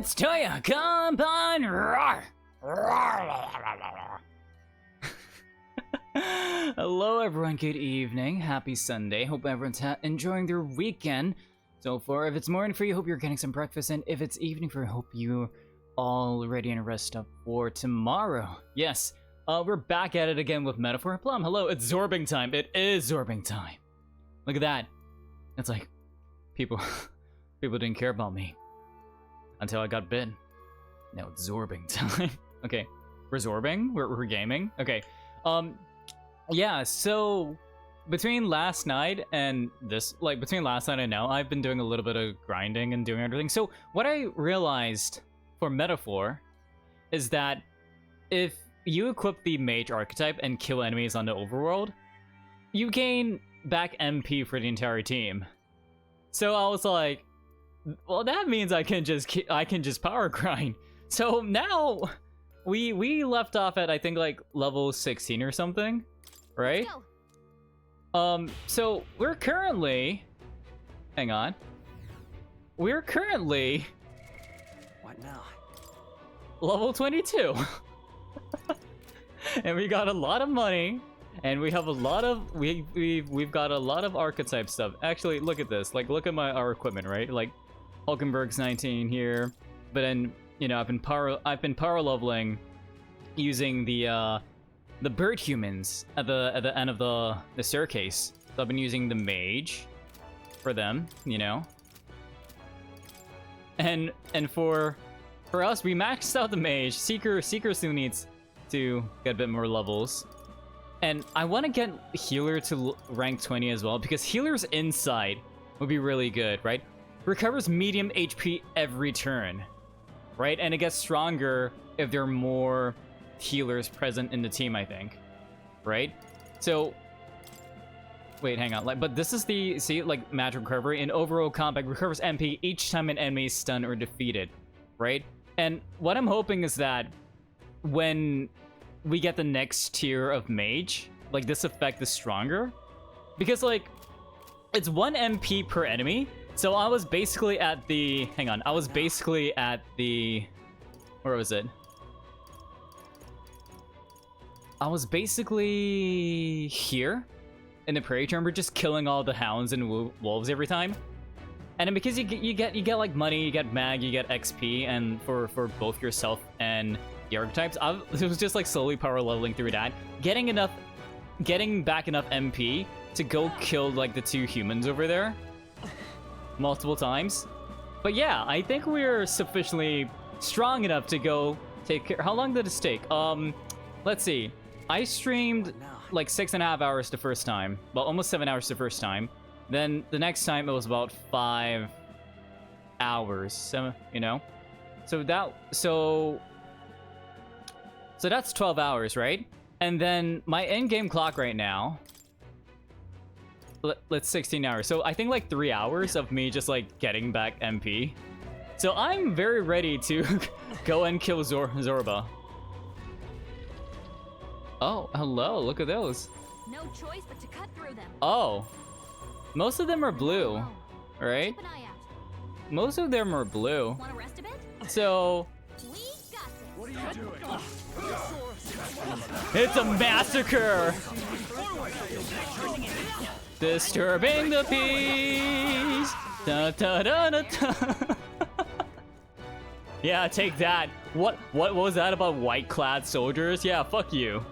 It's Toya, come on, roar! Hello everyone, good evening, happy Sunday, hope everyone's enjoying their weekend so far. If it's morning for you, hope you're getting some breakfast, and if it's evening for you, hope you're all ready and rest up for tomorrow. Yes, we're back at it again with Metaphor Plum. Hello, it's Zorbing time. It is Zorbing time. Look at that. It's like, people didn't care about me until I got bit. Now it's Zorbing time. Okay, we're Zorbing, we're gaming. Okay, yeah, so between last night and this, like between last night and now, I've been doing a little bit of grinding and doing everything. So what I realized for Metaphor is that if you equip the mage archetype and kill enemies on the overworld, you gain back MP for the entire team. So I was like, well, that means I can just power grind. So now we left off at, I think, like level 16 or something, right? So we're currently, hang on, we're currently what now? Level 22. And we got a lot of money, and we have a lot of we've got a lot of archetype stuff. Actually, look at this. Like, look at our equipment, right? Like Hulkenberg's 19 here, but then, you know, I've been power leveling using the bird humans at the end of the staircase. So I've been using the mage for them, you know. And for us, we maxed out the mage. Seeker still needs to get a bit more levels. And I want to get healer to rank 20 as well, because healer's insight would be really good, right? Recovers medium HP every turn, right? And it gets stronger if there are more healers present in the team, I think, right? So, wait, hang on. Like, but this is the, see, like, magic recovery. In overall combat, recovers MP each time an enemy is stunned or defeated, right? And what I'm hoping is that when we get the next tier of mage, like, this effect is stronger, because, like, it's 1 MP per enemy. So I was basically at the, hang on, I was basically at the, where was it? I was basically here in the prairie chamber, just killing all the hounds and wolves every time. And then because you get like money, you get mag, you get XP, and for both yourself and the archetypes, it was just like slowly power leveling through that, getting back enough MP to go kill like the 2 humans over there multiple times. But yeah, I think we're sufficiently strong enough to go take care. How long did it take? Let's see. I streamed like 6.5 hours the first time. Well, almost 7 hours the first time. Then the next time it was about 5 hours. 7, you know? So that's 12 hours, right? And then my in-game clock right now, let's 16 hours. So I think like 3 hours of me just like getting back MP. So I'm very ready to go and kill Zorba. Oh, hello, look at those. No choice but to cut through them. Oh, most of them are blue, right? Keep an eye out. Most of them are blue. Want to rest a bit? So We got this. What are you doing? it's a massacre! Disturbing the peace! Da, da, da, da, da. Yeah, take that. What was that about white-clad soldiers? Yeah, fuck you.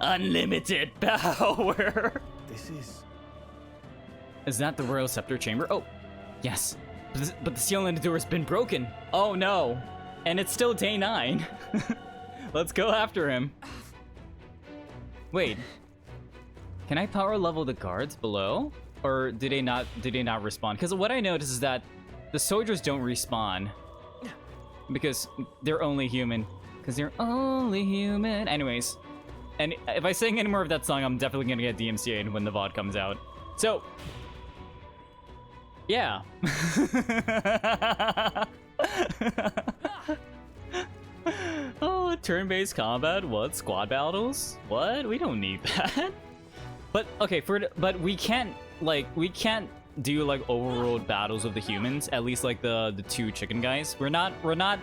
Unlimited power. This Is that the Royal Scepter Chamber? Oh, yes. But the seal in the door has been broken. Oh no. And it's still day 9. Let's go after him. Wait. Can I power level the guards below? Or do they not respawn? Because what I noticed is that the soldiers don't respawn. Because they're only human. Anyways. And if I sing any more of that song, I'm definitely gonna get DMCA'd when the VOD comes out. So, yeah. Oh, turn-based combat? What? Squad battles? What? We don't need that. But okay, but we can't do like overworld battles with the humans. At least like the two chicken guys. We're not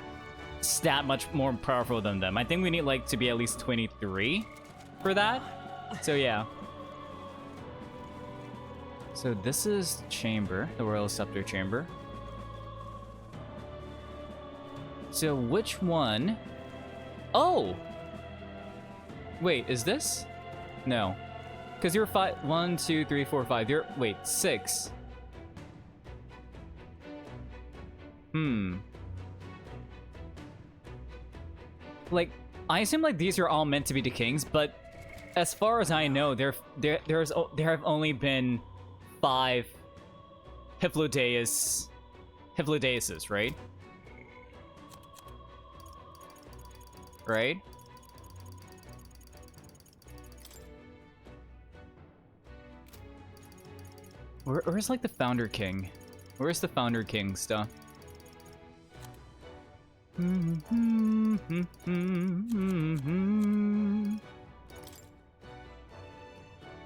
stat much more powerful than them. I think we need like to be at least 23 for that. So yeah. So this is chamber, the Royal Scepter chamber. So which one? Oh! Wait, is this? No. Because you're 5. 1, 2, 3, 4, 5. You're. Wait, 6. Like, I assume like these are all meant to be the kings, but as far as I know, there have only been 5 Hyphlodeises, right? Right? Where's like the Founder King? Where's the Founder King stuff?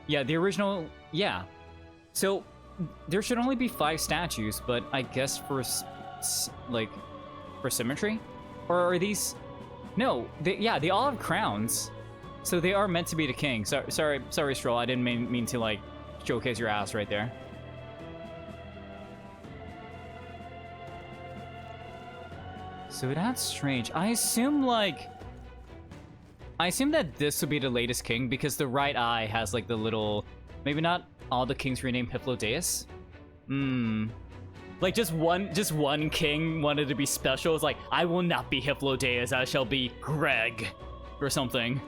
Yeah, the original, yeah. So there should only be 5 statues, but I guess for like for symmetry, or are these? No, they all have crowns, so they are meant to be the king. Sorry, Stroll. I didn't mean to like showcase your ass right there. So that's strange. I assume that this would be the latest king because the right eye has like the little. Maybe not all the kings renamed Hyplodeus. Like just one king wanted to be special. It's like, I will not be Hyplodeus, I shall be Greg or something.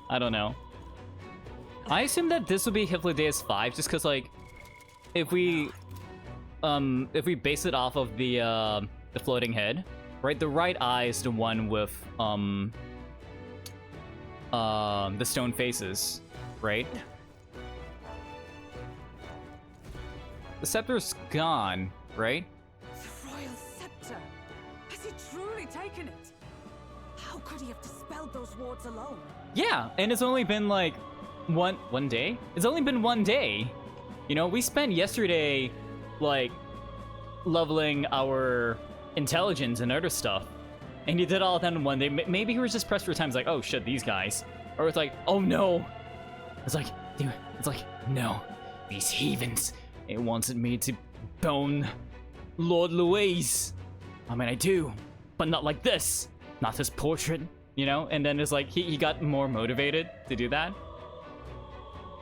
I don't know. I assume that this would be Hyplodeus 5 just because like if we base it off of the floating head, right? The right eye is the one with the stone faces, right? The scepter's gone, right? The royal scepter! Has he truly taken it? How could he have dispelled those wards alone? Yeah, and it's only been like one day? It's only been 1 day. You know, we spent yesterday like leveling our intelligence and other stuff. And he did all that in 1 day. Maybe he was just pressed for time. It's like, oh shit, these guys. Or it's like, oh no. It's like, dude, it's like, no, these heathens. It wanted me to bone Lord Louise. I mean, I do, but not like this. Not his portrait, you know? And then it's like, he got more motivated to do that.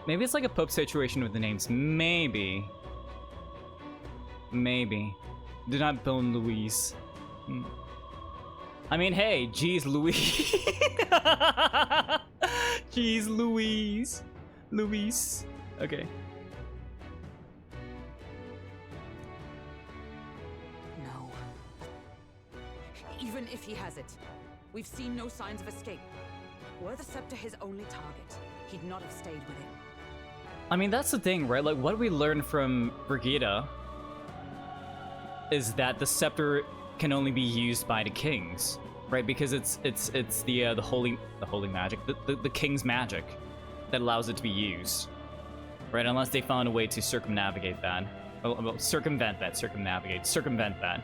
Maybe it's like a Pope situation with the names. Maybe. Do not bone Louise. I mean, hey, geez, Louise. Jeez, Louise. Okay. No. Even if he has it, we've seen no signs of escape. Were the scepter his only target, he'd not have stayed with it. I mean, that's the thing, right? Like, what we learned from Brigida is that the scepter can only be used by the kings, right? Because it's the holy magic, the king's magic that allows it to be used, right? Unless they found a way to circumnavigate that. Circumvent that.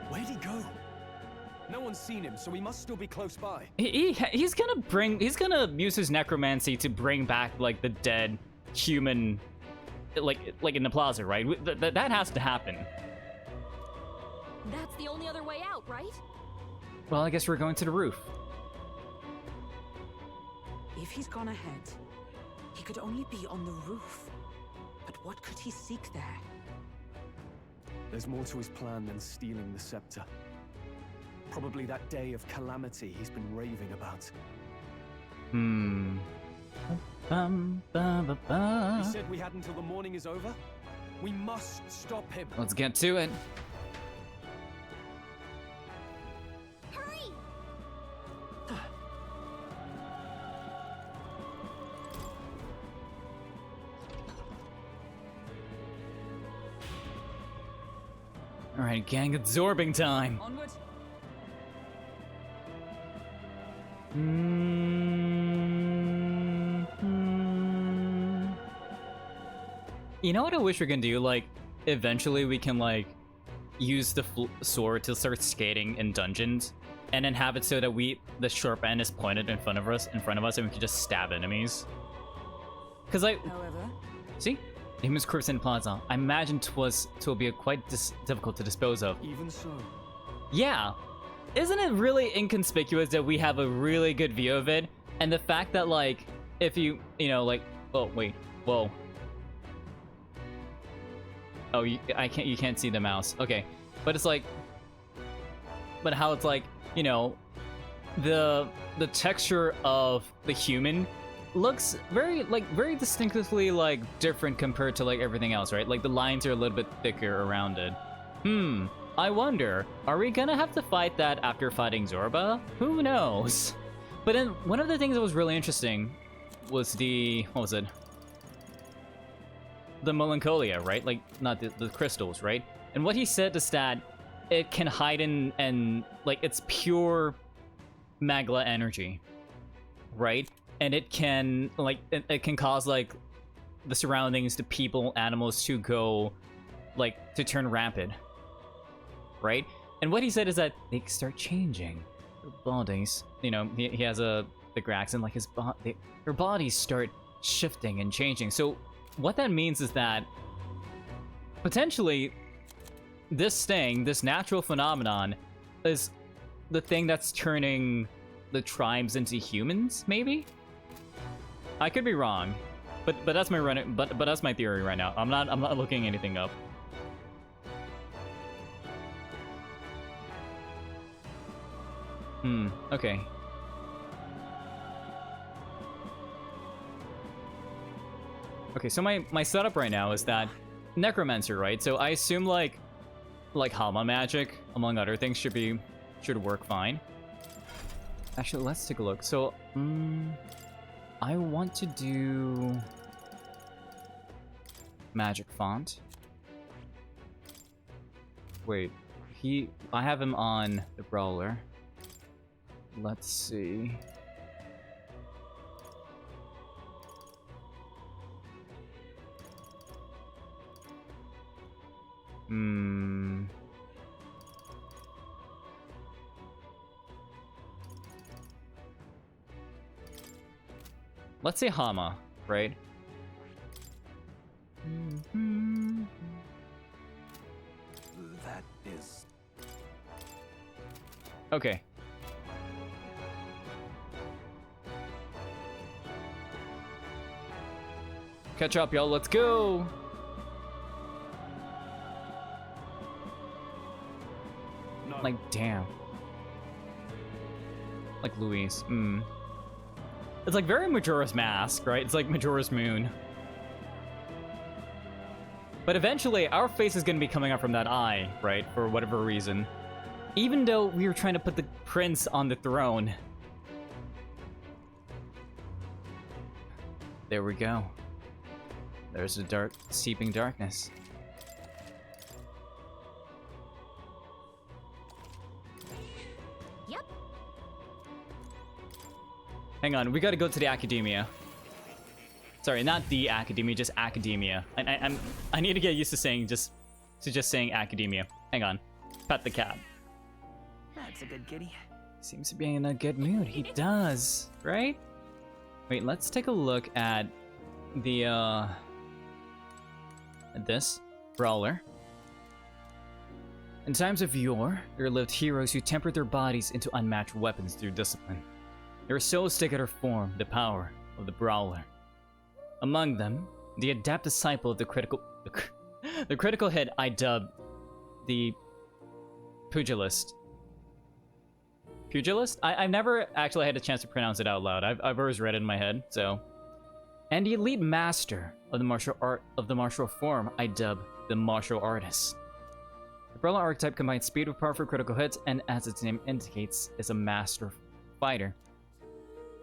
Where'd he go? No one's seen him, so he must still be close by. He's gonna use his necromancy to bring back like the dead human, like in the plaza, right? That has to happen. That's the only other way out, right? Well, I guess we're going to the roof. If he's gone ahead, he could only be on the roof. But what could he seek there? There's more to his plan than stealing the scepter. Probably that day of calamity he's been raving about. He said we had until the morning is over. We must stop him. Let's get to it. Hurry! All right, gang, it's Zorbing time. Onward! You know what I wish we can do? Like, eventually we can, like, use the sword to start skating in dungeons, and then have it so that the sharp end is pointed in front of us, and we can just stab enemies. Cause like, However, see, the human's corpse in the plaza. I imagine 'twill be quite difficult to dispose of. Even so, Yeah, isn't it really inconspicuous that we have a really good view of it, and the fact that like, if you know, like, oh wait, whoa. Oh, you can't see the mouse. Okay, but it's like, but how it's like, you know, the texture of the human looks very distinctively like different compared to like everything else, right? Like the lines are a little bit thicker around it. I wonder, are we gonna have to fight that after fighting Zorba? Who knows? But then one of the things that was really interesting was what was it? The melancholia, right? Like, not the crystals, right? And what he said is that it can hide in, and like, it's pure magla energy, right? And it can, like, it can cause, like, the surroundings, the people, animals to go, like, to turn rapid, right? And what he said is that they start changing. Their bodies, you know, he has the Grax, and like their bodies start shifting and changing. So what that means is that potentially this natural phenomenon is the thing that's turning the tribes into humans, maybe? I could be wrong, but that's my but that's my theory right now. I'm not looking anything up. Okay. Okay, so my setup right now is that necromancer, right? So I assume like Hama magic, among other things, should work fine. Actually, let's take a look. So, I want to do magic font. Wait, I have him on the brawler. Let's see. Let's say Hama, right? that is... Okay. Catch up, y'all. Let's go. No. Like, damn. Like Luis. It's like very Majora's Mask, right? It's like Majora's Moon. But eventually, our face is going to be coming up from that eye, right? For whatever reason. Even though we were trying to put the prince on the throne. There we go. There's the seeping darkness. Yep. Hang on, we gotta go to the academia. Sorry, not the academia, just academia. I need to get used to just saying academia. Hang on. Pet the cat. That's a good kitty. Seems to be in a good mood. He does, right? Wait, let's take a look at the at this brawler. In times of yore, there lived heroes who tempered their bodies into unmatched weapons through discipline. Their souls stick at her form, the power of the brawler. Among them, the adept disciple of the critical hit I dub the pugilist. Pugilist? I've never actually had a chance to pronounce it out loud. I've always read it in my head, so. And the elite master of the martial form I dub the martial artist. The brawler archetype combines speed with power for critical hits, and as its name indicates, is a master fighter.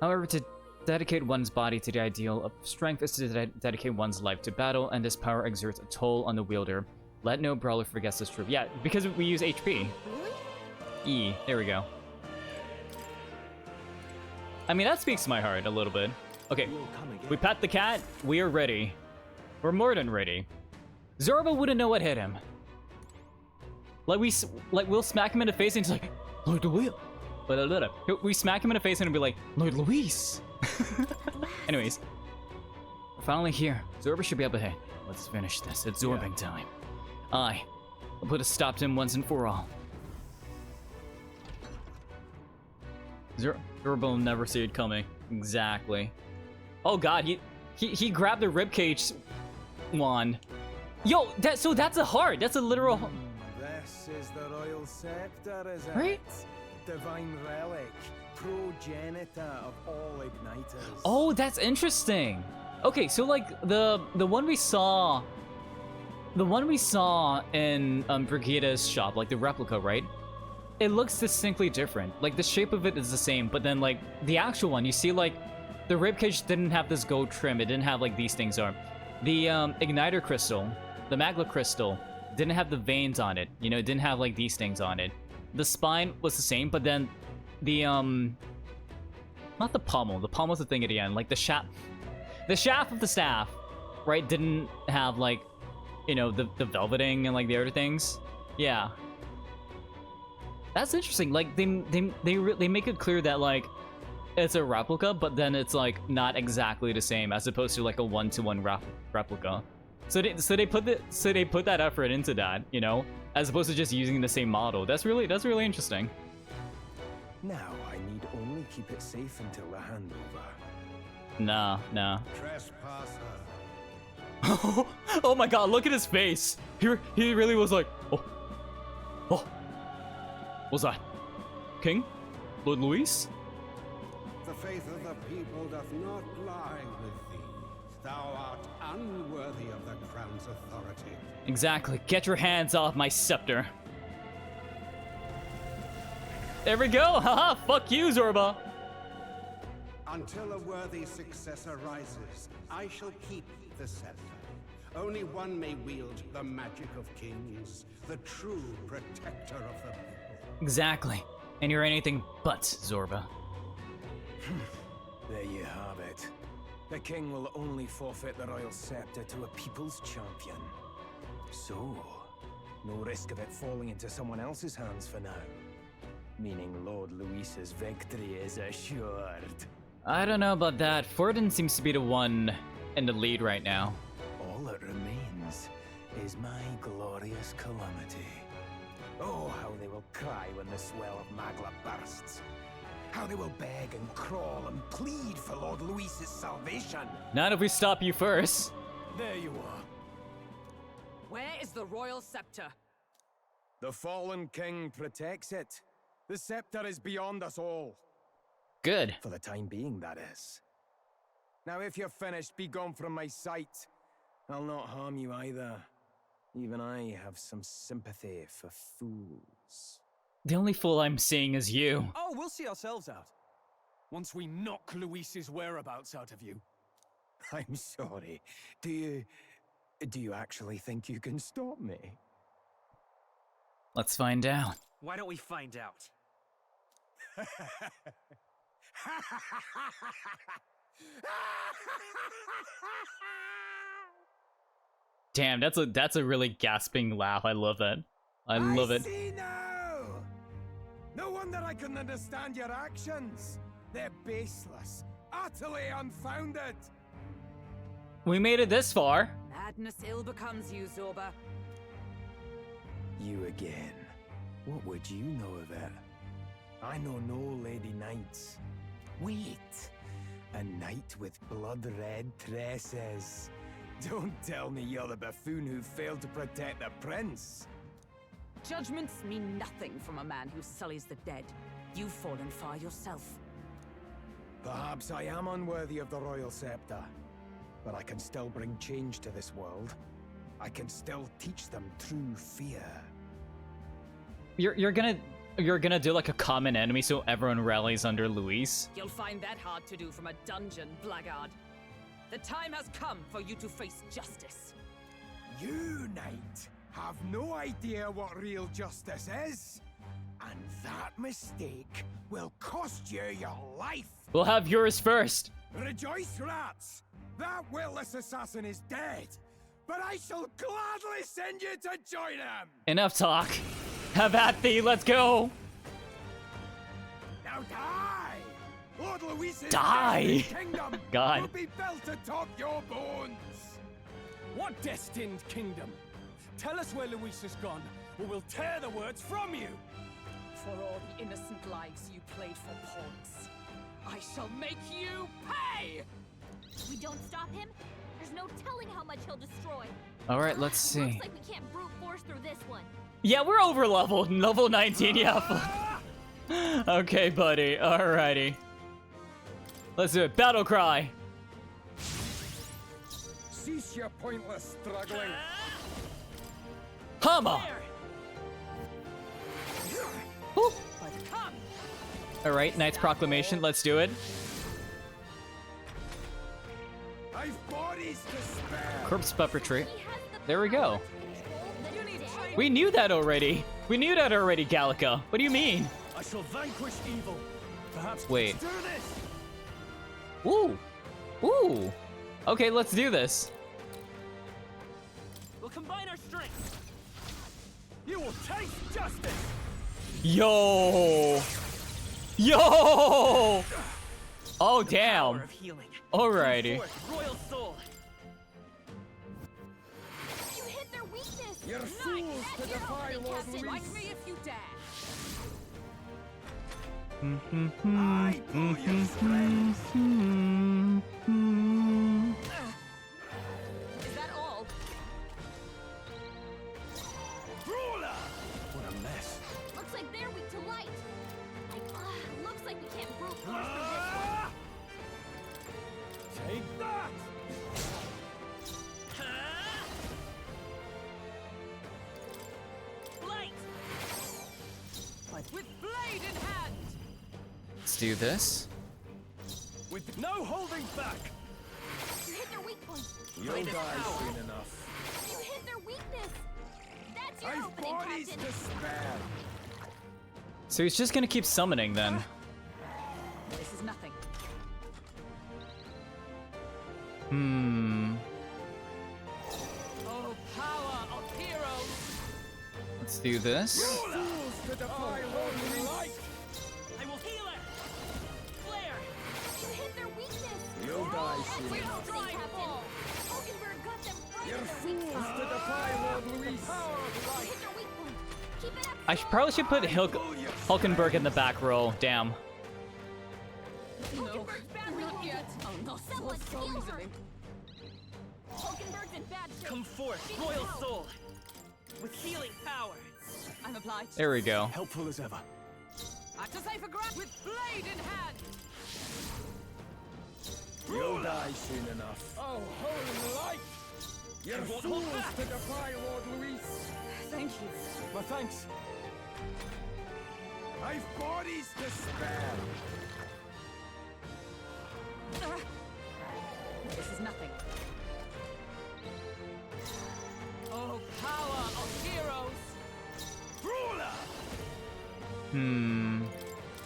However, to dedicate one's body to the ideal of strength is to dedicate one's life to battle, and this power exerts a toll on the wielder. Let no brawler forget this truth. Yeah, because we use HP. E, there we go. I mean, that speaks to my heart a little bit. Okay, we pat the cat, we are ready. We're more than ready. Zorba wouldn't know what hit him. Like we'll smack him in the face and he's like, Lord Louis. We smack him in the face and he'll be like, Lord Luis. Anyways, we're finally here. Zorba should be up ahead. Let's finish this. It's Zorbing time. I'll put a stop to him once and for all. Zorba will never see it coming. Exactly. Oh god, he grabbed the ribcage wand. Yo, that's a heart. That's a literal. This is the royal scepter, is it? Right? Divine relic, progenitor of all igniters. Oh, that's interesting. Okay, so like the one we saw in Brigida's shop, like the replica, right? It looks distinctly different. Like the shape of it is the same, but then like the actual one, you see like the ribcage didn't have this gold trim. It didn't have like these things are. The igniter crystal, the magla crystal, didn't have the veins on it. You know, it didn't have like these things on it. The spine was the same, but then the not the pommel. The pommel's the thing at the end. Like the shaft of the staff, right? Didn't have like, you know, the velveting and like the other things. Yeah, that's interesting. Like they make it clear that like it's a replica, but then it's like not exactly the same as opposed to like a one-to-one replica. So they put that effort into that, you know, as opposed to just using the same model. That's really interesting. Now I need only keep it safe until the handover. Nah. Trespasser. Oh my god, look at his face. He really was like, oh. What's that? King? Lord Luis? The faith of the people doth not lie with thee. Thou art unworthy of the crown's authority. Exactly. Get your hands off my scepter. There we go. Haha, fuck you, Zorba. Until a worthy successor rises, I shall keep the scepter. Only one may wield the magic of kings, the true protector of the people. Exactly. And you're anything but, Zorba. There you have it. The king will only forfeit the royal scepter to a people's champion. So, no risk of it falling into someone else's hands for now. Meaning Lord Luis's victory is assured. I don't know about that. Forden seems to be the one in the lead right now. All that remains is my glorious calamity. Oh, how they will cry when the swell of Magla bursts. How they will beg and crawl and plead for Lord Luis's salvation. Not if we stop you first. There you are. Where is the royal scepter? The fallen king protects it. The scepter is beyond us all. Good. For the time being, that is. Now, if you're finished, be gone from my sight. I'll not harm you either. Even I have some sympathy for fools. The only fool I'm seeing is you. Oh, we'll see ourselves out. Once we knock Luis's whereabouts out of you. I'm sorry. Do you actually think you can stop me? Let's find out. Why don't we find out? Damn, that's a really gasping laugh. I love that. I love it. See now! No wonder I couldn't understand your actions. They're baseless, utterly unfounded. We made it this far. Madness ill becomes you, Zorba. You again. What would you know of it? I know no lady knights. Wait! A knight with blood-red tresses. Don't tell me you're the buffoon who failed to protect the prince. Judgments mean nothing from a man who sullies the dead. You've fallen far yourself. Perhaps I am unworthy of the royal scepter, but I can still bring change to this world. I can still teach them true fear. You're gonna do like a common enemy so everyone rallies under Luis. You'll find that hard to do from a dungeon, blackguard. The time has come for you to face justice. You, knight, have no idea what real justice is. And that mistake will cost you your life. We'll have yours first. Rejoice, rats! That witless assassin is dead, but I shall gladly send you to join him. Enough talk. Have at thee. Let's go. Now die! Lord Luis's Die! destined kingdom God. will be built atop your bones. What destined kingdom? Tell us where Luis has gone, or we'll tear the words from you. For all the innocent lives you played for pawns, I shall make you pay! If we don't stop him, there's no telling how much he'll destroy. All right, let's see. Looks like we can't brute force through this one. Yeah, we're over leveled. Level 19. Yeah. Okay, buddy. Alrighty. Let's do it. Battle cry. Cease your pointless struggling. Hama. Woo. All right, Knight's Proclamation. Let's do it. I've bodies to spare. Corpse puppetry. He has the There we power go. to control the You need dead. training. We knew that already. We knew that already, Gallica. What do you mean? I shall vanquish evil. Perhaps Wait. let's do this. Ooh. Ooh. Okay, let's do this. We'll combine our strengths. You will taste justice. Yo. Yo. Oh, damn. Of healing. Alrighty. Forth, royal soul. You hit their weakness. You're Nice. fools to That's your defy opening, Lord Captain. Strike me if you dare. I pull your strings. Is that all? Ruler! What a mess. Looks like they're weak to light. Looks like we can't brute force through this one. Ah! Take that. Light. With blade in hand. Let's do this. With no holding back. You hit their weak point. You'll Might die have power. soon enough. You hit their weakness. That's your I've opening, bodies Captain. to spare. So he's just gonna keep summoning then. This is nothing. Hmm. Oh, power of heroes. Let's do this. Fools to defy Lord Luis. I will heal her. Flare. You hit their weakness. You'll die That's soon your enough. opening, Captain. Hulkenberg got them right You're in their weak fools spot. to defy Lord Luis. You hit their weak point. Keep it up. Probably should put Hulkenberg in the back row. Damn. Hulkenberg's badly Not wounded. yet. I'll not Someone fall so heal her. easily. Hulkenberg's in bad shape. Come forth, She royal needs help. soul. With healing power. I'm obliged. There we go. Helpful as ever. I to say for grab with blade in hand. You'll die soon enough. Oh, holy light. You're won't hold fools back. to defy Lord Luis. Thank you. My thanks. I've bodies to spare. This is nothing. Oh, power of heroes. Ruler! Hmm.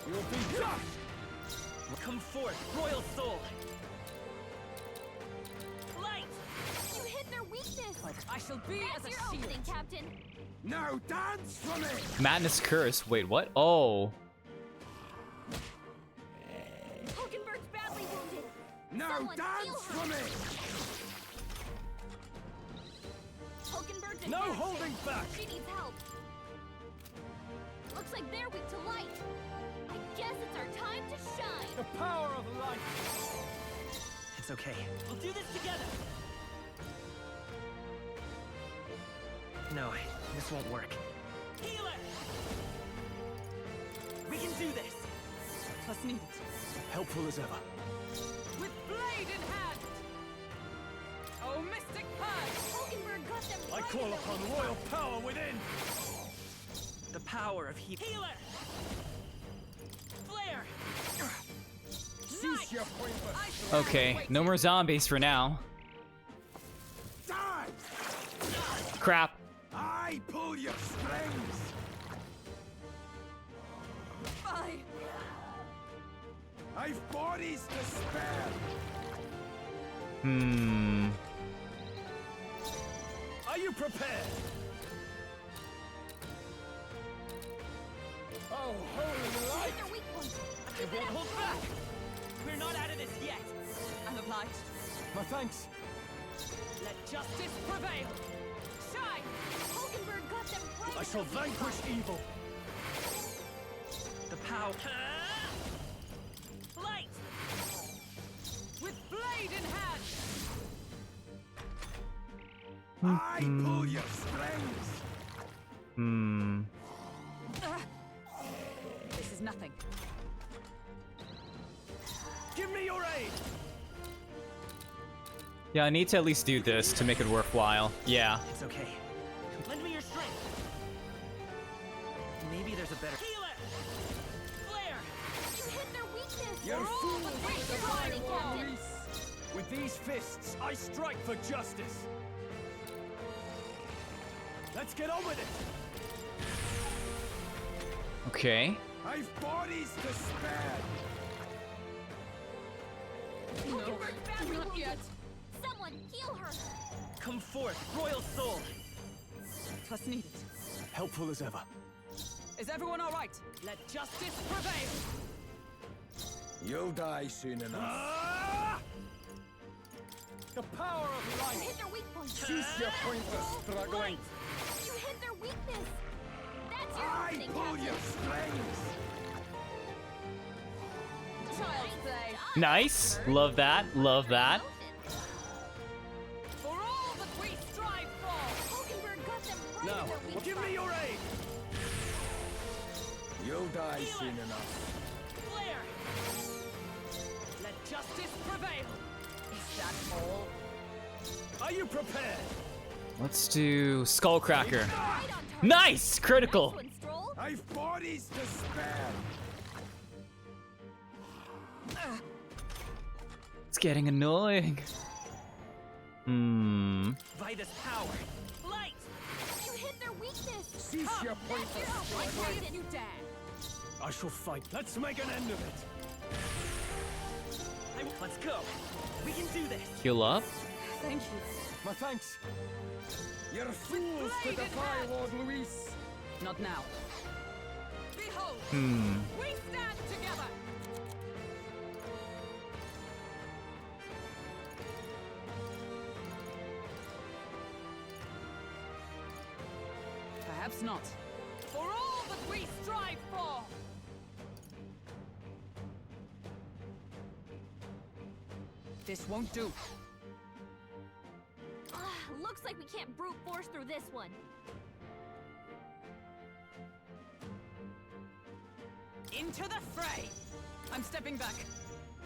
You'll be judged. Come forth, royal soul. Light. You hit their weakness. I shall be That's as your a shield. opening, Captain. Now dance for me. Madness Curse. Wait, what? Oh. Hulkenberg's badly wounded. Now Someone dance heal for her. me. Hulkenberg's in No bad holding shape. back. She needs help. Looks like they're weak to light. I guess it's our time to shine. The power of light. It's okay. We'll do this together. No, this won't work. Healer. We can do this. Plus needed. Helpful as ever. With blade in hand. Oh, mystic purge. Hulkenberg got them I right call in their upon weak royal spot. power within. The power of healer. Flare. Cease your pointless. Okay. No more zombies for now. Die. Crap. I pull your strings. Bye. I've bodies to spare. Hmm. Are you prepared? Oh, holy light! Hit their weak point. I won't hold back. We're not out of this yet. I'm obliged. My thanks. Let justice prevail. Shine! Hulkenberg got them right. I shall vanquish evil. The power. Light! With blade in hand. I pull your strings. Hmm. This is nothing. Give me your aid. Yeah, I need to at least do this to make it worthwhile. Yeah. It's okay. Lend me your strength. Maybe there's a better healer. Flare. You hit their weakness. You're all the way to fighting, Captain. With these fists, I strike for justice. Let's get on with it. Okay. I've bodies to spare. Hulkenberg badly not wounded. yet. Someone heal her. Come forth, royal soul. Twas needed. Helpful as ever. Is everyone all right? Let justice prevail. You'll die soon enough. Ah! The power of You light. hit their weak point. Cease your pointless struggling. You hit their weakness. That's your I opening, pull Captain. your strings. Child's play. Nice. Love that. Love that. For all that we strive for. Hulkenberg got them right Now, in their weak give spot. me your aid. You'll die soon enough. Flare. Let justice prevail. Is that all? Are you prepared? Let's do Skullcracker. Right on target. Nice! Critical. Nice one, Stroll. I've bodies to spare. It's getting annoying. Hmm. By this power. Light. You hit their weakness. Cease your That's pointless your opening, struggling. Captain. You dare. I shall fight. Let's make an end of it. Let's go. We can do this. Heal up. Thank you. My thanks. You're fools to blade in defy hand. Lord Luis. Not now. Behold, Hmm. we stand together. Perhaps not. For all that we strive for. This won't do. Looks like we can't brute force through this one. Into the fray. I'm stepping back.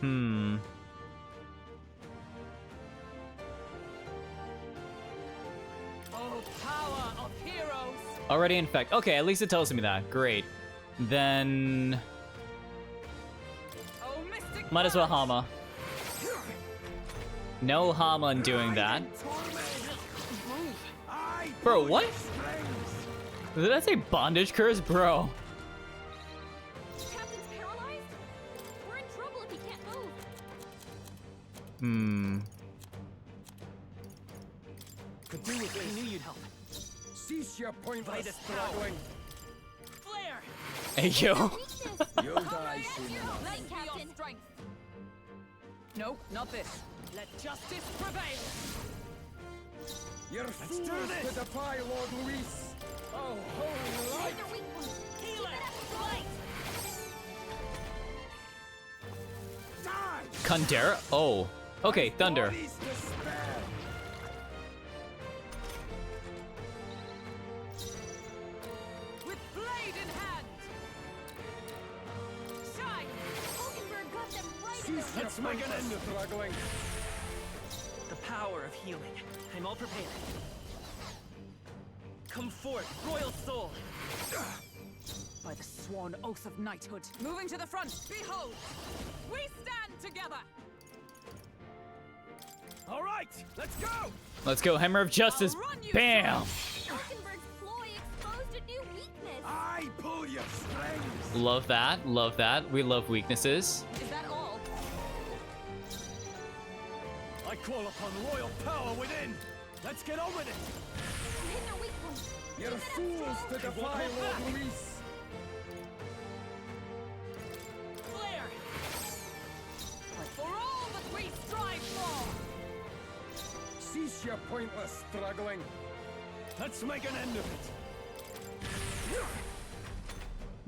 Hmm. Oh, power of heroes. Already infect. Okay, at least it tells me that. Great. Then Oh, mystic. might as well courage. Hama. No Hama in doing that. I Bro, pull what? your strings. Did I say bondage curse, bro? Captain's paralyzed? We're in trouble if he can't move. Hmm. Could do with I this. knew you'd help. Cease your By pointless this power. struggling. Flare. Hey, yo. Weakness. You'll die soon Your enough. opening, Your Captain. strength. No, not this. Let justice prevail. You're do fools this. to defy Lord Luis. Oh, holy light. Hit their weak point. Healer. Keep it up, Light. Die. Kundera? Oh. Okay, Thunder. Bodies to spare. With blade in hand. Shine. Hulkenberg got them right in their Cease weak Let's make an end of it. struggling. The power of healing. I'm all prepared. Come forth, royal soul. By the sworn oath of knighthood. Moving to the front. Behold. We stand together. All right, let's go. Let's go, Hammer of Justice. I'll run you Bam! Hulkenberg's ploy exposed a new weakness. I pull your strings. Love that. Love that. We love weaknesses. Is that all? I call upon royal power within. Let's get on with it! You hit their weak point. You're Keep it up, fools to Stroll. defy Lord Luis! Flare! For all that we strive for! Cease your pointless struggling! Let's make an end of it!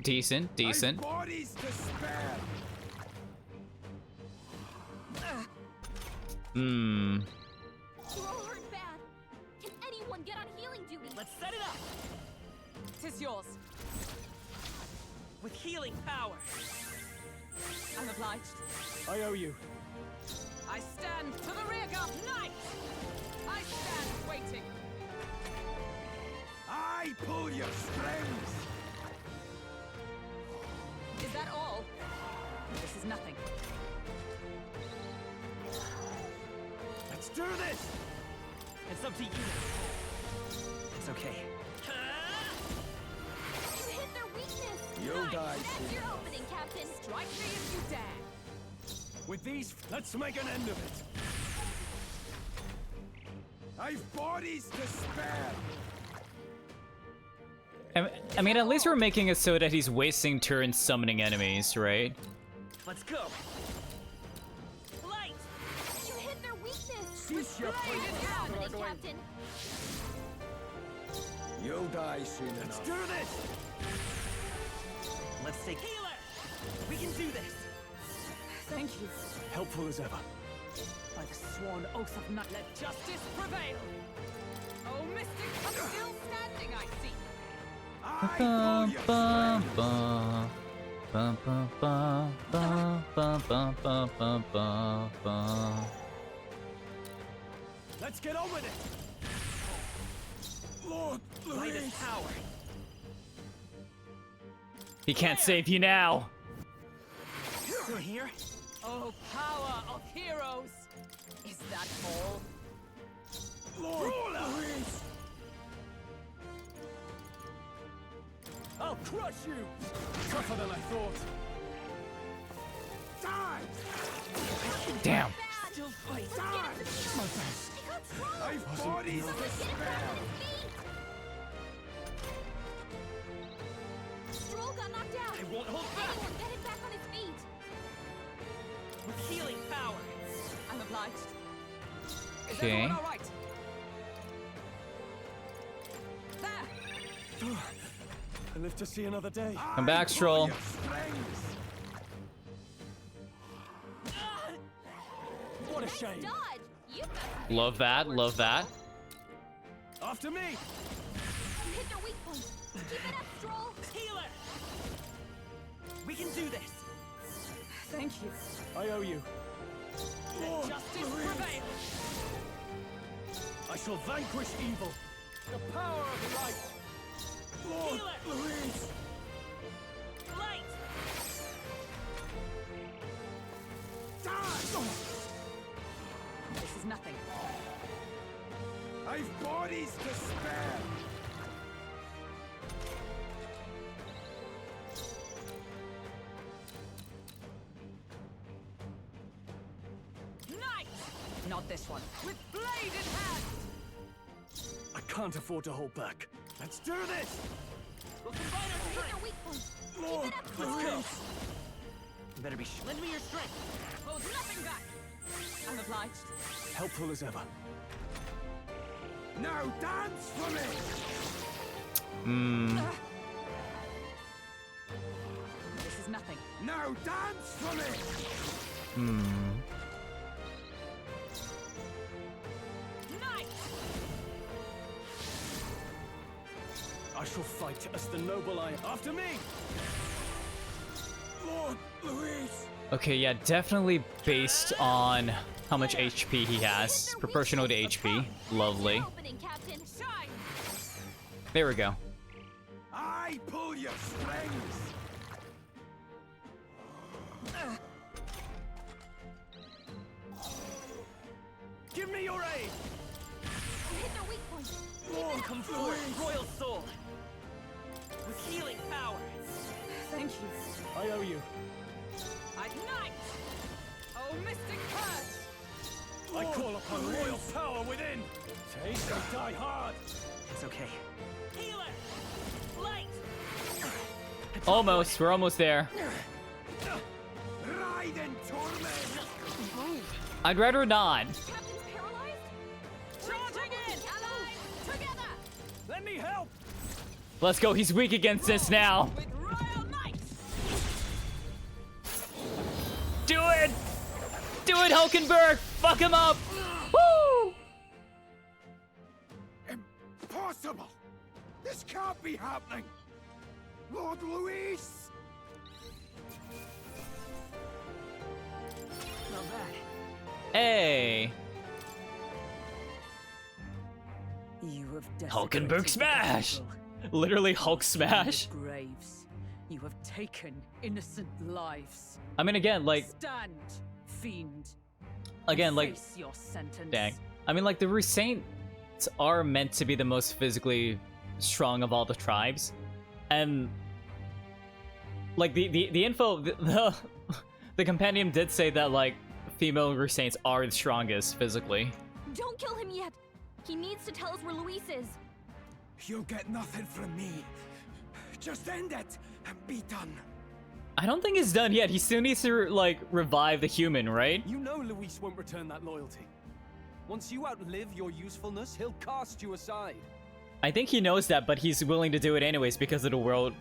Decent, decent. I've bodies to spare! Hmm. Stroll hurt bad. Can anyone get on healing duty? Let's set it up! Tis yours. With healing power! I'm obliged. I owe you. I stand to the rear guard. Knight! I stand waiting. I pull your strings! Is that all? This is nothing. Let's do this! It's up to you. It's okay. You hit their weakness. You'll Nice. die That's soon your enough. opening, Captain. Strike me if you dare. With these, let's make an end of it! I've bodies to spare! I mean, at least we're making it so that he's wasting turns summoning enemies, right? Let's go! Light! You hit their weakness. Cease your Blade in pointless your opening, struggling! Captain. You'll die soon Let's enough. do this! Let's take healer! We can do this! Thank you. Helpful as ever. By the sworn oath of night, let justice prevail. Oh, Mystic, I'm still standing, I see. I pull your Bum, strings! bum, bum, bum, bum, bum, bum, bum, bum, bum, bum, bum. Let's get on with it! Lord Light is Luis! power! He can't save you now. Still here? Oh, power of heroes. Is that all? Lord Luis! I'll crush you! Tougher than I thought. Die! Damn. Bad. Still fight! Let's get him some heals. They got Stroll. I've bodies to Someone get him back spare! on his feet. Stroll got knocked out. I won't hold back! Anyone get him back on his feet. With healing power! I'm obliged. Is Okay. everyone all right? There! I live to see another day. Come back, Stroll. Your strings! What a Nice shame. dodge. You got Love that, love that. After me! You hit their weak point. Keep it up, Stroll. Healer! We can do this! Thank you. I owe you. Let justice prevail. I shall vanquish evil. The power of light. Lord Healer! Luis! Light! Die! This is nothing. I've bodies to spare! Knight! Not this one. With blade in hand! I can't afford to hold back. Let's do this! We'll combine our You hit their strength! weak point. Lord Keep it up, Let's Stroll. go! You better be lend me your strength! Hold nothing back! I'm obliged. Helpful as ever. Now dance for me! Hmm. This is nothing. Now dance for me! Hmm. Knight! I shall fight as the noble I am. After me! Lord Luis! Okay, yeah, definitely based on how much HP he has. Proportional to HP. Lovely. Your opening, Captain. Shine! There we go. I pull your strings! Give me your aid! You hit their weak point. Lord Come forward, Luis! royal soul! With healing power! Thank you. I owe you. Ignite! Oh, mystic purge! I call upon royal power within. Take or die hard. It's okay. Healer! Light! Almost. We're almost there. Ride in torment! I'd rather not. Captain's paralyzed? Charging in! Allies, together! Let me help. Let's go. He's weak against this now. With royal knights! Do it! Do it, Hulkenberg! Fuck him up! Woo! Impossible! This can't be happening! Lord Luis! Not bad. Hey! You have Hulkenberg desecrated smash! the Literally Hulk smash. graves. You have taken innocent lives. I mean, again, like, Stand, fiend. again, and like, face your sentence. dang. I mean, like, the Rusaints are meant to be the most physically strong of all the tribes. And, like, the info, the compendium did say that, like, female Rusaints are the strongest physically. Don't kill him yet. He needs to tell us where Luis is. You'll get nothing from me. Just end it and be done. I don't think he's done yet. He still needs to, like, revive the human, right? You know Luis won't return that loyalty. Once you outlive your usefulness, he'll cast you aside. I think he knows that, but he's willing to do it anyways because of the world.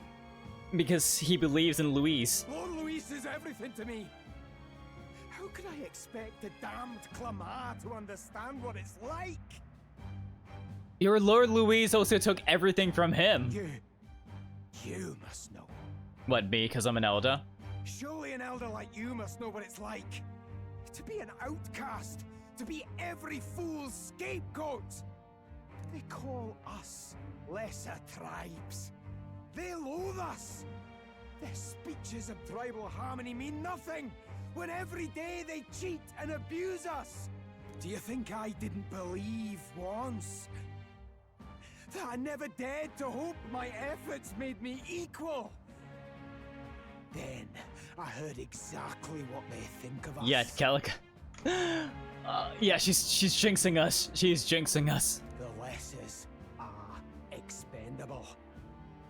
Because he believes in Luis. Lord Luis is everything to me. How could I expect the damned Clamar to understand what it's like? Your Lord Luis also took everything from him. You must know. What, me? Because I'm an elder? Surely an elder like you must know what it's like. To be an outcast. To be every fool's scapegoat. They call us lesser tribes. They loathe us. Their speeches of tribal harmony mean nothing when every day they cheat and abuse us. Do you think I didn't believe once that I never dared to hope my efforts made me equal? Then I heard exactly what they think of us. Yeah, Calica. Yeah, she's jinxing us. She's jinxing us. The lessers are expendable.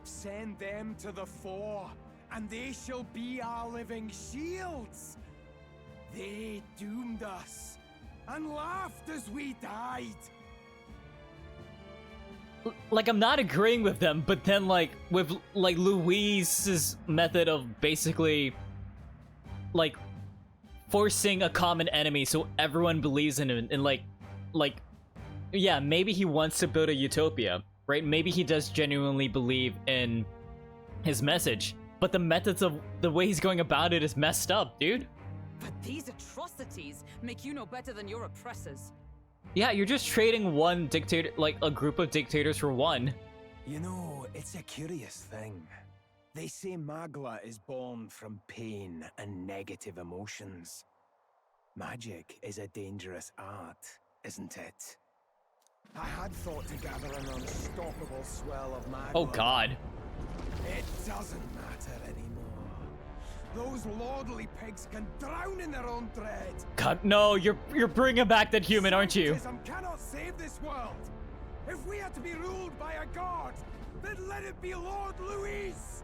Send them to the fore, and they shall be our living shields. They doomed us and laughed as we died. Like, I'm not agreeing with them, but then, like, with, like, Luis's method of basically, like, forcing a common enemy so everyone believes in him, and, like, yeah, maybe he wants to build a utopia, right? Maybe he does genuinely believe in his message, but the methods of the way he's going about it is messed up, dude. But these atrocities make you no better than your oppressors. Yeah, you're just trading one dictator, like a group of dictators for one. You know, it's a curious thing. They say Magla is born from pain and negative emotions. Magic is a dangerous art, isn't it? I had thought to gather an unstoppable swell of Magla. Oh god. It doesn't matter anymore. Those lordly pigs can drown in their own dread. God, no, you're bringing back that human, aren't you? Scientism cannot save this world. If we are to be ruled by a god, then let it be Lord Luis.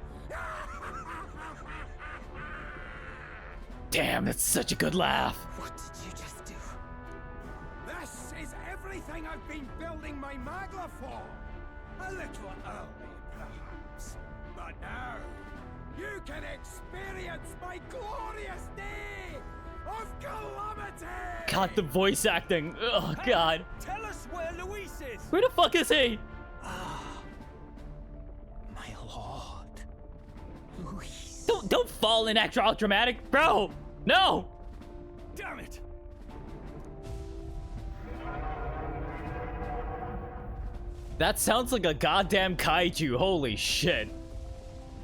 Damn, that's such a good laugh. What did you just do? This is everything I've been building my Magla for. A little early, perhaps, but now you can experience my glorious day of calamity! God, the voice acting. Oh, God. Tell us where Luis is. Where the fuck is he? My lord, Luis. Don't fall in extra all dramatic, bro. No. Damn it. That sounds like a goddamn kaiju. Holy shit.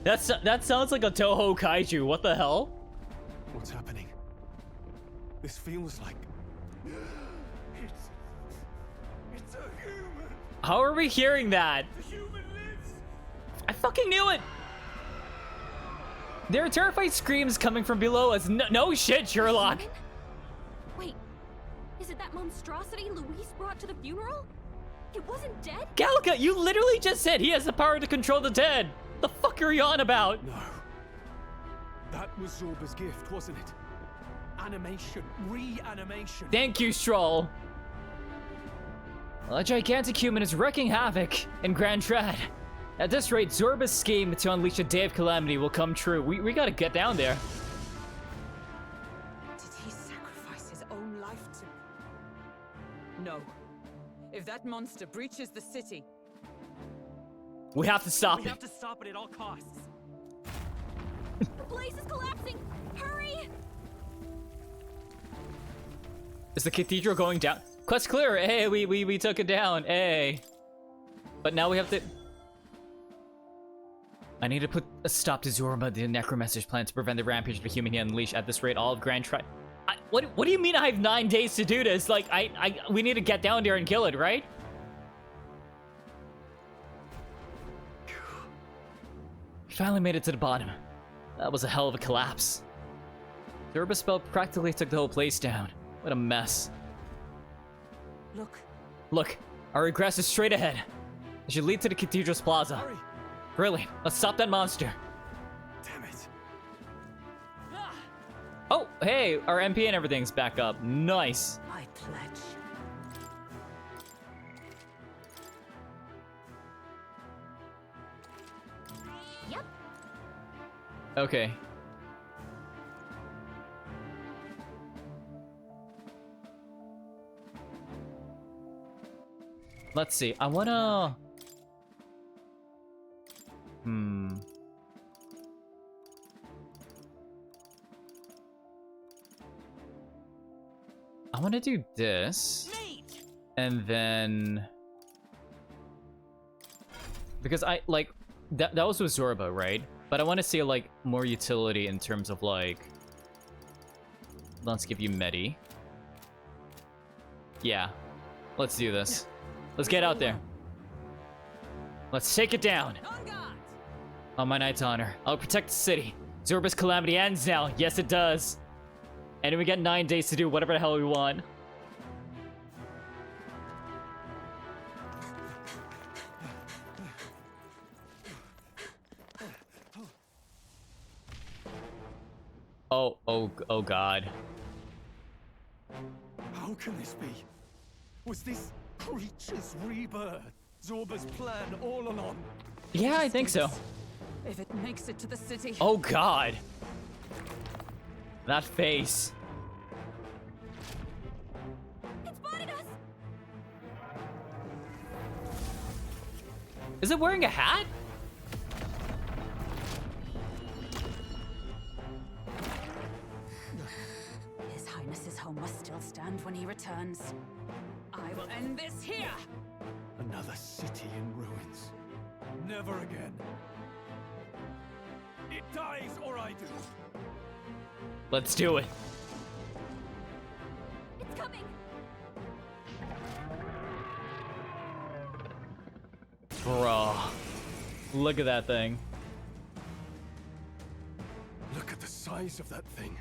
That sounds like a Toho kaiju. What the hell? What's happening? This feels like... It's a human! How are we hearing that? The human lives! I fucking knew it! There are terrified screams coming from below us. No shit, Sherlock. Wait, is Is it that monstrosity Luis brought to the funeral? It wasn't dead? Gallica, you literally just said he has the power to control the dead. The fuck are you on about? No. That was Zorba's gift, wasn't it? Animation. Reanimation. Thank you, Stroll. Well, a gigantic human is wreaking havoc in Grand Trad. At this rate, Zorba's scheme to unleash a day of calamity will come true. We gotta get down there. Did he sacrifice his own life to... No. If that monster breaches the city... We have to stop We it. have to stop it at all costs. The place is collapsing! Hurry! Is the cathedral going down? Quest clear. Hey, we took it down. Hey. But now we have to... I need to put a stop to Zorba, the necromancer's plan to prevent the rampage of the human he unleashed. At this rate, all of Grand Tri... What do you mean I have 9 days to do this? Like, we need to get down there and kill it, right? We finally made it to the bottom. That was a hell of a collapse. Zorba's spell practically took the whole place down. What a mess. Look. Look, our egress is straight ahead. It should lead to the cathedral's plaza. Hurry. Brilliant. Let's stop that monster. Damn it. Oh, hey, our MP and everything's back up. Nice. I pledge. Yep. Okay. Let's see. I wanna... I wanna do this. Mate! And then... Because I, like... That was with Zorba, right? But I want to see, like, more utility in terms of, like... Let's give you Medi. Yeah. Let's do this. Let's get out there. Let's take it down. On guard! On my knight's honor, I'll protect the city. Zorba's calamity ends now. Yes, it does. And we get 9 days to do whatever the hell we want. Oh God. How can this be? Was this creature's rebirth Zorba's plan all along? Yeah, I think so. If it makes it to the city... Oh God. That face. It spotted us! Is it wearing a hat? His Highness's home must still stand when he returns. I will end this here! Another city in ruins. Never again. It dies or I do. Let's do it. It's coming! Bro. Look at that thing. Look at the size of that thing.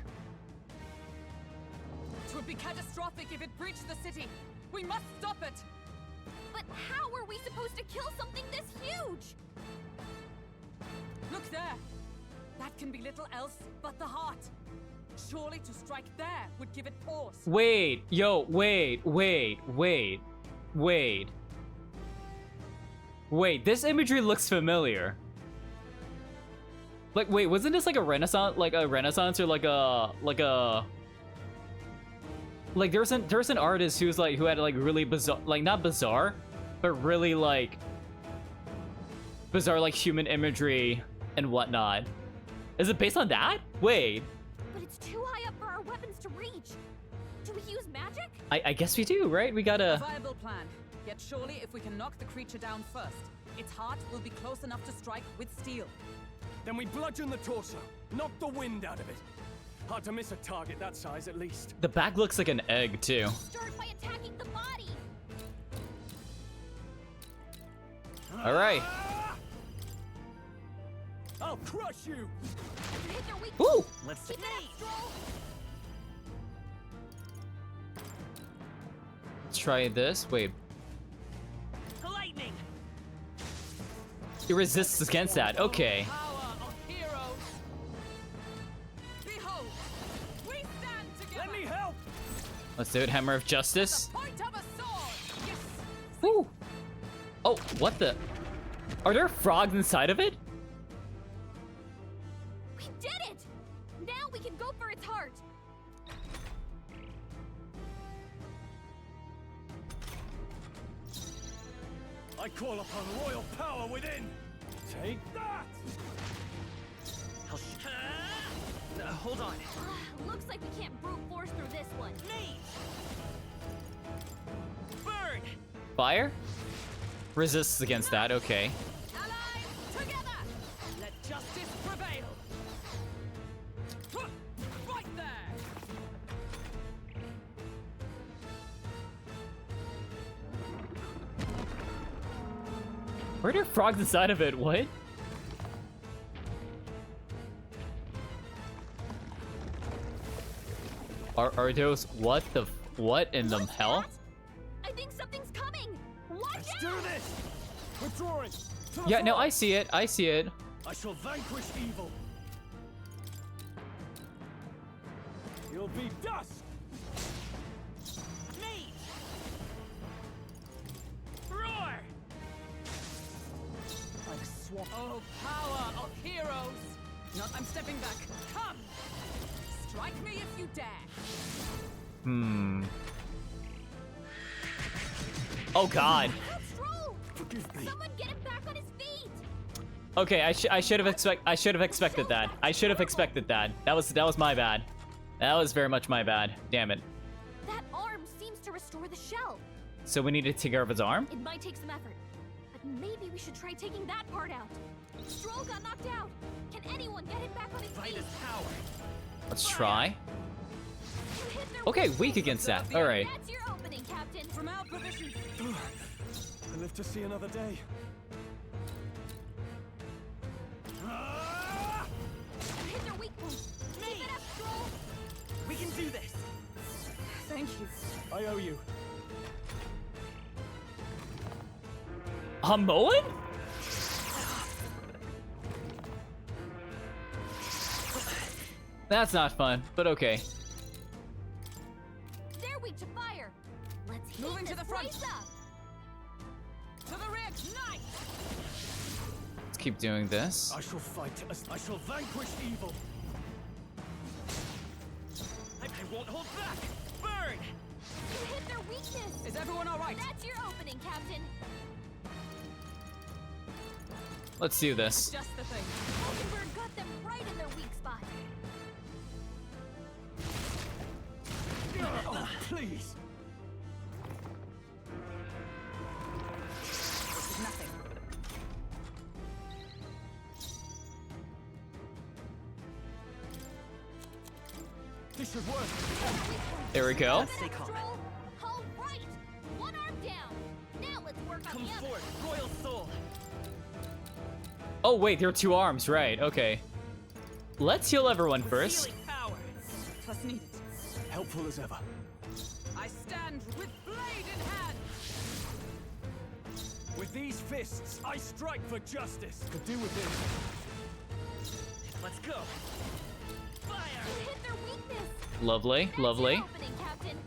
It would be catastrophic if it breached the city. We must stop it! But how are we supposed to kill something this huge? Look there! That can be little else but the heart. Surely to strike there would give it pause. Wait, yo, wait. Wait, this imagery looks familiar. Like, wait, wasn't this like a Renaissance or like there's an artist who had like really bizarre, like not bizarre, but really like bizarre like human imagery and whatnot. Is it based on that? Wait. But it's too high up for our weapons to reach. Do we use magic? I guess we do, right? We gotta... A viable plan. Yet surely if we can knock the creature down first, its heart will be close enough to strike with steel. Then we bludgeon the torso, knock the wind out of it. Hard to miss a target that size, at least. The back looks like an egg, too. Start by attacking the body! Alright. I'll crush you! Hit their weak Ooh! Let's see. Keep it up, Stroll! Let's try this. Wait. Lightning. It resists against that. Okay. Power of heroes. Behold, we stand together. Let me help. Let's do it. Hammer of Justice. Point of a sword. Yes. Woo. Oh, what the? Are there frogs inside of it? We did it! Now we can go for its heart. I call upon royal power within. Take that! Hold on. Looks like we can't brute force through this one. Me. Burn. Fire? Resists against that. Okay. Allies together. Let justice prevail. Right there. Where are there frogs inside of it? What? Are those what in the What's hell? that? I think something's coming. Watch Let's out! do this! Withdrawing! To the Yeah, no, front. I see it. I see it. I shall vanquish evil. You'll be dust! Me. Roar. Like swamp. Oh, power of heroes. No, I'm stepping back. Come. Strike me if you dare. Hmm. Oh God. That's Stroll! Forgive me. Someone get him back on his feet! Okay, I should have expected that. I should have expected that. That was my bad. That was very much my bad. Damn it. That arm seems to restore the shell. So we need to take care of his arm? It might take some effort, but maybe we should try taking that part out. Stroll got knocked out. Can anyone get him back on his Fight feet? his power. Let's try. You hit their Okay, weak weak points. against that. All right. That's your opening, Captain. From our position. I live to see another day. Ah! You hit their weak point. Keep it up, Stroll. We can do this. Thank you. I owe you. Moen? That's not fun, but okay. They're weak to fire. Let's heat Moving to this the front. place up. To the rear. Knight. Let's keep doing this. I shall fight as I shall vanquish evil. I won't hold back. Burn. You hit their weakness. Is everyone all right? That's your opening, Captain. Let's do this. Just the thing. Hulkenberg got them right in their weak spot. Oh, please. This is nothing. This should work. There we go. Stay calm. Stroll. All right. One arm down. Now let's work on Come the other. forth, royal soul. Oh wait, there are two arms, right? Okay. Let's heal everyone first. Healing power. Plus needed. Helpful as ever. I stand with blade in hand. With these fists, I strike for justice. Could do with this. Let's go. Fire. You hit their weakness. Lovely, That's lovely. your opening, Captain.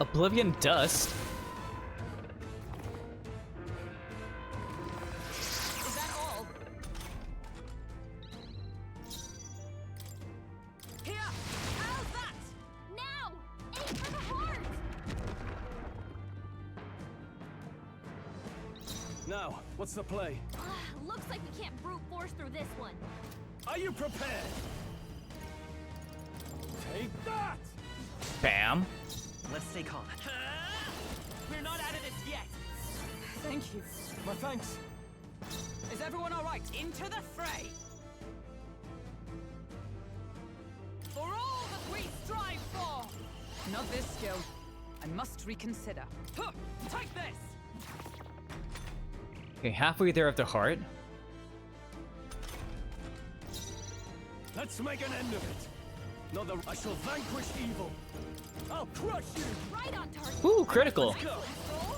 Oblivion Dust. Is that all? Here. How's that? Now, aim for the heart. Now, what's the play? Looks like we can't brute force through this one. Are you prepared? Take that! Bam. Let's stay calm. We're not out of this yet. Thank you. My thanks. Is everyone all right? Into the fray. For all that we strive for. Not this skill. I must reconsider. Huh, take this. Okay, halfway there of the heart. Let's make an end of it. Not the I shall vanquish evil. I'll crush you! Right on target. Ooh, critical. Let's go. Stroll.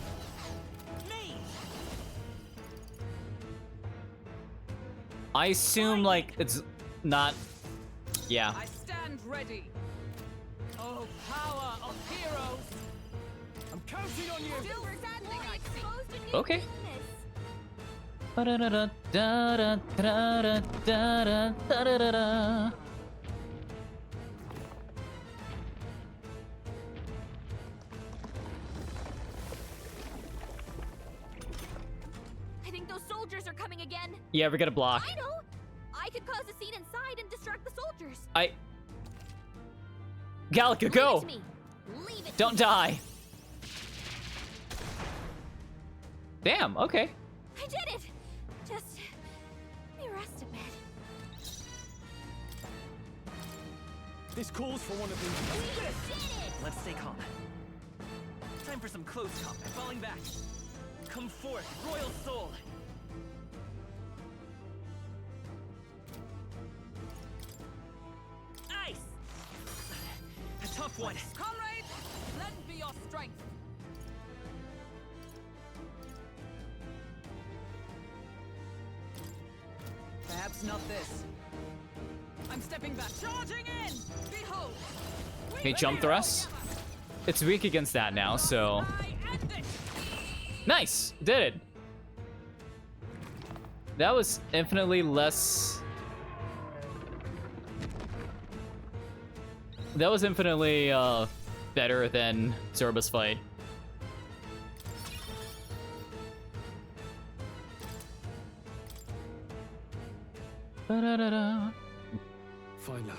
Me! I assume, like, it's not... Yeah. I stand ready. Oh, power of heroes! I'm counting on you! Still standing, I see. Exposed in Okay. weakness. Ba-da-da-da-da-da-da-da-da-da-da-da. I think those soldiers are coming again. Yeah, we're gonna block. I know. I could cause a scene inside and distract the soldiers. Gallica, Leave go! it to me. Leave it. Don't die! Damn, okay. I did it. Just let me rest a bit. This calls for one of these. We did it. Let's stay calm. Time for some close combat. Falling back. Come forth, royal soul. Ice! A tough one. Comrades, lend me your strength. Perhaps not this. I'm stepping back. Charging in! Behold! We Okay, jump will thrust. It's weak against that now, so... I end it! Nice! Did it! That was infinitely less... That was infinitely, better than Zorba's fight. Ba-da-da-da. Finally.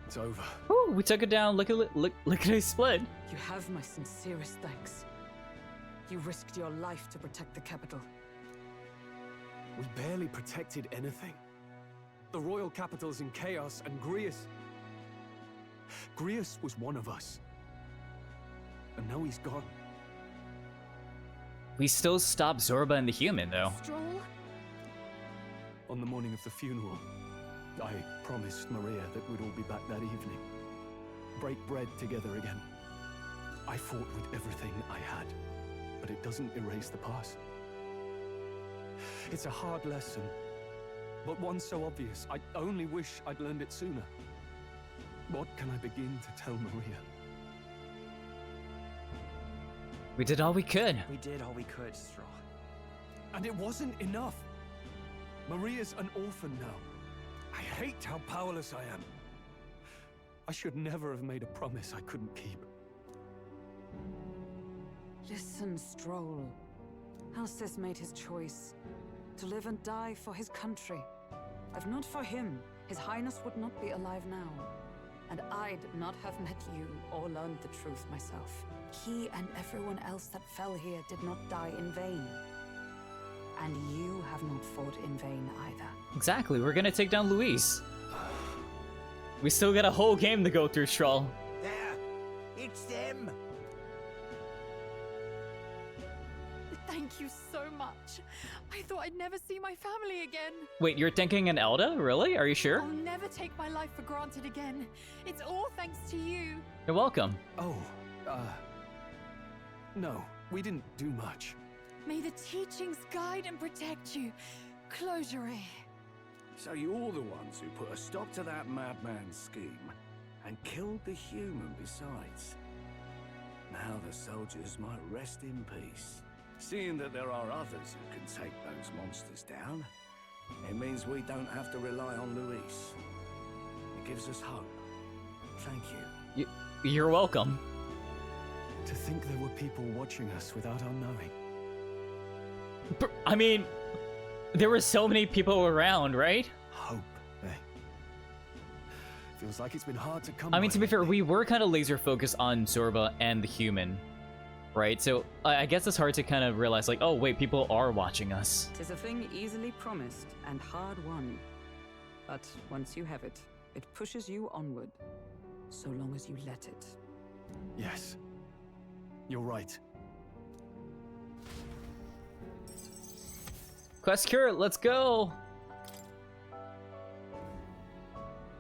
It's over. Ooh, we took it down. Look at his split. You have my sincerest thanks. You risked your life to protect the capital. We barely protected anything. The royal capital's in chaos, and Grius was one of us. And now he's gone. We still stopped Zorba and the human, though. Stroll. On the morning of the funeral, I promised Maria that we'd all be back that evening. Break bread together again. I fought with everything I had, but it doesn't erase the past. It's a hard lesson, but one so obvious. I only wish I'd learned it sooner. What can I begin to tell Maria? We did all we could. We did all we could, Stroll. And it wasn't enough. Maria's an orphan now. I hate how powerless I am. I should never have made a promise I couldn't keep. Listen, Stroll. Alcest made his choice. To live and die for his country. If not for him, His Highness would not be alive now. And I'd not have met you or learned the truth myself. He and everyone else that fell here did not die in vain. And you have not fought in vain either. Exactly, we're gonna take down Luis. We still got a whole game to go through, Stroll. There! It's them! Thank you so much. I thought I'd never see my family again. Wait, you're thinking an Elda? Really? Are you sure? I'll never take my life for granted again. It's all thanks to you. You're welcome. Oh, no, we didn't do much. May the teachings guide and protect you. Closure. So you're the ones who put a stop to that madman's scheme and killed the human besides. Now the soldiers might rest in peace. Seeing that there are others who can take those monsters down, it means we don't have to rely on Luis. It gives us hope. Thank you. You're welcome. To think there were people watching us without our knowing. I mean, there were so many people around, right? Hope, eh? Feels like it's been hard to come I mean, by to be fair, lately. we were kind of laser focused on Zorba and the human, right? So I guess it's hard to kind of realize, like, oh wait, people are watching us. 'Tis a thing easily promised and hard won. But once you have it, it pushes you onward. So long as you let it. Yes. You're right. Quest cure, let's go!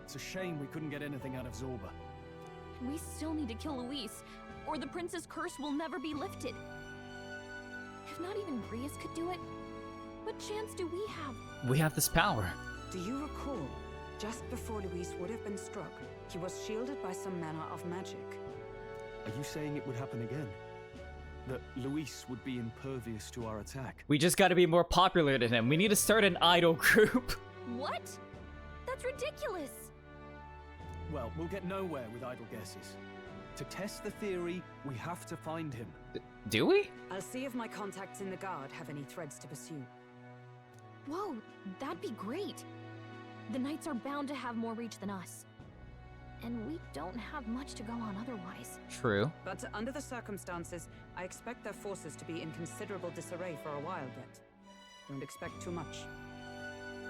It's a shame we couldn't get anything out of Zorba. We still need to kill Luis, or the prince's curse will never be lifted. If not even Rias could do it, what chance do we have? We have this power. Do you recall, just before Luis would have been struck, he was shielded by some manner of magic? Are you saying it would happen again? That Luis would be impervious to our attack? We just gotta be more popular than him. We need to start an idol group. What? That's ridiculous! Well, we'll get nowhere with idle guesses. To test the theory, we have to find him. Do we? I'll see if my contacts in the Guard have any threads to pursue. Whoa, that'd be great. The Knights are bound to have more reach than us. And we don't have much to go on otherwise. True. But under the circumstances, I expect their forces to be in considerable disarray for a while yet. Don't expect too much.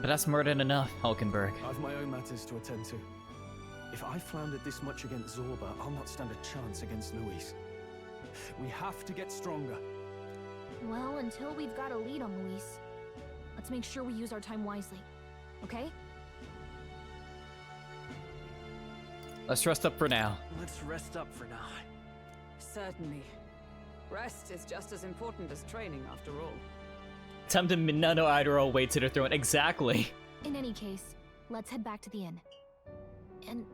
But that's more than enough, Hulkenberg. I've my own matters to attend to. If I floundered this much against Zorba, I'll not stand a chance against Luis. We have to get stronger. Well, until we've got a lead on Luis, let's make sure we use our time wisely. Okay? Let's rest up for now. Let's rest up for now. Certainly. Rest is just as important as training, after all. Time to Minano Idol way to the throne. Exactly. In any case, let's head back to the inn. And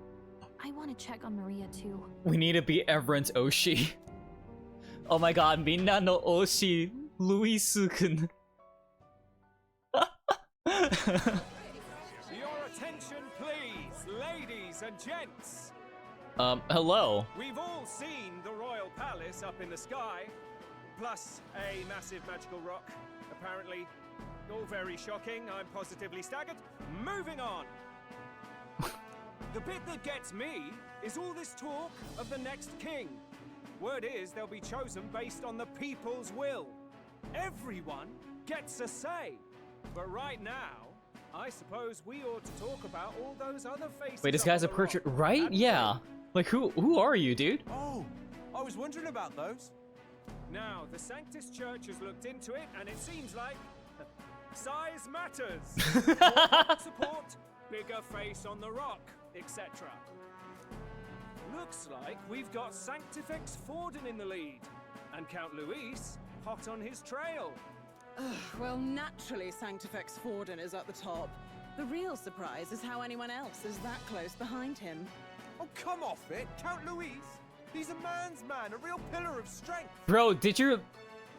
I want to check on Maria too. We need to be everyone's Oshi. Oh my god, Minano Oshi Luis-kun. Your attention, please, ladies and gents. Hello. We've all seen the royal palace up in the sky, plus a massive magical rock. Apparently, all very shocking. I'm positively staggered. Moving on. The bit that gets me is all this talk of the next king. Word is they'll be chosen based on the people's will. Everyone gets a say. But right now, I suppose we ought to talk about all those other faces. Wait, this guy's a up on the portrait, rock. right? And Yeah. Like, who are you, dude? Oh, I was wondering about those. Now, the Sanctus Church has looked into it, and it seems like size matters. More support, bigger face on the rock, etc. Looks like we've got Sanctifex Forden in the lead, and Count Luis hot on his trail. Well, naturally, Sanctifex Forden is at the top. The real surprise is how anyone else is that close behind him. Oh, come off it, Count Luis. He's a man's man, a real pillar of strength. Bro, did you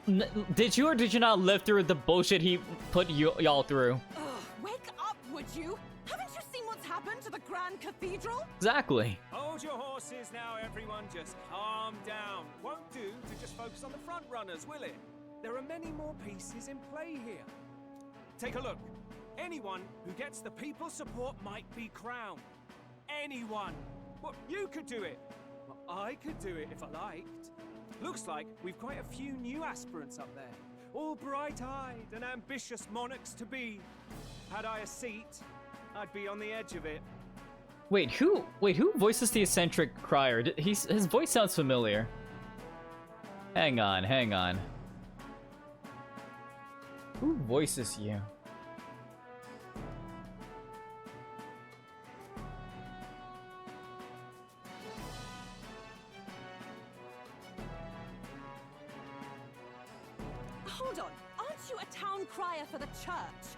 or did you not live through the bullshit he put y'all through? Ugh, wake up, would you? Haven't you seen what's happened to the Grand Cathedral? Exactly. Hold your horses now, everyone. Just calm down. Won't do to just focus on the front runners, will it? There are many more pieces in play here. Take a look. Anyone who gets the people's support might be crowned. Anyone. Well, you could do it. Well, I could do it if I liked. Looks like we've quite a few new aspirants up there. All bright-eyed and ambitious monarchs to be. Had I a seat, I'd be on the edge of it. Wait, who voices the eccentric crier? His voice sounds familiar. Hang on. Who voices you? Hold on, aren't you a town crier for the church?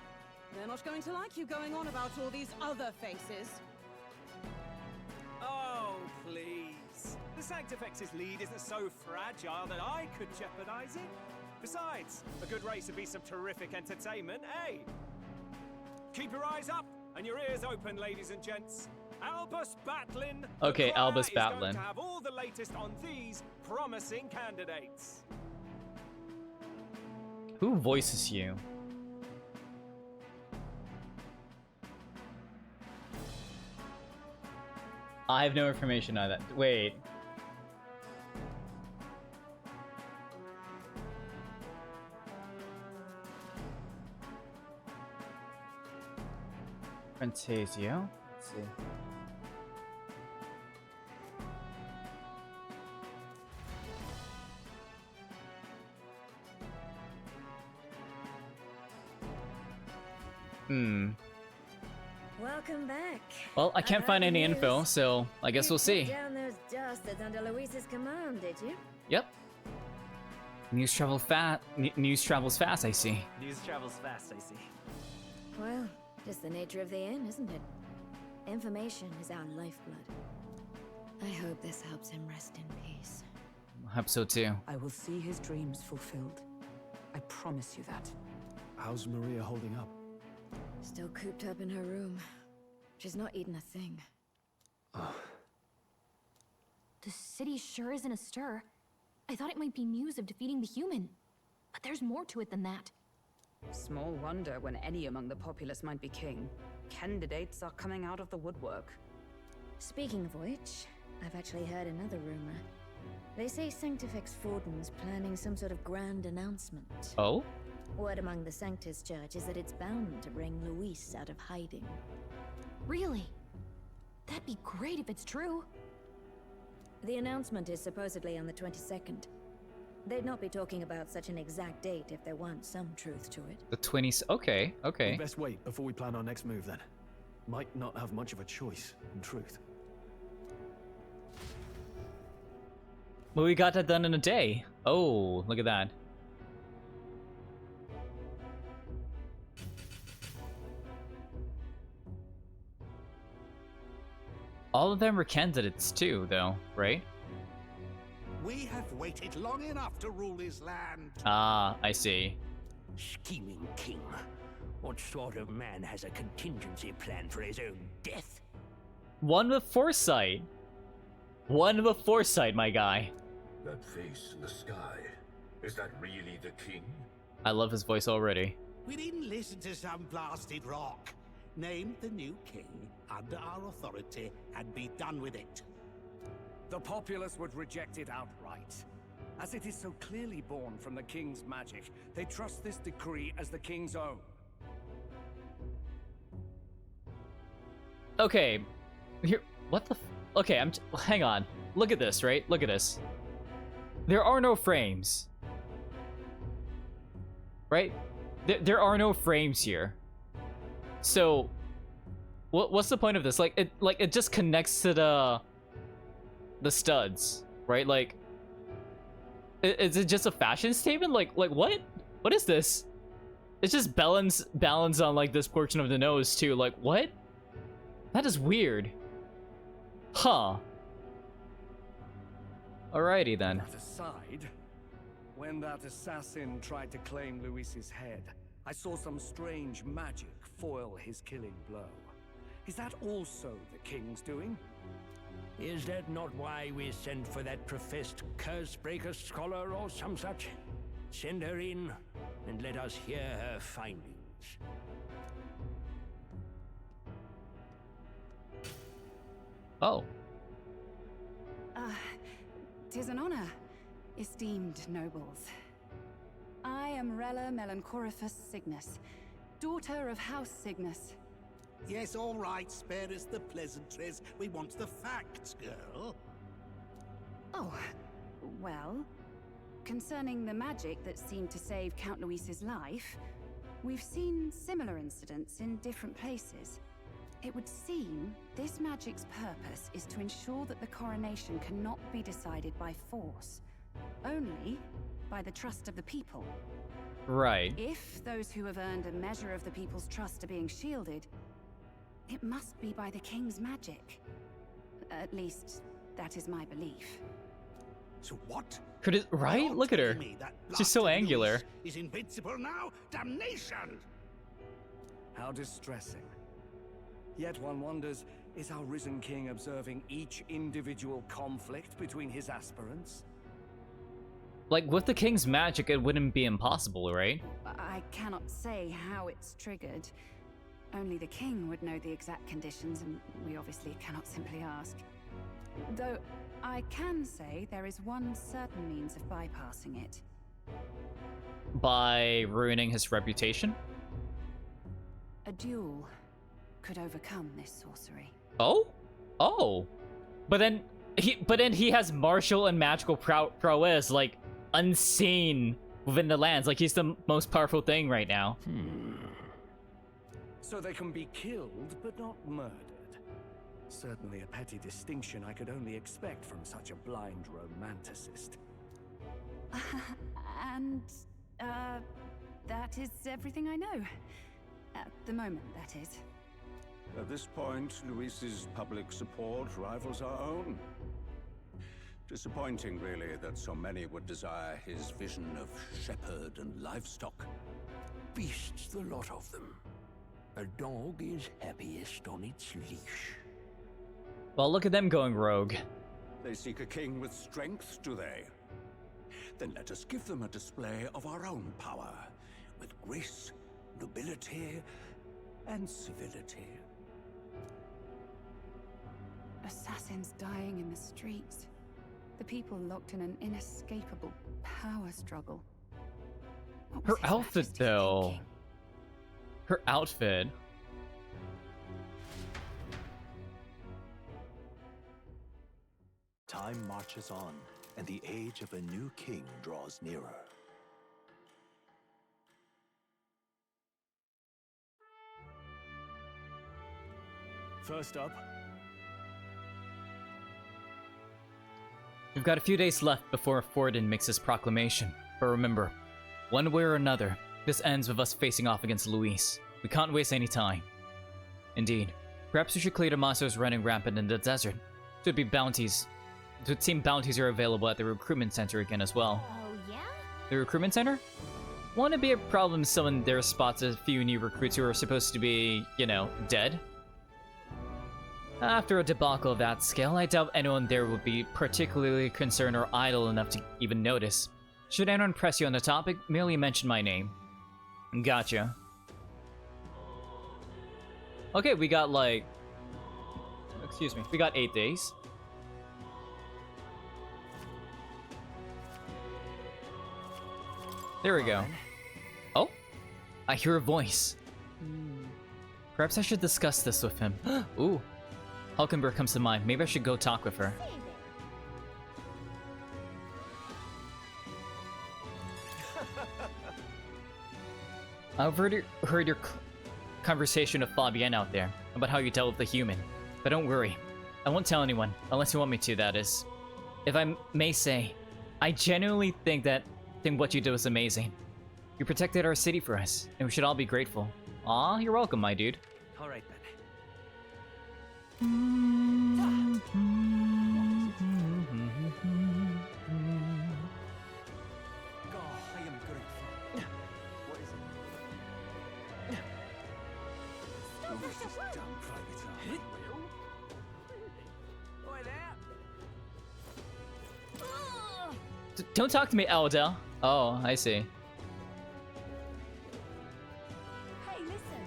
They're not going to like you going on about all these other faces. Oh, please. The Sanctifex's lead isn't so fragile that I could jeopardize it. Besides, a good race would be some terrific entertainment, eh? Keep your eyes up and your ears open, ladies and gents. Albus Batlin. Okay, Albus is going Batlin. to have all the latest on these promising candidates. Who voices you? I have no information on that. Wait. ReFantazio. Let's see. Welcome back. Well, I can't find any info, so I guess we'll see. Down those dastard under Luis's command, did you? Yep. News travels fast, I see. News travels fast, I see. Well, just the nature of the inn, isn't it? Information is our lifeblood. I hope this helps him rest in peace. I hope so too. I will see his dreams fulfilled. I promise you that. How's Maria holding up? Still cooped up in her room. She's not eaten a thing. Oh. The city sure isn't astir. I thought it might be news of defeating the human. But there's more to it than that. Small wonder when any among the populace might be king. Candidates are coming out of the woodwork. Speaking of which, I've actually heard another rumor. They say Sanctifex Fortin's planning some sort of grand announcement. Oh? Word among the Sanctus Church is that it's bound to bring Luis out of hiding. Really? That'd be great if it's true. The announcement is supposedly on the 22nd. They'd not be talking about such an exact date if there weren't some truth to it. The 20s. Okay, okay. We'd best wait before we plan our next move then. Might not have much of a choice, in truth. Well, we got that done in a day. Oh, look at that. All of them were candidates too, though, right? We have waited long enough to rule his land. Ah, I see. Scheming king. What sort of man has a contingency plan for his own death? One with foresight. One with foresight, my guy. That face in the sky, is that really the king? I love his voice already. We didn't listen to some blasted rock. Name the new king under our authority and be done with it. The populace would reject it outright. As it is so clearly born from the king's magic, they trust this decree as the king's own. Okay, here. What the? Okay, hang on. Look at this, right? Look at this. There are no frames, right? There are no frames here. So, what's the point of this? Like it just connects to the studs, right? Like, is it just a fashion statement? Like what? What is this? It's just balance on like this portion of the nose too. Like what? That is weird. Huh. Alrighty then. That aside, when that assassin tried to claim Luis's head, I saw some strange magic foil his killing blow. Is that also the king's doing? Is that not why we sent for that professed curse-breaker scholar or some such? Send her in, and let us hear her findings. Oh. 'Tis an honor, esteemed nobles. I am Rella Melanchorophus Cygnus, daughter of House Cygnus. Yes, all right, spare us the pleasantries. We want the facts, girl. Oh, well, concerning the magic that seemed to save Count Luis's life, we've seen similar incidents in different places. It would seem this magic's purpose is to ensure that the coronation cannot be decided by force, only by the trust of the people. Right. If those who have earned a measure of the people's trust are being shielded, it must be by the king's magic. At least, that is my belief. So what? Right? Don't Look at her. tell me that She's so blasted angular. Luis is invincible now? Damnation! How distressing. Yet one wonders, is our risen king observing each individual conflict between his aspirants? Like, with the king's magic, it wouldn't be impossible, right? I cannot say how it's triggered. Only the king would know the exact conditions, and we obviously cannot simply ask. Though, I can say there is one certain means of bypassing it. By ruining his reputation? A duel could overcome this sorcery. Oh? Oh. But then he has martial and magical prowess, like, unseen within the lands. Like, he's the most powerful thing right now. So they can be killed, but not murdered. Certainly a petty distinction I could only expect from such a blind romanticist. And, that is everything I know. At the moment, that is. At this point, Luis's public support rivals our own. Disappointing, really, that so many would desire his vision of shepherd and livestock. Beasts, the lot of them. A dog is happiest on its leash. Well, look at them going rogue. They seek a king with strength, do they? Then let us give them a display of our own power, with grace, nobility, and civility. Assassins dying in the streets. The people locked in an inescapable power struggle. Her outfit, though. Her outfit. Time marches on, and the age of a new king draws nearer. First up, We've got a few days left before Forden makes his proclamation. But remember, one way or another, this ends with us facing off against Luis. We can't waste any time. Indeed. Perhaps we should clear the monsters running rampant in the desert. It would seem bounties are available at the recruitment center again as well. Oh, yeah? The recruitment center? Won't it be a problem if someone there spots a few new recruits who are supposed to be, you know, dead? After a debacle of that scale, I doubt anyone there would be particularly concerned or idle enough to even notice. Should anyone press you on the topic, merely mention my name. Gotcha. Okay, we got like... Excuse me, we got 8 days. There we go. Oh, I hear a voice. Perhaps I should discuss this with him. Ooh, Hulkenberg comes to mind. Maybe I should go talk with her. I've heard your conversation with Fabienne out there about how you dealt with the human. But don't worry, I won't tell anyone, unless you want me to, that is. If I may say, I genuinely think what you did was amazing. You protected our city for us, and we should all be grateful. Aw, you're welcome, my dude. All right then. Oh, I am grateful. What is it? Luis's dumb private army. Oi there! Don't talk to me, Elda. Oh, I see. Hey, listen.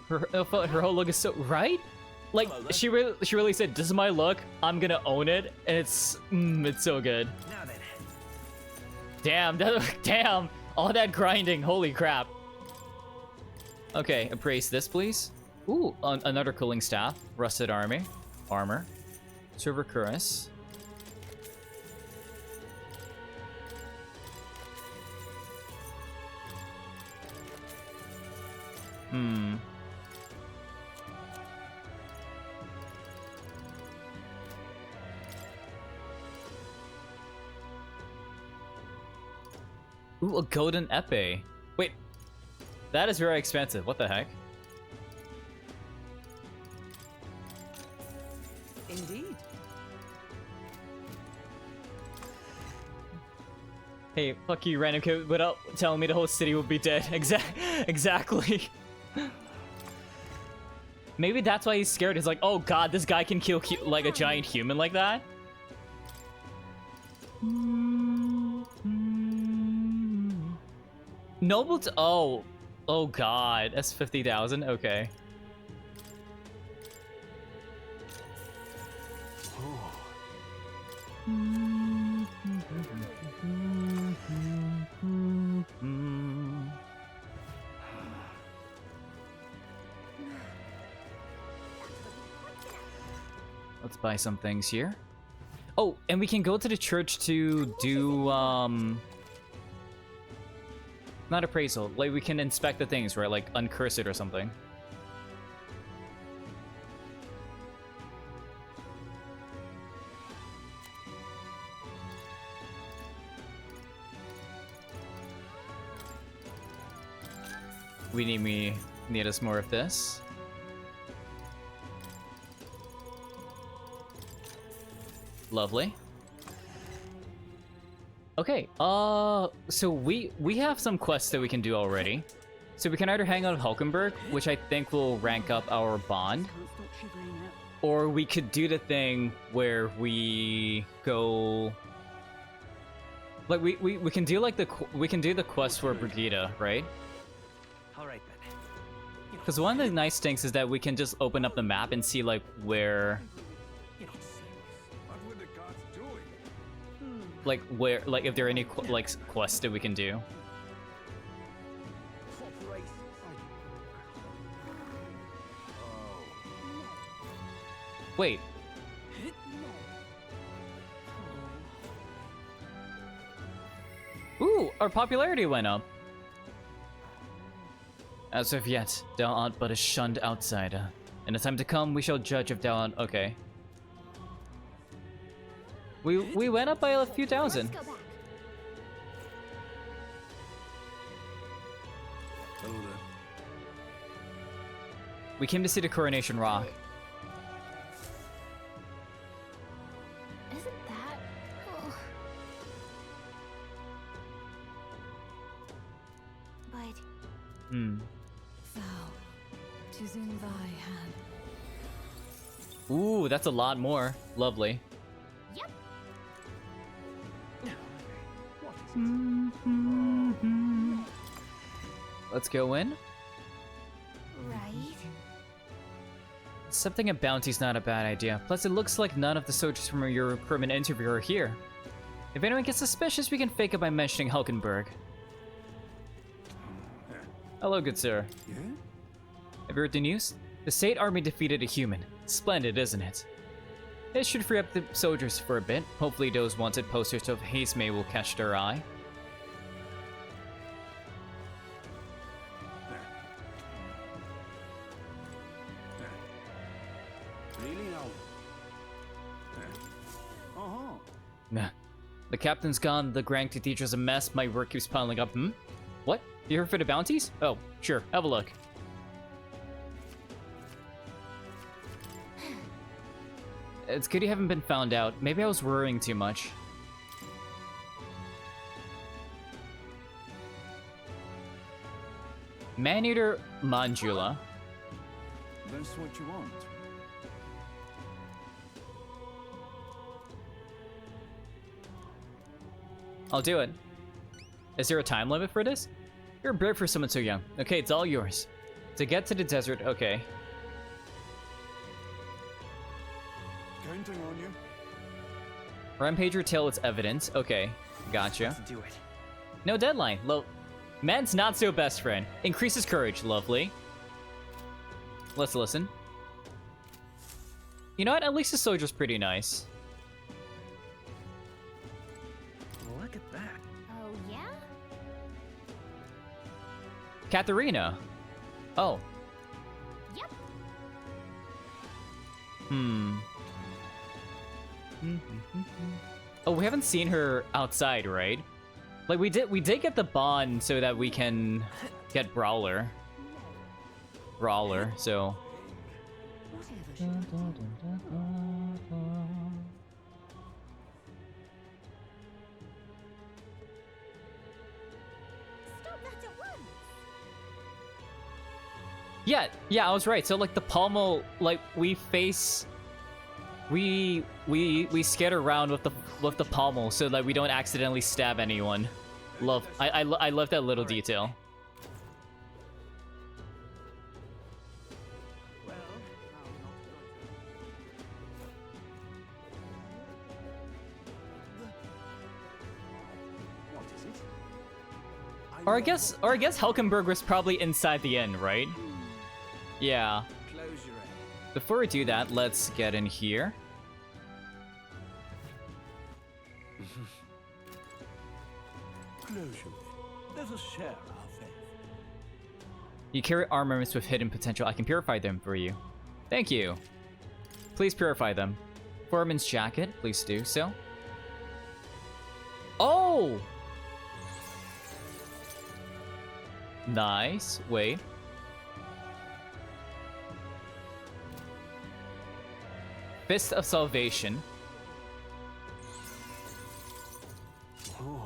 Her whole look is so right. Like she really said, "This is my look. I'm gonna own it," and it's so good. Now then. Damn, damn, all that grinding. Holy crap. Okay, appraise this, please. Ooh, another cooling staff, rusted armor, silver cuirass. Ooh, a golden epee. Wait, that is very expensive. What the heck? Indeed. Hey, fuck you, random kid, without telling me the whole city would be dead. Exactly. Maybe that's why he's scared. He's like, oh god, this guy can kill like a giant human like that? Noble to... Oh god, that's 50,000? Okay. Let's buy some things here. Oh, and we can go to the church to do, Not appraisal. Like, we can inspect the things, right? Like, uncurse it or something. We need us more of this. Lovely. Okay, so we have some quests that we can do already. So we can either hang out at Hulkenberg, which I think will rank up our bond, or we could do the thing where we go, like we can do like we can do the quest for Brigida, right? All right then. Because one of the nice things is that we can just open up the map and see like where, like where, like if there are any like quests that we can do. Wait. Ooh, our popularity went up. As of yet, thou art but a shunned outsider. In the time to come, we shall judge if thou art... Okay. We went up by a few thousand. We came to see the Coronation Rock. Isn't that... Oh. But... Thou, 'tis in thy hand. Ooh, that's a lot more. Lovely. Yep. Let's go in. Right. Accepting a bounty's not a bad idea. Plus, it looks like none of the soldiers from your recruitment interview are here. If anyone gets suspicious, we can fake it by mentioning Hulkenberg. Hello, good sir. Yeah? Have you heard the news? The State Army defeated a human. Splendid, isn't it? It should free up the soldiers for a bit. Hopefully those wanted posters of Hazemay will catch their eye. Really now? Nah. The captain's gone, the Grand Cathedral's a mess, my work keeps piling up. What? You here for the bounties? Oh, sure, have a look. It's good you haven't been found out. Maybe I was worrying too much. Man-Eater Manjula. That's what you want. I'll do it. Is there a time limit for this? You're brave for someone so young. Okay, it's all yours. To get to the desert, okay. Counting on you. Rampager till it's evidence. Okay, gotcha. Let's do it. No deadline. Man's not so best friend. Increases courage. Lovely. Let's listen. You know what? At least the soldier's pretty nice. Look at that. Oh, yeah? Katharina. Oh. Yep. Oh, we haven't seen her outside, right? Like we did get the bond so that we can get Brawler, so. Yeah, I was right. So like the pommel, like we skid around with the pommel so that we don't accidentally stab anyone. I love that little detail. Or I guess Hulkenberg was probably inside the inn, right? Yeah. Before we do that, let's get in here. Let us share our faith. You carry armaments with hidden potential. I can purify them for you. Thank you. Please purify them. Foreman's jacket. Please do so. Oh! Nice. Wait. Fist of Salvation. Ooh.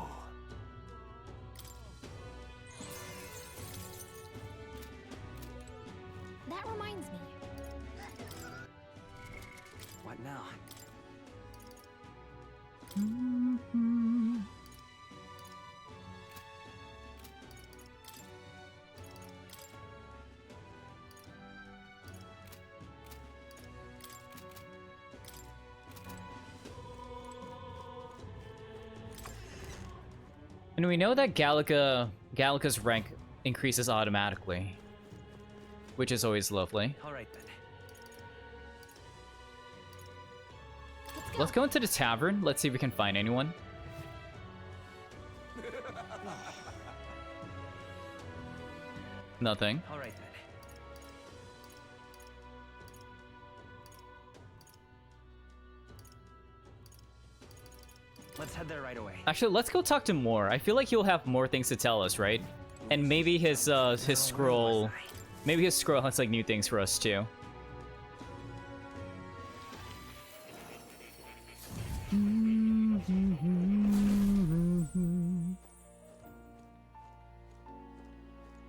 That reminds me. What now? And we know that Gallica's rank increases automatically, which is always lovely. All right then. Let's go into the tavern. Let's see if we can find anyone. Nothing. All right then. Let's head there right away. Actually, let's go talk to Moore. I feel like he'll have more things to tell us, right? And maybe his scroll, maybe his scroll has like new things for us too.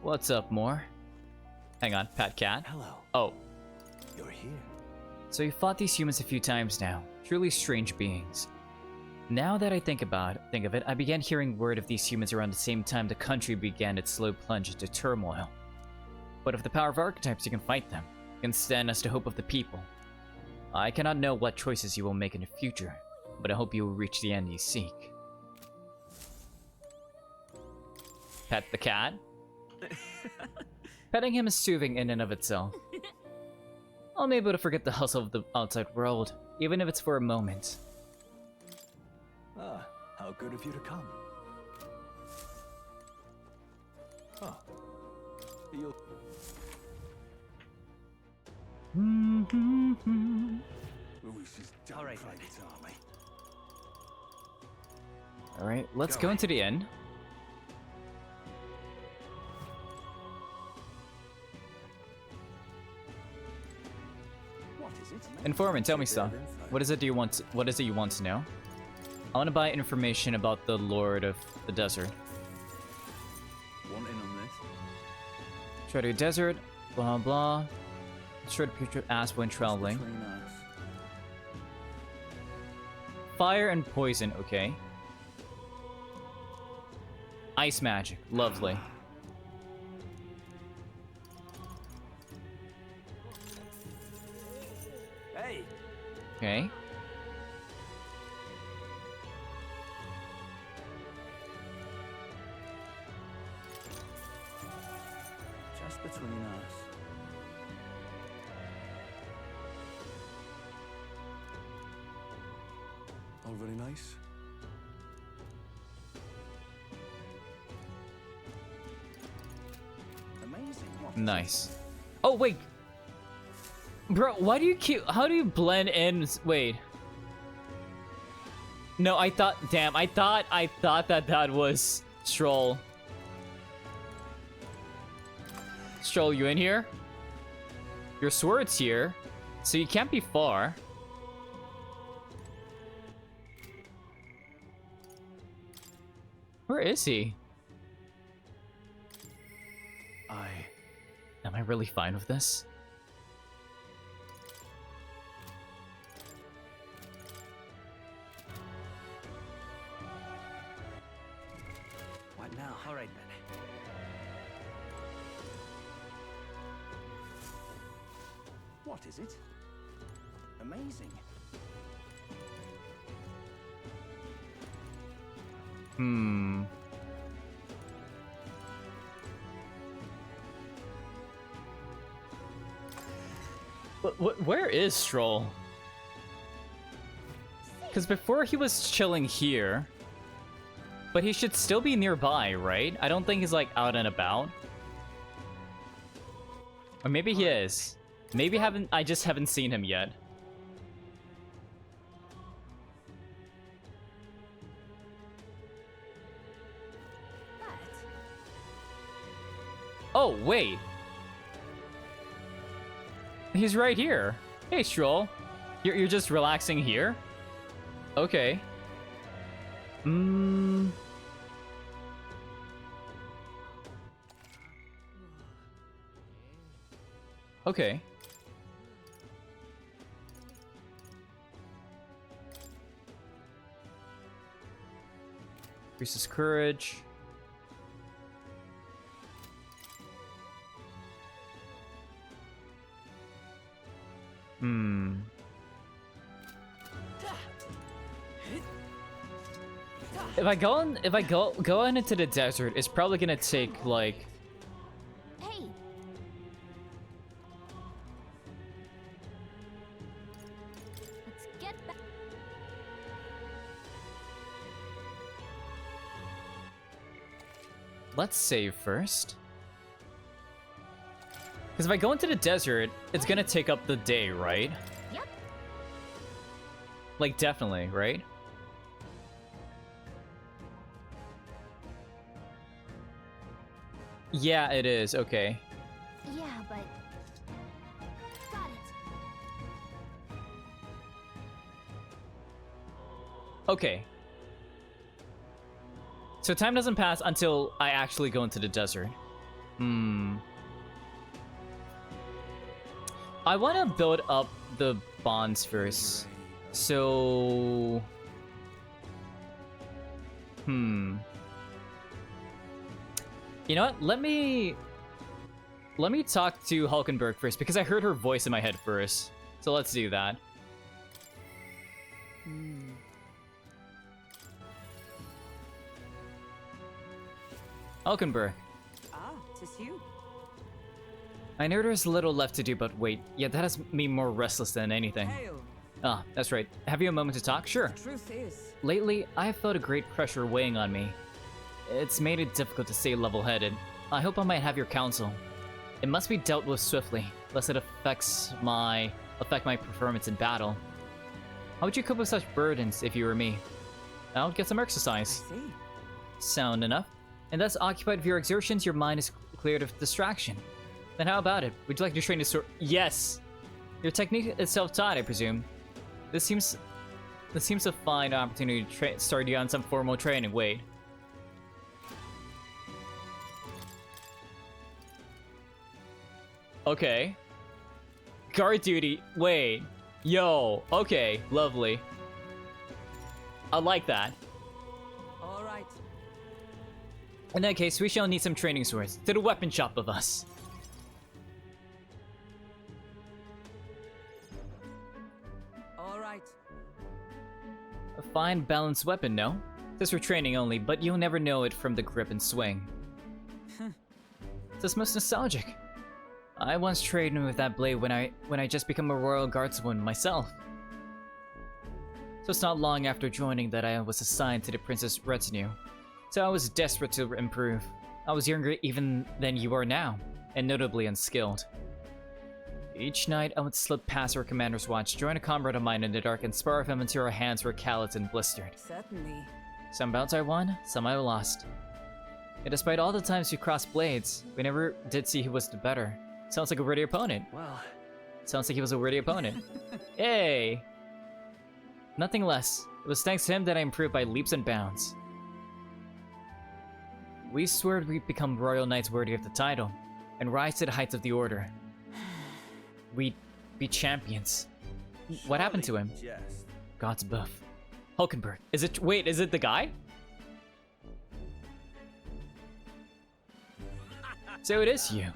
What's up, Moore? Hang on, Pat Cat. Hello. Oh. You're here. So you fought these humans a few times now. Truly strange beings. Now that I think of it, I began hearing word of these humans around the same time the country began its slow plunge into turmoil. But with the power of archetypes, you can fight them. You can stand as the hope of the people. I cannot know what choices you will make in the future, but I hope you will reach the end you seek. Pet the cat. Petting him is soothing in and of itself. I'm able to forget the hustle of the outside world, even if it's for a moment. Ah, how good of you to come. Oh. You'll... All right. Alright, let's go into the inn. What is it? Informant, tell me stuff. What is it you want to know? I want to buy information about the Lord of the Desert. Want in on this? Shredder Desert, blah blah. Shredder picture ass when traveling. Between us. Fire and poison, okay. Ice magic, lovely. Hey. Okay. Just between us. All very nice. Amazing. Nice. Oh wait, bro, why do you keep? How do you blend in? Wait. No, I thought. Damn, I thought that was Stroll. Stroll, you in here? Your sword's here, so you can't be far. Where is he? Am I really fine with this? What now? All right then. What is it? Amazing. Hmm. Where is Stroll? Because before he was chilling here. But he should still be nearby, right? I don't think he's like out and about. Or maybe he is. Maybe I just haven't seen him yet. Oh, wait. He's right here. Hey, Stroll. You're just relaxing here? Okay. Okay. Increases courage. If I go into the desert, it's probably gonna take like. Hey. Let's get back. Let's save first. Because if I go into the desert, it's gonna take up the day, right? Yep. Like, definitely, right? Yeah, it is. Okay. Yeah, but got it. Okay. So time doesn't pass until I actually go into the desert. I want to build up the bonds first. So... You know what? Let me talk to Hulkenberg first, because I heard her voice in my head first. So let's do that. Hulkenberg. Ah, 'tis you. I know there's little left to do, but wait. Yeah, that has me more restless than anything. Hail. Ah, that's right. Have you a moment to talk? Sure. Truth is, Lately, I have felt a great pressure weighing on me. It's made it difficult to stay level-headed. I hope I might have your counsel. It must be dealt with swiftly, lest it affect my performance in battle. How would you cope with such burdens if you were me? I'll get some exercise. I see. Sound enough. And thus, occupied with your exertions, your mind is cleared of distraction. Then how about it? Would you like to train to sword? Yes! Your technique is self-taught, I presume. This seems a fine opportunity to start you on some formal training. Wait. Okay. Guard duty. Wait. Yo. Okay. Lovely. I like that. All right. In that case, we shall need some training swords. To the weapon shop of us. All right. A fine balanced weapon, no? This for training only, but you'll never know it from the grip and swing. It's most nostalgic. I once trained with that blade when I just became a royal guardsman myself. So it's not long after joining that I was assigned to the princess retinue. So I was desperate to improve. I was younger even than you are now, and notably unskilled. Each night I would slip past our commander's watch, join a comrade of mine in the dark, and spar with him until our hands were calloused and blistered. Certainly. Some bouts I won, some I lost. And despite all the times we crossed blades, we never did see who was the better. Sounds like a worthy opponent. Well, sounds like he was a worthy opponent. Hey! Nothing less. It was thanks to him that I improved by leaps and bounds. We swore we'd become royal knights worthy of the title, and rise to the heights of the order. We'd be champions. What happened to him? Jest. God's buff. Hulkenberg. Is it the guy? So it is you.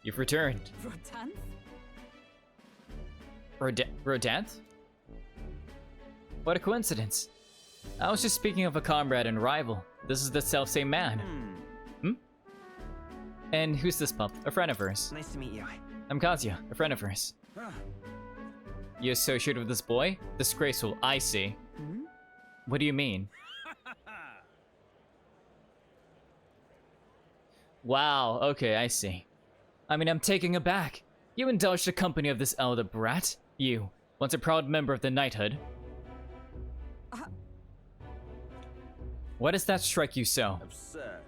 You've returned. Rotanth? Rodanth? What a coincidence. I was just speaking of a comrade and rival. This is the self-same man. And who's this pup? A friend of hers. Nice to meet you. I'm Kazuya, a friend of hers. You associated with this boy? Disgraceful, I see. What do you mean? Wow, okay, I see. I mean, I'm taken aback. You indulged the company of this elder brat. You, once a proud member of the knighthood. Why does that strike you so? Absurd.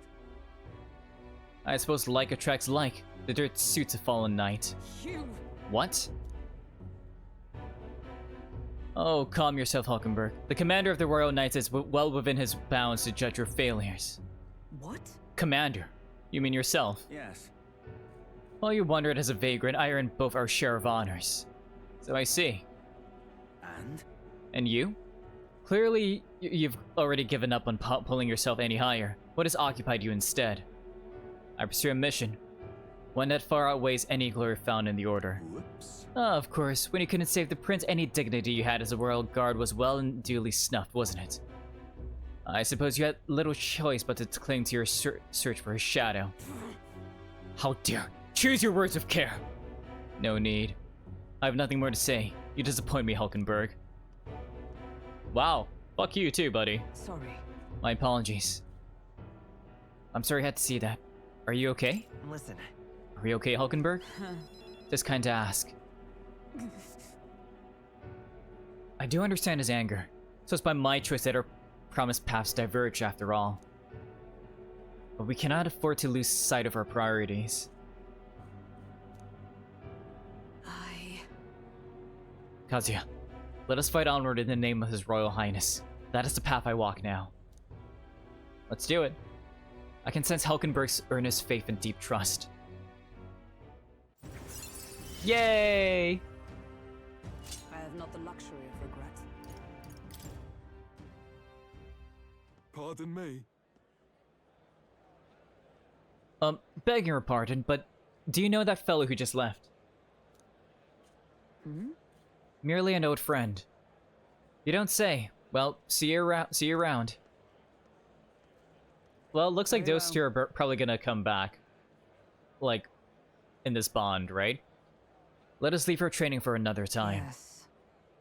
I suppose like attracts like. The dirt suits a fallen knight. You... What? Oh, calm yourself, Hulkenberg. The commander of the Royal Knights is well within his bounds to judge your failures. What? Commander? You mean yourself? Yes. While you wandered as a vagrant, I earned both our share of honors. So I see. And? And you? Clearly, you've already given up on pulling yourself any higher. What has occupied you instead? I pursue a mission. One that far outweighs any glory found in the Order. Whoops. Ah, of course, when you couldn't save the prince, any dignity you had as a royal guard was well and duly snuffed, wasn't it? I suppose you had little choice but to cling to your search for his shadow. How dare! Choose your words with care! No need. I have nothing more to say. You disappoint me, Hulkenberg. Wow. Fuck you too, buddy. Sorry. My apologies. I'm sorry I had to see that. Are you okay? Listen. Are we okay, Hulkenberg? Just kind to ask. I do understand his anger, so it's by my choice that our promised paths diverge after all. But we cannot afford to lose sight of our priorities. Kazuya, let us fight onward in the name of His Royal Highness. That is the path I walk now. Let's do it. I can sense Hulkenberg's earnest faith and deep trust. Yay! I have not the luxury of regret. Pardon me? Begging your pardon, but do you know that fellow who just left? Hmm? Merely an old friend. You don't say. Well, see you around. Well, it looks like those two are probably gonna come back. Like, in this bond, right? Let us leave our training for another time. Yes.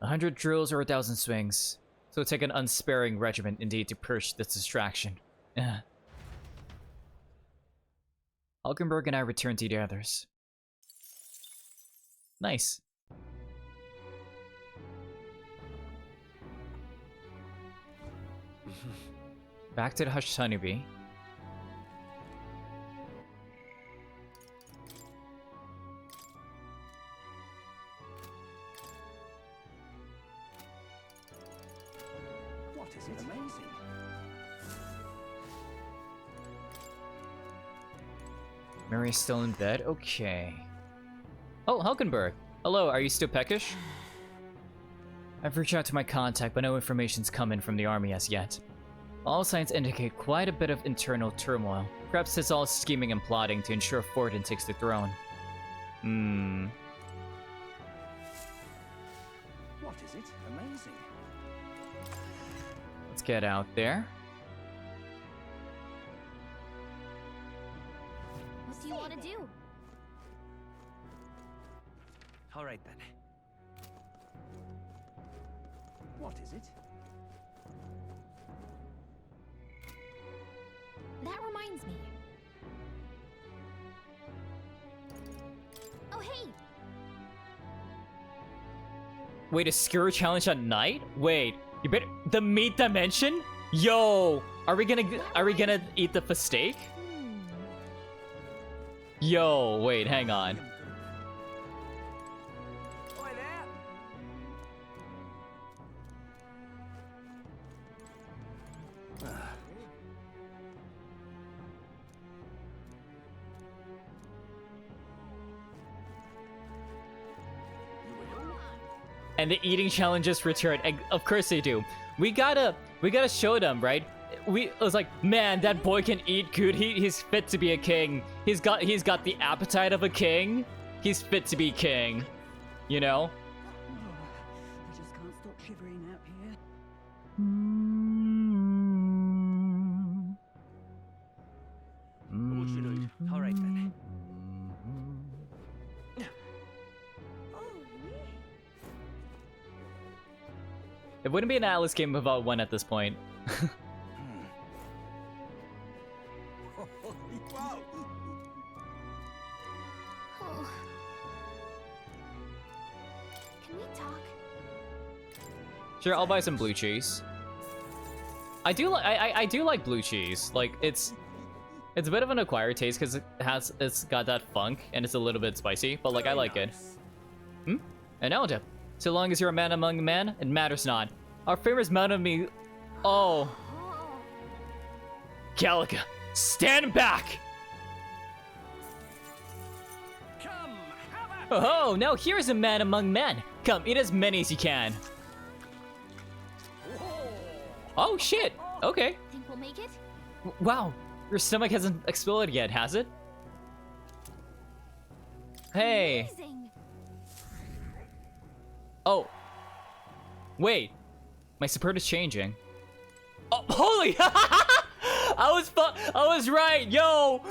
100 drills or 1,000 swings. So take an unsparing regiment indeed to purge this distraction. Hulkenberg and I return to the others. Nice. Back to the Hushed Honeybee. What is it? Amazing. Mary's still in bed? Okay. Oh, Hulkenberg. Hello, are you still peckish? I've reached out to my contact, but no information's come in from the army as yet. All signs indicate quite a bit of internal turmoil. Perhaps it's all scheming and plotting to ensure Forden takes the throne. What is it? Amazing. Let's get out there. What do you want to do? All right then. What is it? That reminds me. Oh, hey! Wait, a skewer challenge at night? Wait, you better the meat dimension? Yo, are we gonna eat the steak? Yo, wait, hang on. Oi there! And the eating challenges return. And of course they do. We gotta show them, right? I was like, man, that boy can eat good. He's fit to be a king. He's got the appetite of a king. He's fit to be king. You know? I just can't stop shivering out here. What should I do? All right then. It wouldn't be an Atlas game without one at this point. Wow. Oh. Can we talk? Sure, I'll buy some blue cheese. I do like blue cheese. Like it's a bit of an acquired taste because it's got that funk and it's a little bit spicy, but like I like it. An elder. So long as you're a man among men, it matters not. Our famous man of me. Oh. Gallica, stand back! Oh, now here's a man among men. Come, eat as many as you can. Oh shit. Okay. Think we'll make it? Wow, your stomach hasn't exploded yet, has it? Hey. Amazing. Oh. Wait. My support is changing. Oh, holy! I was right. Yo,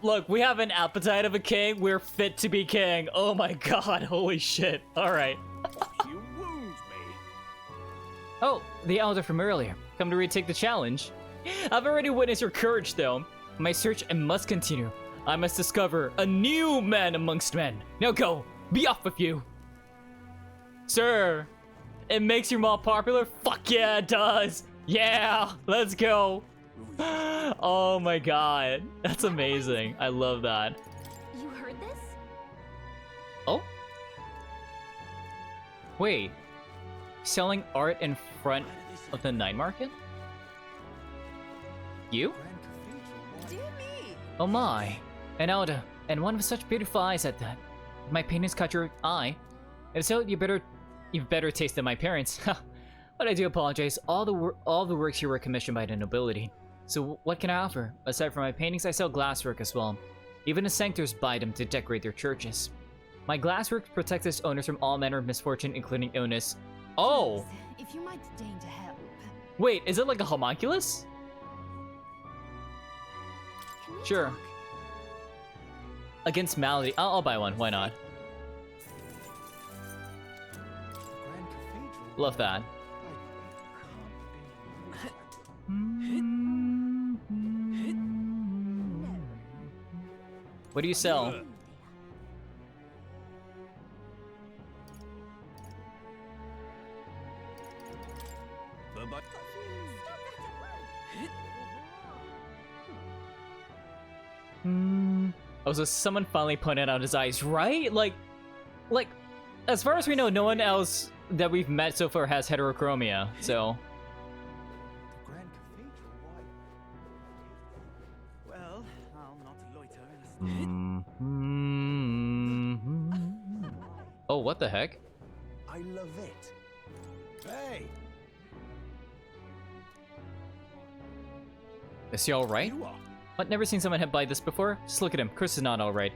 look, we have an appetite of a king. We're fit to be king. Oh my god, holy shit. All right. You wound me. Oh, the elder from earlier. Come to retake the challenge. I've already witnessed your courage, though. My search must continue. I must discover a new man amongst men. Now go. Be off with you. Sir, it makes you more popular? Fuck yeah, it does. Yeah, let's go. Oh my god. That's amazing. I love that. You heard this? Oh? Wait. Selling art in front of the night market? You? Dear me. Oh my. An elder, and one with such beautiful eyes at that. My paintings caught your eye. If so, you've better taste than my parents. But I do apologize. All the works here were commissioned by the nobility. So what can I offer? Aside from my paintings, I sell glasswork as well. Even the sanctors buy them to decorate their churches. My glasswork protects its owners from all manner of misfortune, including illness. Oh! If you might deign to help. Wait, is it like a homunculus? Sure. Against malady. I'll buy one. Why not? Love that. What do you sell? Oh, so someone finally pointed out his eyes, right? Like, as far as we know, no one else that we've met so far has heterochromia, so. Well, I'll not loiter. Oh, what the heck? I love it. Hey! Is he alright? What, never seen someone hit by this before? Just look at him. Chris is not alright.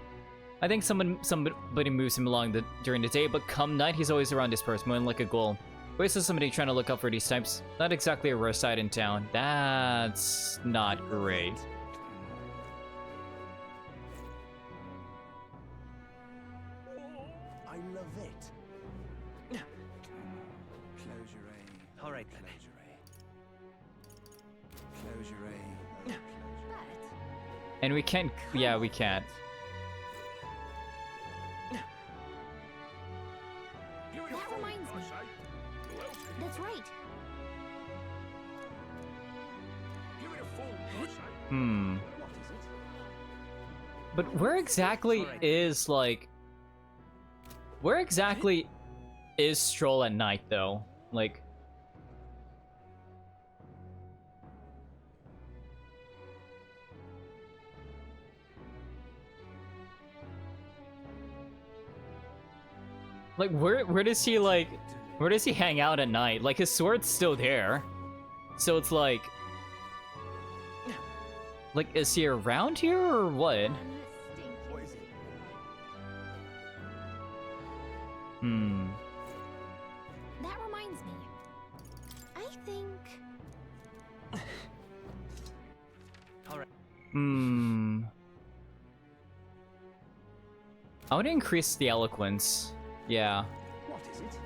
I think somebody moves him along during the day, but come night, he's always around this person, moving like a ghoul. Wait, so somebody trying to look out for these types? Not exactly a rare sight in town. That's not great. I love it. Close your eye. All right then. Close your eye. And we can't. Yeah, we can't. That reminds me. That's right. But where exactly is where exactly is Stroll at night though? Like, where does he where does he hang out at night? Like, his sword's still there, so it's like is he around here or what? That reminds me. I think. All right. I would increase the eloquence. Yeah. What is it?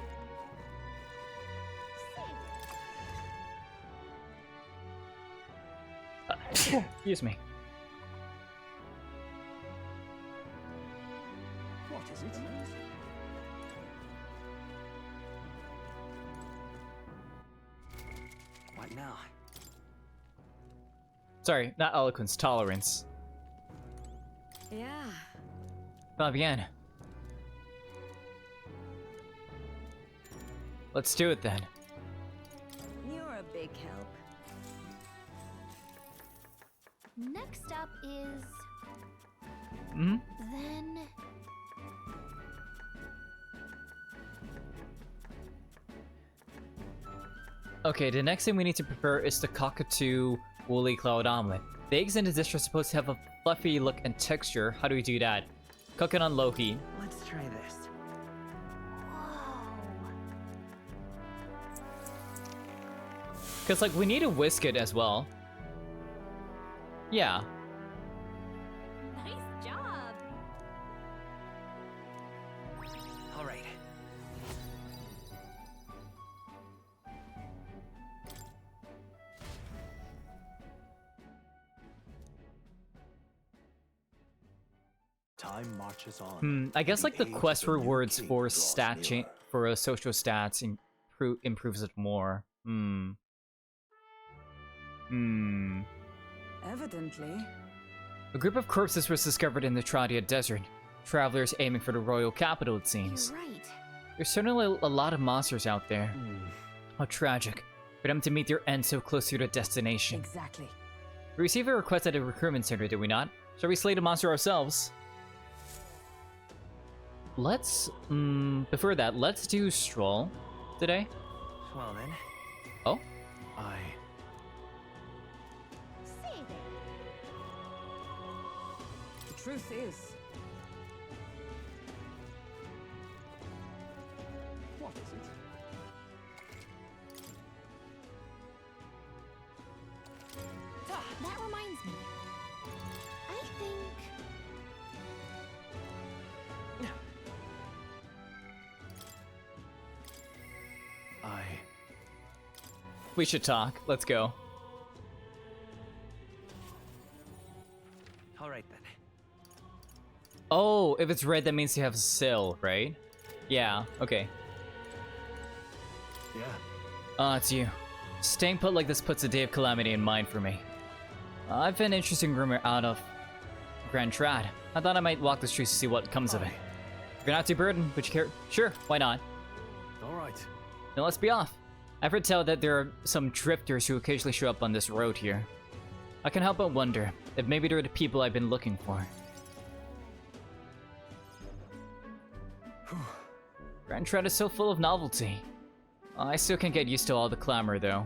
Excuse me. What is it? What now? Sorry, not eloquence, tolerance. Yeah. Va bien. Let's do it then. You're a big help. Next up is... Hmm? Then... Okay, the next thing we need to prepare is the cockatoo woolly cloud omelet. The eggs in the dish are supposed to have a fluffy look and texture. How do we do that? Cook it on low heat. Let's try this. Cause like we need to whisk it as well. Yeah. Nice job! All right. Time marches on. I guess like the age of quest the new rewards king for draws stat nearer. change for a social stats improves it more. Evidently. A group of corpses was discovered in the Tradia Desert. Travelers aiming for the royal capital, it seems. You're right. There's certainly a lot of monsters out there. How tragic for them to meet their end so close to their destination. Exactly. We received a request at a recruitment center, did we not? Shall we slay the monster ourselves? Let's, before that, let's do Stroll today. Well then. Oh? Say there. The truth is, What is it? That reminds me. I think... We should talk. Let's go. All right then. Oh, if it's red, that means you have Sill, right? Yeah, okay. Yeah. Ah, it's you. Staying put like this puts a day of calamity in mind for me. I've an interesting rumor out of Grand Trad. I thought I might walk the streets to see what comes of it. If you're not too burdened, would you care? Sure, why not? All right. Then let's be off. I've heard tell that there are some drifters who occasionally show up on this road here. I can help but wonder if maybe they're the people I've been looking for. Grand Trad is so full of novelty. I still can't get used to all the clamor, though.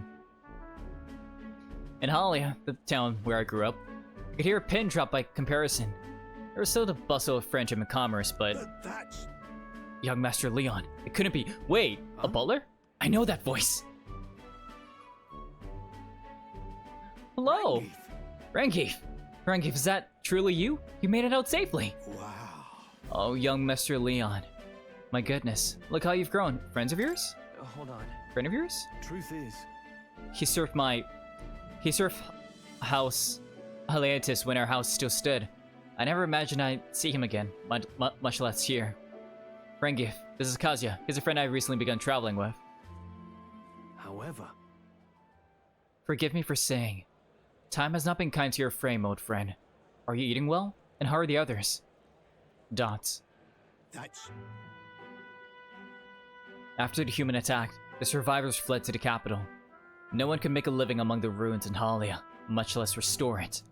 In Halia, the town where I grew up, I could hear a pin drop by comparison. There was still the bustle of friendship and commerce, but... That's... Young Master Leon, it couldn't be... Wait, a butler? I know that voice! Hello! Rangeef! Rangeef, is that truly you? You made it out safely! Wow. Oh, young Master Leon. My goodness, look how you've grown. Friends of yours? Hold on. Friend of yours? Truth is, He served house Haliatis when our house still stood. I never imagined I'd see him again, much less here. Rangeef, this is Kazuya. He's a friend I've recently begun traveling with. however, Forgive me for saying, time has not been kind to your frame, old friend. Are you eating well? And how are the others? Dots. That's... After the human attack, the survivors fled to the capital. No one could make a living among the ruins in Halia, much less restore it.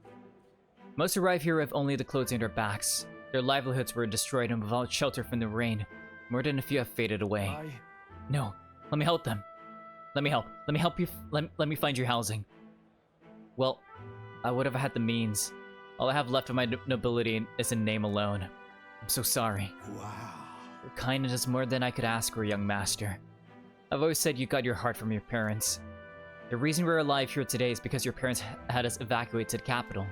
Most arrive here with only the clothes on their backs. Their livelihoods were destroyed and without shelter from the rain. More than a few have faded away. No, let me help them. Let me help. Let me help you. Let me find you housing. Well, I would have had the means. All I have left of my nobility is a name alone. I'm so sorry. Wow. Your kindness is more than I could ask for, young master. I've always said you got your heart from your parents. The reason we're alive here today is because your parents had us evacuate to the capital.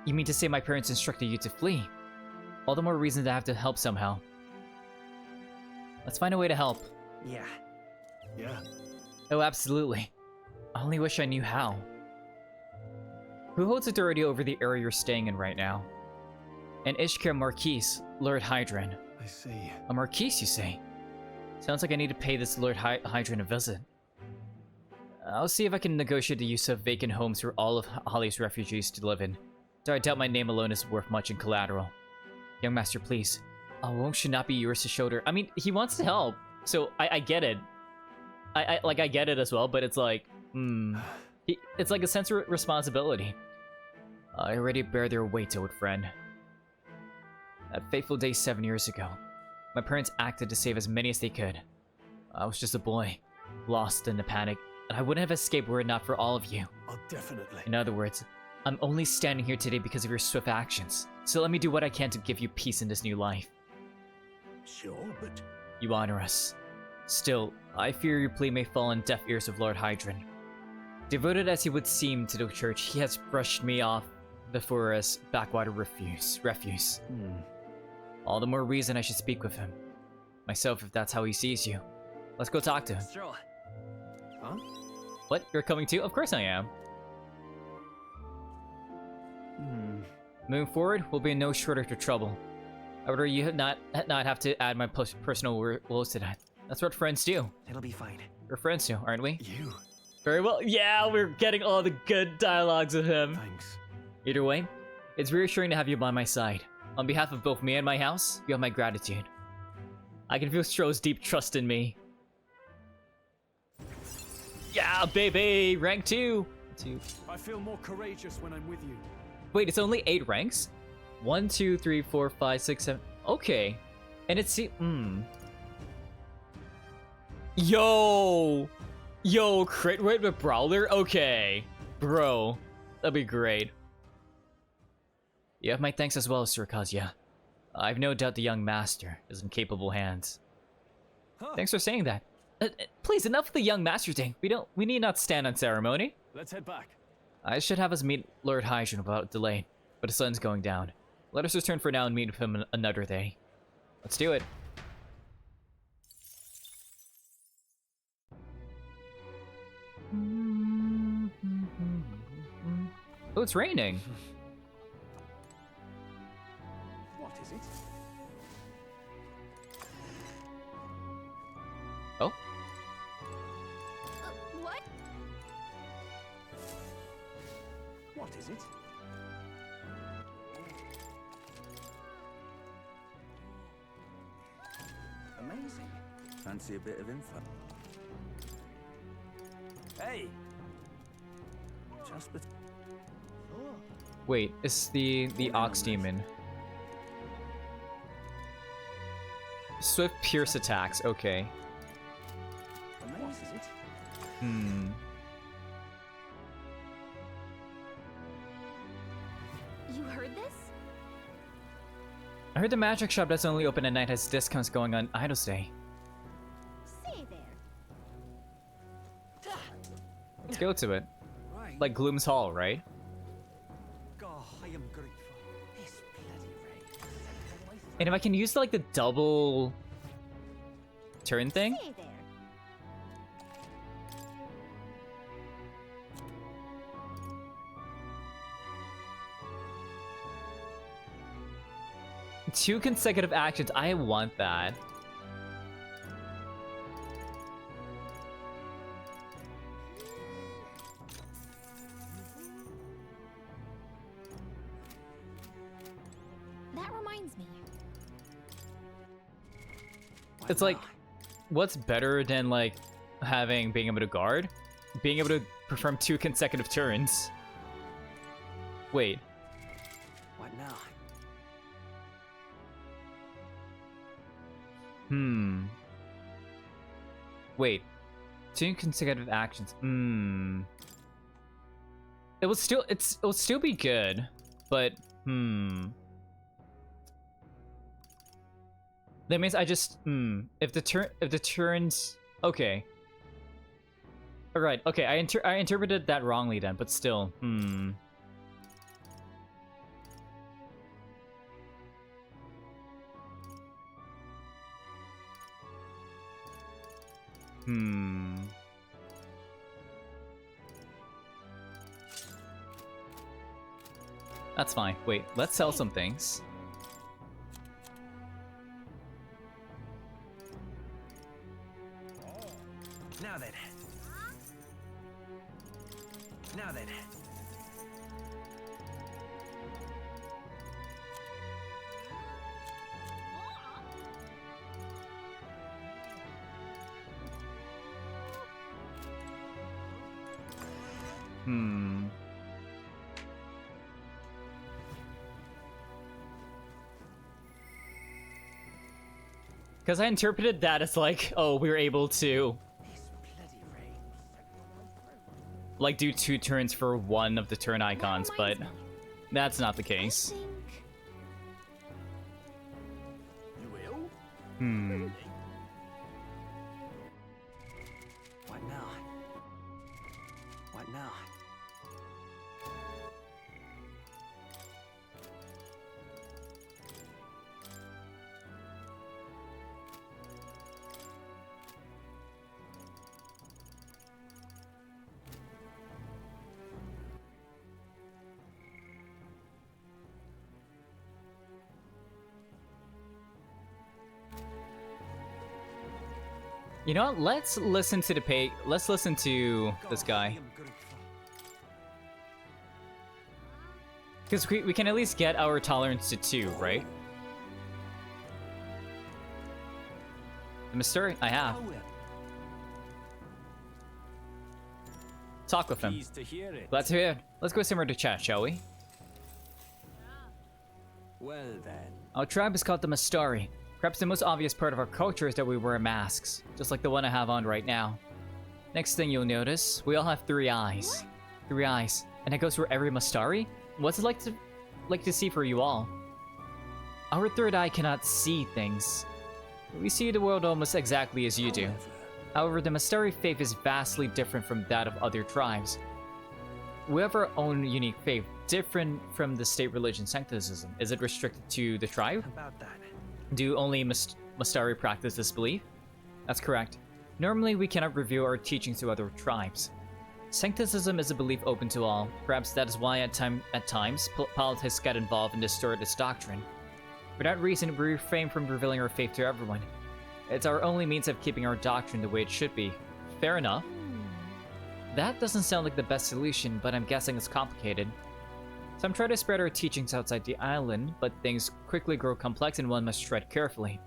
You mean to say my parents instructed you to flee? All the more reason to have to help somehow. Let's find a way to help. Yeah. Yeah. Oh, absolutely. I only wish I knew how. Who holds authority over the area you're staying in right now? An Ishkar Marquise, Lord Hydran. I see. A Marquise, you say? Sounds like I need to pay this Lord Hydran a visit. I'll see if I can negotiate the use of vacant homes for all of Holly's refugees to live in. Though I doubt my name alone is worth much in collateral. Young master, please. A home should not be yours to shoulder. I mean, he wants to help, so I get it. I get it as well, but it's like, it's like a sense of responsibility. I already bear their weight, old friend. That fateful day 7 years ago, my parents acted to save as many as they could. I was just a boy, lost in the panic, and I wouldn't have escaped were it not for all of you. Oh, definitely. In other words, I'm only standing here today because of your swift actions. So let me do what I can to give you peace in this new life. Sure, but... You honor us. Still, I fear your plea may fall on deaf ears of Lord Hydran. Devoted as he would seem to the church, he has brushed me off before as backwater refuse. All the more reason I should speak with him. Myself, if that's how he sees you. Let's go talk to him. Stroll. Huh? What? You're coming too? Of course I am. Moving forward, we'll be in no shortage of trouble. However, you not have to add my personal woes to that. That's what friends do. It'll be fine. We're friends too, aren't we? You. Very well. Yeah, we're getting all the good dialogues of him. Thanks. Either way, it's reassuring to have you by my side. On behalf of both me and my house, you have my gratitude. I can feel Stroh's deep trust in me. Yeah, baby! Rank 2! I feel more courageous when I'm with you. Wait, it's only 8 ranks? 1, 2, 3, 4, 5, 6, 7... Okay. And it's... Yo! Yo, crit rate with Brawler? Okay. Bro. That'd be great. You have my thanks as well, Sir Kazia. I've no doubt the young master is in capable hands. Huh. Thanks for saying that. Please, enough of the young master thing. We need not stand on ceremony. Let's head back. I should have us meet Lord Hydran without delay, but the sun's going down. Let us return for now and meet with him another day. Let's do it. Oh, it's raining. What is it? Oh? What? What is it? Amazing. Fancy a bit of info? Hey! Just with... Wait, it's the Ox Demon. Swift Pierce attacks, okay. What is it? You heard this? I heard the magic shop that's only open at night has discounts going on Idol's Day. Stay there. Let's go to it. Right. Like Gloom's Hall, right? God, I am grateful. This bloody rain. And if I can use like the double turn thing? Stay there. 2 consecutive actions. I want that. That reminds me. It's like, what's better than like being able to guard? Being able to perform 2 consecutive turns. Wait. What now? Wait. 2 consecutive actions. It will still be good, but that means I just if the turns okay. Alright, okay, I interpreted that wrongly then, but still, That's fine. Wait, let's sell some things. Now then. Now then. Hmm. Because I interpreted that as like, oh, we were able to like do 2 turns for one of the turn icons, but that's not the case. You will? Hmm. What now? What now? You know what? Let's listen to the Let's listen to this guy. Because we can at least get our tolerance to 2, right? The mystery I have. Talk with him. Pleased to hear it. Glad to hear. Let's go somewhere to chat, shall we? Well then. Our tribe is called the Mastari. Perhaps the most obvious part of our culture is that we wear masks, just like the one I have on right now. Next thing you'll notice, we all have 3 eyes. 3 eyes. And that goes for every Mastari? What's it like to see for you all? Our 3rd eye cannot see things. We see the world almost exactly as you do. However, the Mastari faith is vastly different from that of other tribes. We have our own unique faith, different from the state religion Sancticism. Is it restricted to the tribe? About that. Do only Mastari practice this belief? That's correct. Normally, we cannot reveal our teachings to other tribes. Sancticism is a belief open to all. Perhaps that is why at times politics get involved and distort this doctrine. For that reason, we refrain from revealing our faith to everyone. It's our only means of keeping our doctrine the way it should be. Fair enough. That doesn't sound like the best solution, but I'm guessing it's complicated. Some try to spread our teachings outside the island, but things quickly grow complex and one must tread carefully.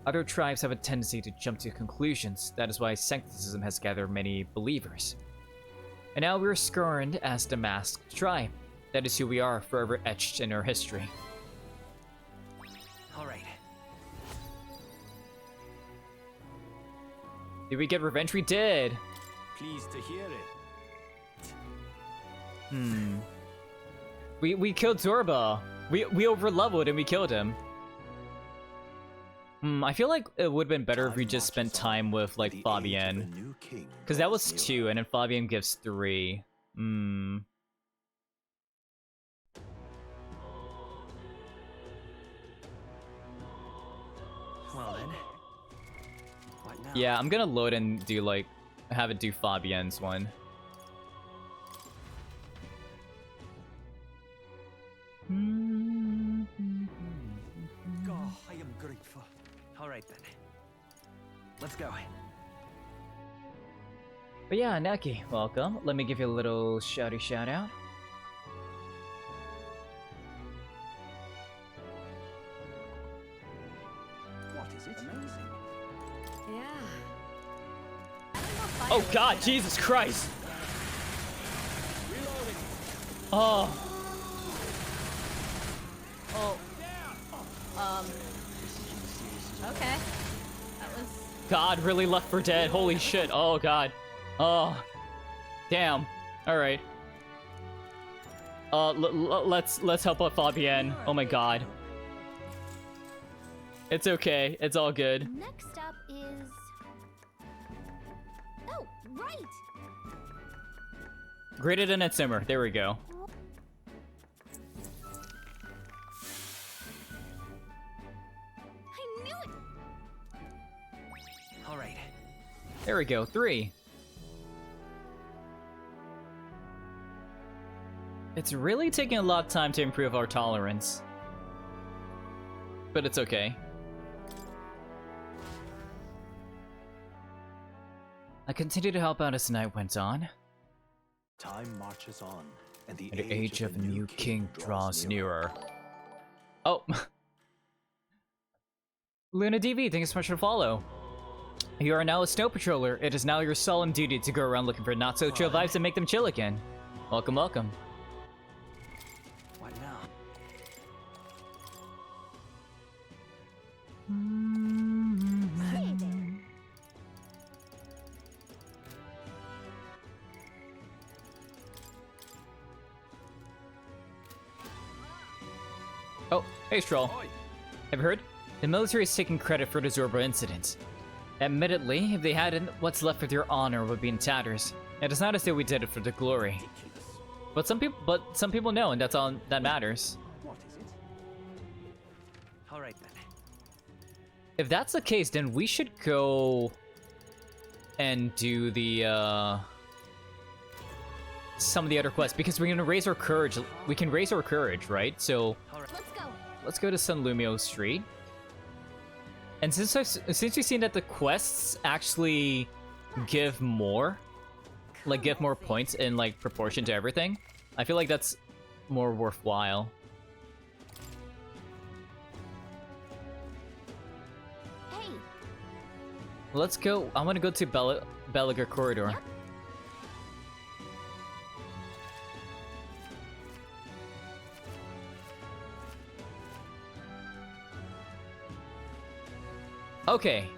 Other tribes have a tendency to jump to conclusions. That is why Sancticism has gathered many believers. And now we're scorned as the masked tribe. That is who we are, forever etched in our history. Alright. Did we get revenge? We did! Pleased to hear it. Hmm. We killed Zorba. We overleveled and we killed him. I feel like it would have been better if we just spent time with, like, Fabienne. Because that was 2, and then Fabienne gives 3. Well then. What now? Yeah, I'm gonna load and do, like, have it do Fabienne's one. God, I am grateful. Alright then. Let's go. But yeah, Neki, welcome. Let me give you a little shouty shout out. What is it? Amazing. Yeah. Oh god, Jesus Christ! Oh. Oh. Okay. That was... God, really Left 4 Dead. Holy shit. Oh god. Oh. Damn. Alright. Let's help out Fabienne. Oh my god. It's okay. It's all good. Next up is... Oh, right! Greater than a simmer. There we go. I knew it! Alright. There we go. 3. It's really taking a lot of time to improve our tolerance. But it's okay. I continued to help out as the night went on. Time marches on, and the age of a new king draws nearer. Oh. Luna DV, thanks so much for the follow. You are now a snow patroller. It is now your solemn duty to go around looking for not-so-chill vibes and make them chill again. Welcome, welcome. What now? Oh, hey Stroll. Have you heard? The military is taking credit for the Zorba incident. Admittedly, if they hadn't, what's left of their honor would be in tatters. It is not as though we did it for the glory. But some people know, and that's all that matters. What is it? All right then. If that's the case, then we should go and do the some of the other quests because we're gonna raise our courage. We can raise our courage, right? So let's go to San Lumio Street. And since we've seen that the quests actually give more, like give more points in like proportion to everything, I feel like that's more worthwhile. Hey. Let's go. I want to go to Belaga Corridor. Yep. Okay.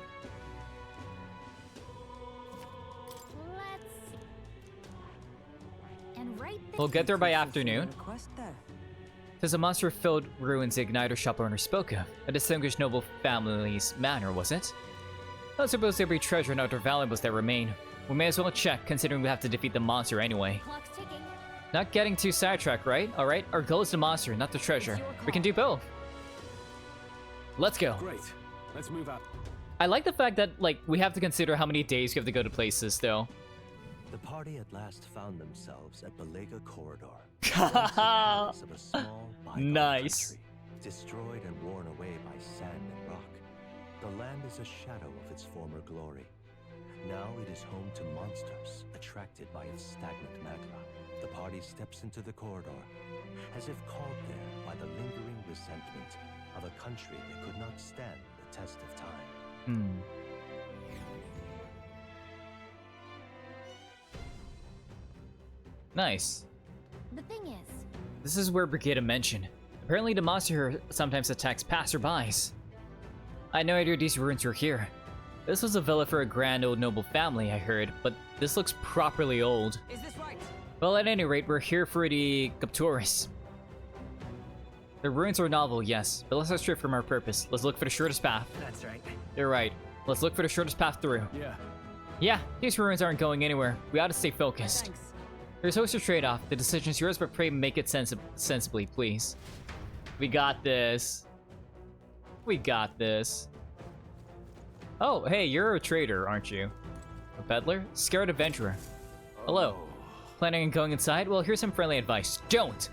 Let's see. And right We'll get there by afternoon. Request there. There's a monster-filled ruins the Igniter shop owner spoke of. A distinguished noble family's manor, was it? I suppose there'll be treasure and other valuables that remain. We may as well check, considering we have to defeat the monster anyway. clock's ticking. Not getting too sidetracked, right? Alright, our goal is the monster, not the treasure. We can do both. Let's go. Great. Let's move out. I like the fact that, like, we have to consider how many days we have to go to places, though. The party at last found themselves at Belega Corridor. Of a small, nice. country, destroyed and worn away by sand and rock. The land is a shadow of its former glory. Now it is home to monsters attracted by its stagnant magma. The party steps into the corridor, as if called there by the lingering resentment of a country that could not stand the test of time. Nice. The thing is, This is where Brigida mentioned. Apparently the monster here sometimes attacks passerbys. I had no idea these ruins were here. This was a villa for a grand old noble family, I heard, but this looks properly old. Is this right? Well, at any rate, we're here for the Captores. The ruins are novel, yes, but let's not stray from our purpose. Let's look for the shortest path. That's right. You're right. Let's look for the shortest path through. Yeah. Yeah, these ruins aren't going anywhere. We ought to stay focused. Thanks. There's always a trade-off. The decision's yours, but pray make it sensibly, please. We got this. We got this. Oh, hey, you're a trader, aren't you? A peddler? Scared adventurer. Hello. Planning on going inside? Well, here's some friendly advice. Don't!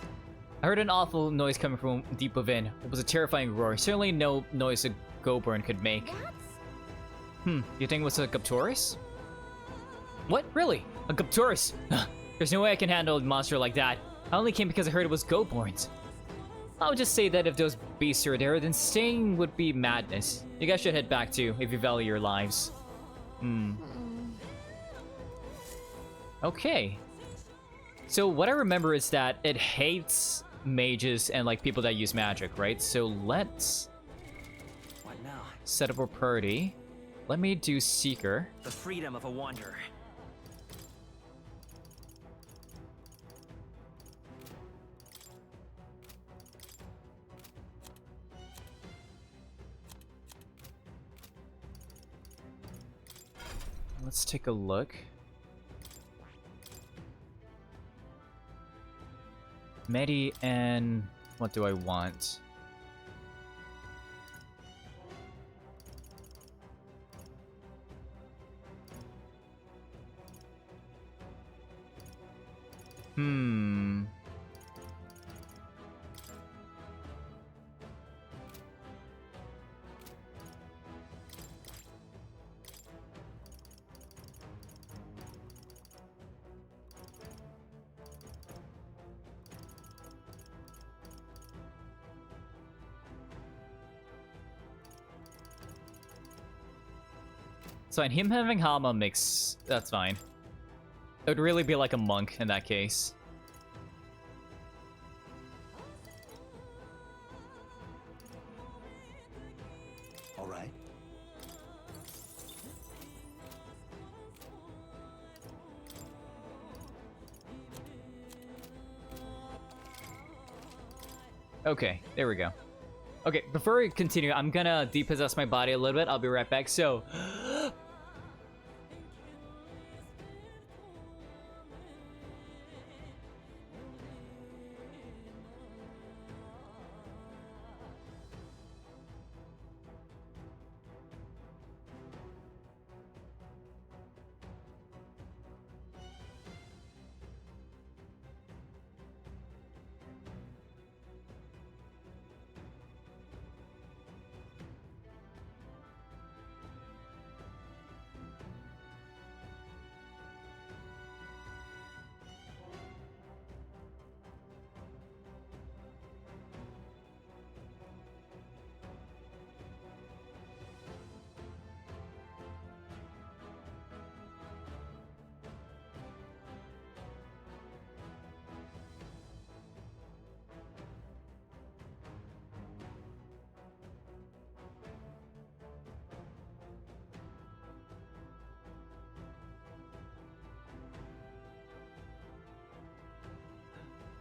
I heard an awful noise coming from deep within. It was a terrifying roar. Certainly no noise a Goburn could make. You think it was a Captoris? What? Really? A Captoris? There's no way I can handle a monster like that. I only came because I heard it was Goburns. I would just say that if those beasts are there, then staying would be madness. You guys should head back too, if you value your lives. Okay. So what I remember is that it hates mages and like people that use magic, right? So let's What now? set up a party. Let me do Seeker. The freedom of a wanderer. Let's take a look. Medi and what do I want? fine. Him having Hama makes... That's fine. It would really be like a monk in that case. All right. Okay, there we go. Okay, before we continue, I'm gonna depossess my body a little bit. I'll be right back. So...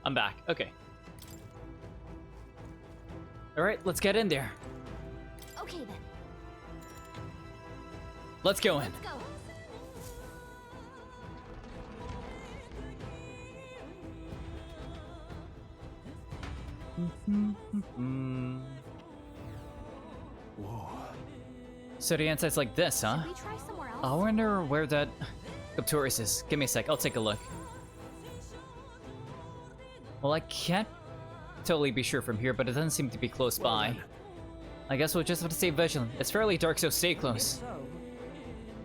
I'm back. Okay. Alright, let's get in there. Okay then. Let's go in. Let's go. Whoa. So the insight's like this, huh? Should we try somewhere else? I wonder where that Captoris is. Give me a sec, I'll take a look. Well, I can't totally be sure from here, but it doesn't seem to be close by. I guess we'll just have to stay vigilant. It's fairly dark, so stay close.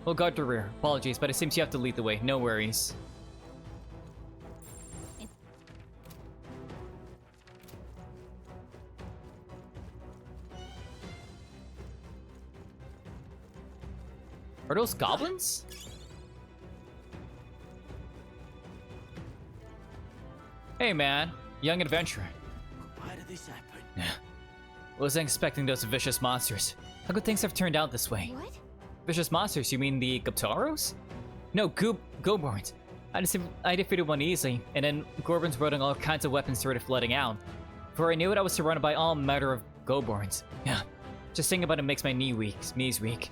We'll guard the rear. Apologies, but it seems you have to lead the way. No worries. Are those goblins? Hey man, young adventurer. Why did this happen? Wasn't expecting those vicious monsters. How good things have turned out this way. What? Vicious monsters, you mean the Gaptaros? No, Goborns. I defeated one easily, and then Gorbons brought in all kinds of weapons started flooding out. Before I knew it, I was surrounded by all manner of Goborns. Yeah, just thinking about it makes my knees weak.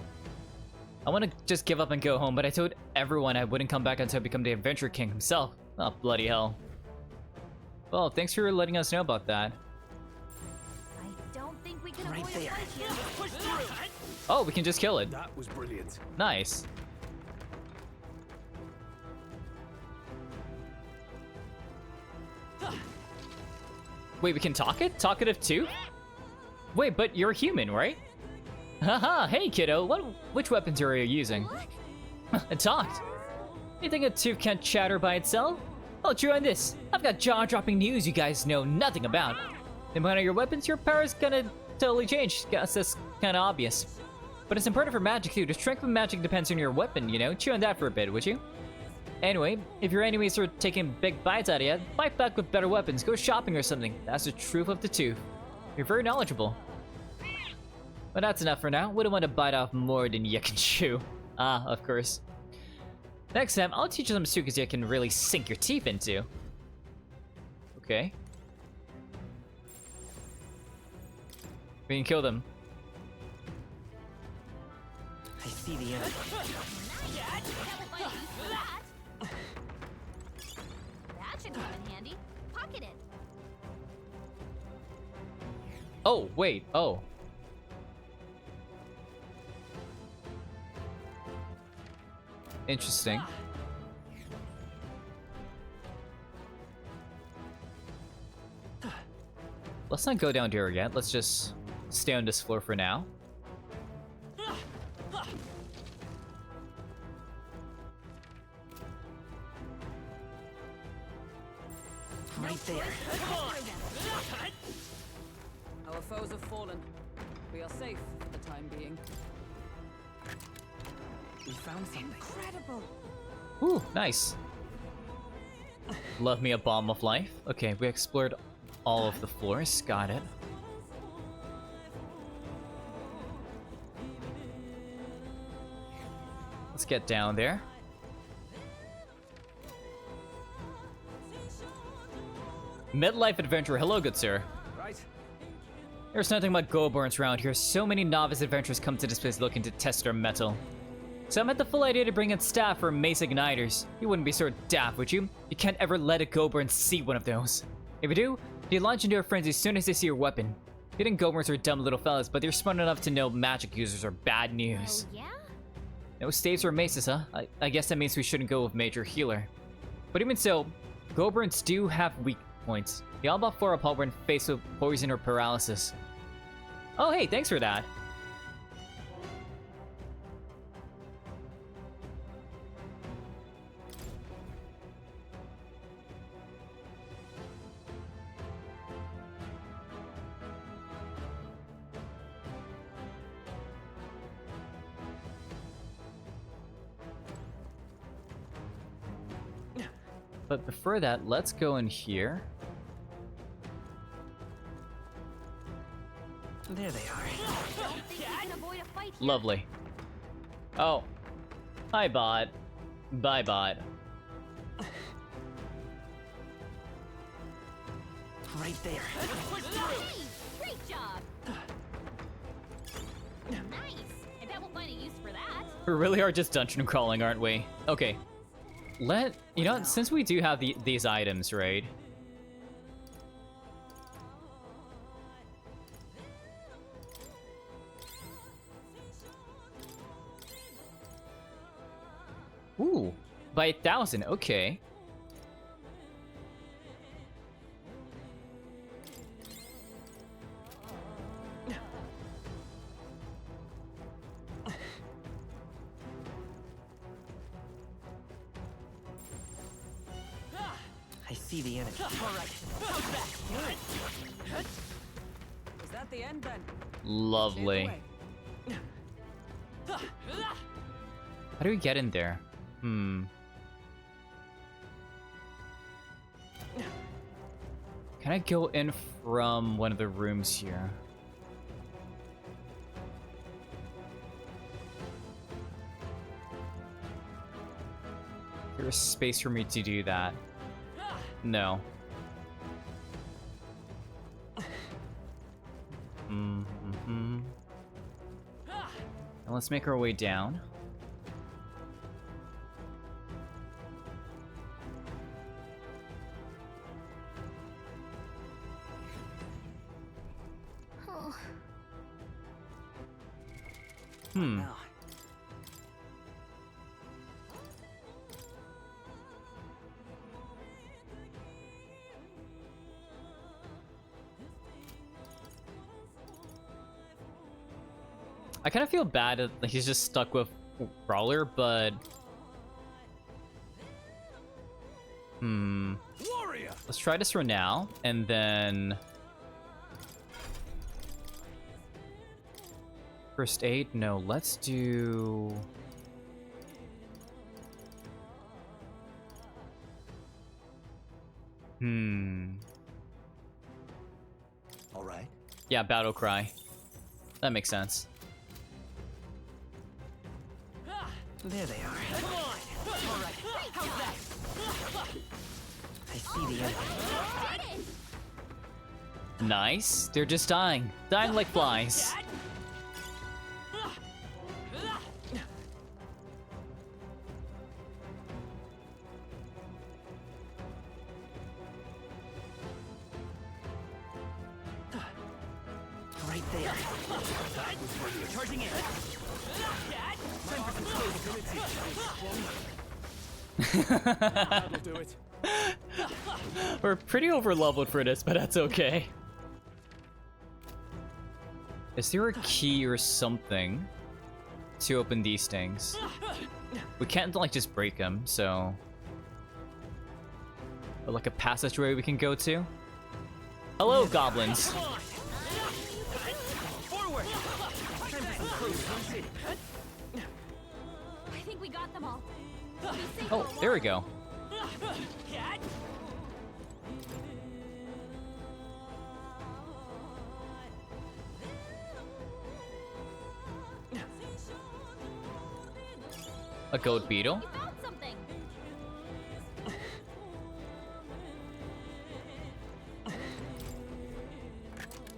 I want to just give up and go home, but I told everyone I wouldn't come back until I become the Adventure King himself. Oh, bloody hell. Well, thanks for letting us know about that. I don't think we can Right avoid there. a fight here. Push through! Oh, we can just kill it. That was brilliant. Nice. Wait, we can talk it? Talkative too? Wait, but you're human, right? Haha, hey kiddo, which weapons are you using? It talked. You think a tooth can't chatter by itself? Well, join this. I've got jaw-dropping news you guys know nothing about. Depending on your weapons, your power's gonna totally change. Guess that's kinda obvious. But it's important for magic too. The strength of magic depends on your weapon, you know? Chew on that for a bit, would you? Anyway, if your enemies are taking big bites out of you, fight back with better weapons. Go shopping or something. That's the truth of the tooth. You're very knowledgeable. But that's enough for now. Wouldn't want to bite off more than you can chew. Ah, of course. Next time, I'll teach you some sukas you can really sink your teeth into. Okay. We can kill them. I see the enemy. That should come in handy. Pocket it. Oh, wait. Oh. Interesting. Let's not go down here yet. Let's just stay on this floor for now. Right there. Our foes have fallen. We are safe for the time being. We found something. Incredible. Ooh, nice. Love me a bomb of life. Okay, we explored all of the floors. Got it. Let's get down there. Midlife adventurer. Hello, good sir. Right. There's nothing but Goburns around here. So many novice adventurers come to this place looking to test their mettle. So I met the full idea to bring in staff for mace igniters. You wouldn't be so daft, would you? You can't ever let a Goburn see one of those. If you do, you launch into a frenzy as soon as they see your weapon. Hidden Goburns are dumb little fellas, but they're smart enough to know magic users are bad news. Oh, yeah? No staves or maces, huh? I guess that means we shouldn't go with major healer. But even so, Goburns do have weak points. The all but 4 up when faced with poison or paralysis. Oh hey, thanks for that. But before that, let's go in here. There they are. Don't think you can avoid a fight here. Lovely. Oh. Hi, bot. Bye, bot. Right there. Hey, great job. Nice. I bet we'll find a use for that. We really are just dungeon crawling, aren't we? Okay. You know, since we do have these items, right? Ooh, by 1,000, okay. I see the enemy. All right. How's that? Is that the end then? Lovely. How do we get in there? Can I go in from one of the rooms here? There's space for me to do that. No. And let's make our way down. I kind of feel bad that he's just stuck with Brawler, but... Warrior! Let's try this for now, and then... First aid? No, let's do... All right. Yeah, Battle Cry. That makes sense. There they are. Come on! All right. How's that? I see the enemy. Nice. They're just dying. Dying like flies. Right there. Charging in. Time for some close That'll do it. We're pretty over-leveled for this, but that's okay. Is there a key or something to open these things? We can't, like, just break them, so... Or, like, a passageway we can go to? Hello, goblins! I think we got them all. Oh, there we go. A goat beetle? We found something.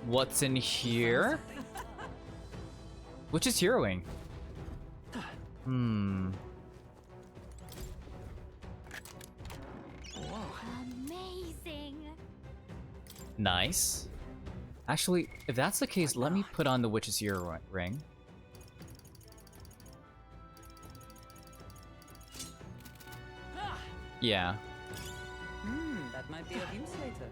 What's in here? Which is heroing? Amazing. Nice. Actually, if that's the case, let me put on the witch's hero ring. Yeah. That might be of use later.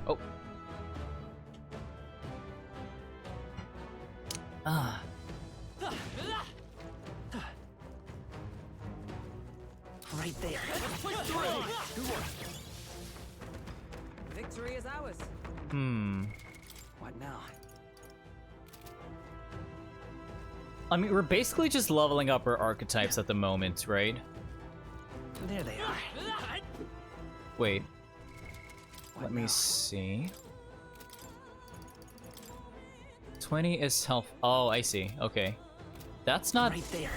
Oh. Ah. Right there. Victory is ours. What now? I mean, we're basically just leveling up our archetypes at the moment, right? There they are. Wait. Let me see. 20 is health. Oh, I see. Okay. That's not... Right there.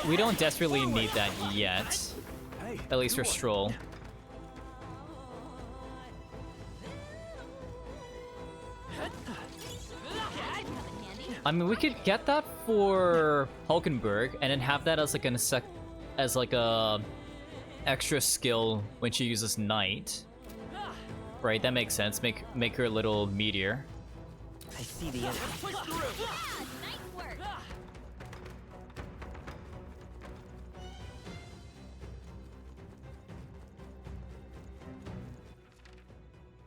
We don't desperately need that yet. At least for Stroll. I mean, we could get that for Hulkenberg and then have that as like as like a extra skill when she uses Knight. Right, that makes sense. Make her a little meteor. I see the enemy.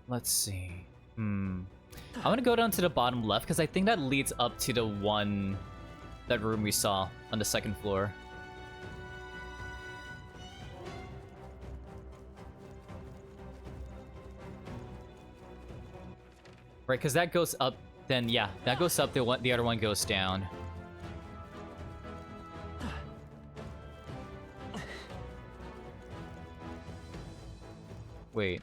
Let's see. I want to go down to the bottom left because I think that leads up to the that room we saw on the second floor. Right, because that goes up. Then yeah, that goes up. The other one goes down. Wait.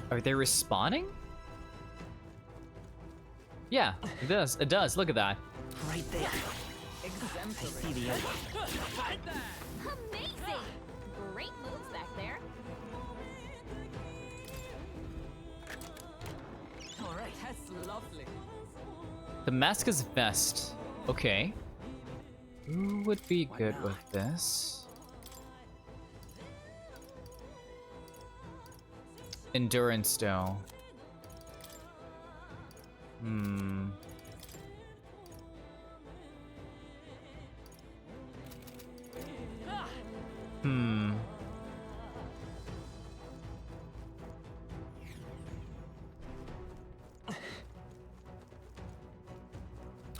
Are they respawning? Yeah, it does. It does. Look at that. Right there. I see the enemy. Amazing. Great moves back there. All right, that's lovely. Damascus vest. Okay. Who would be good with this? Endurance though.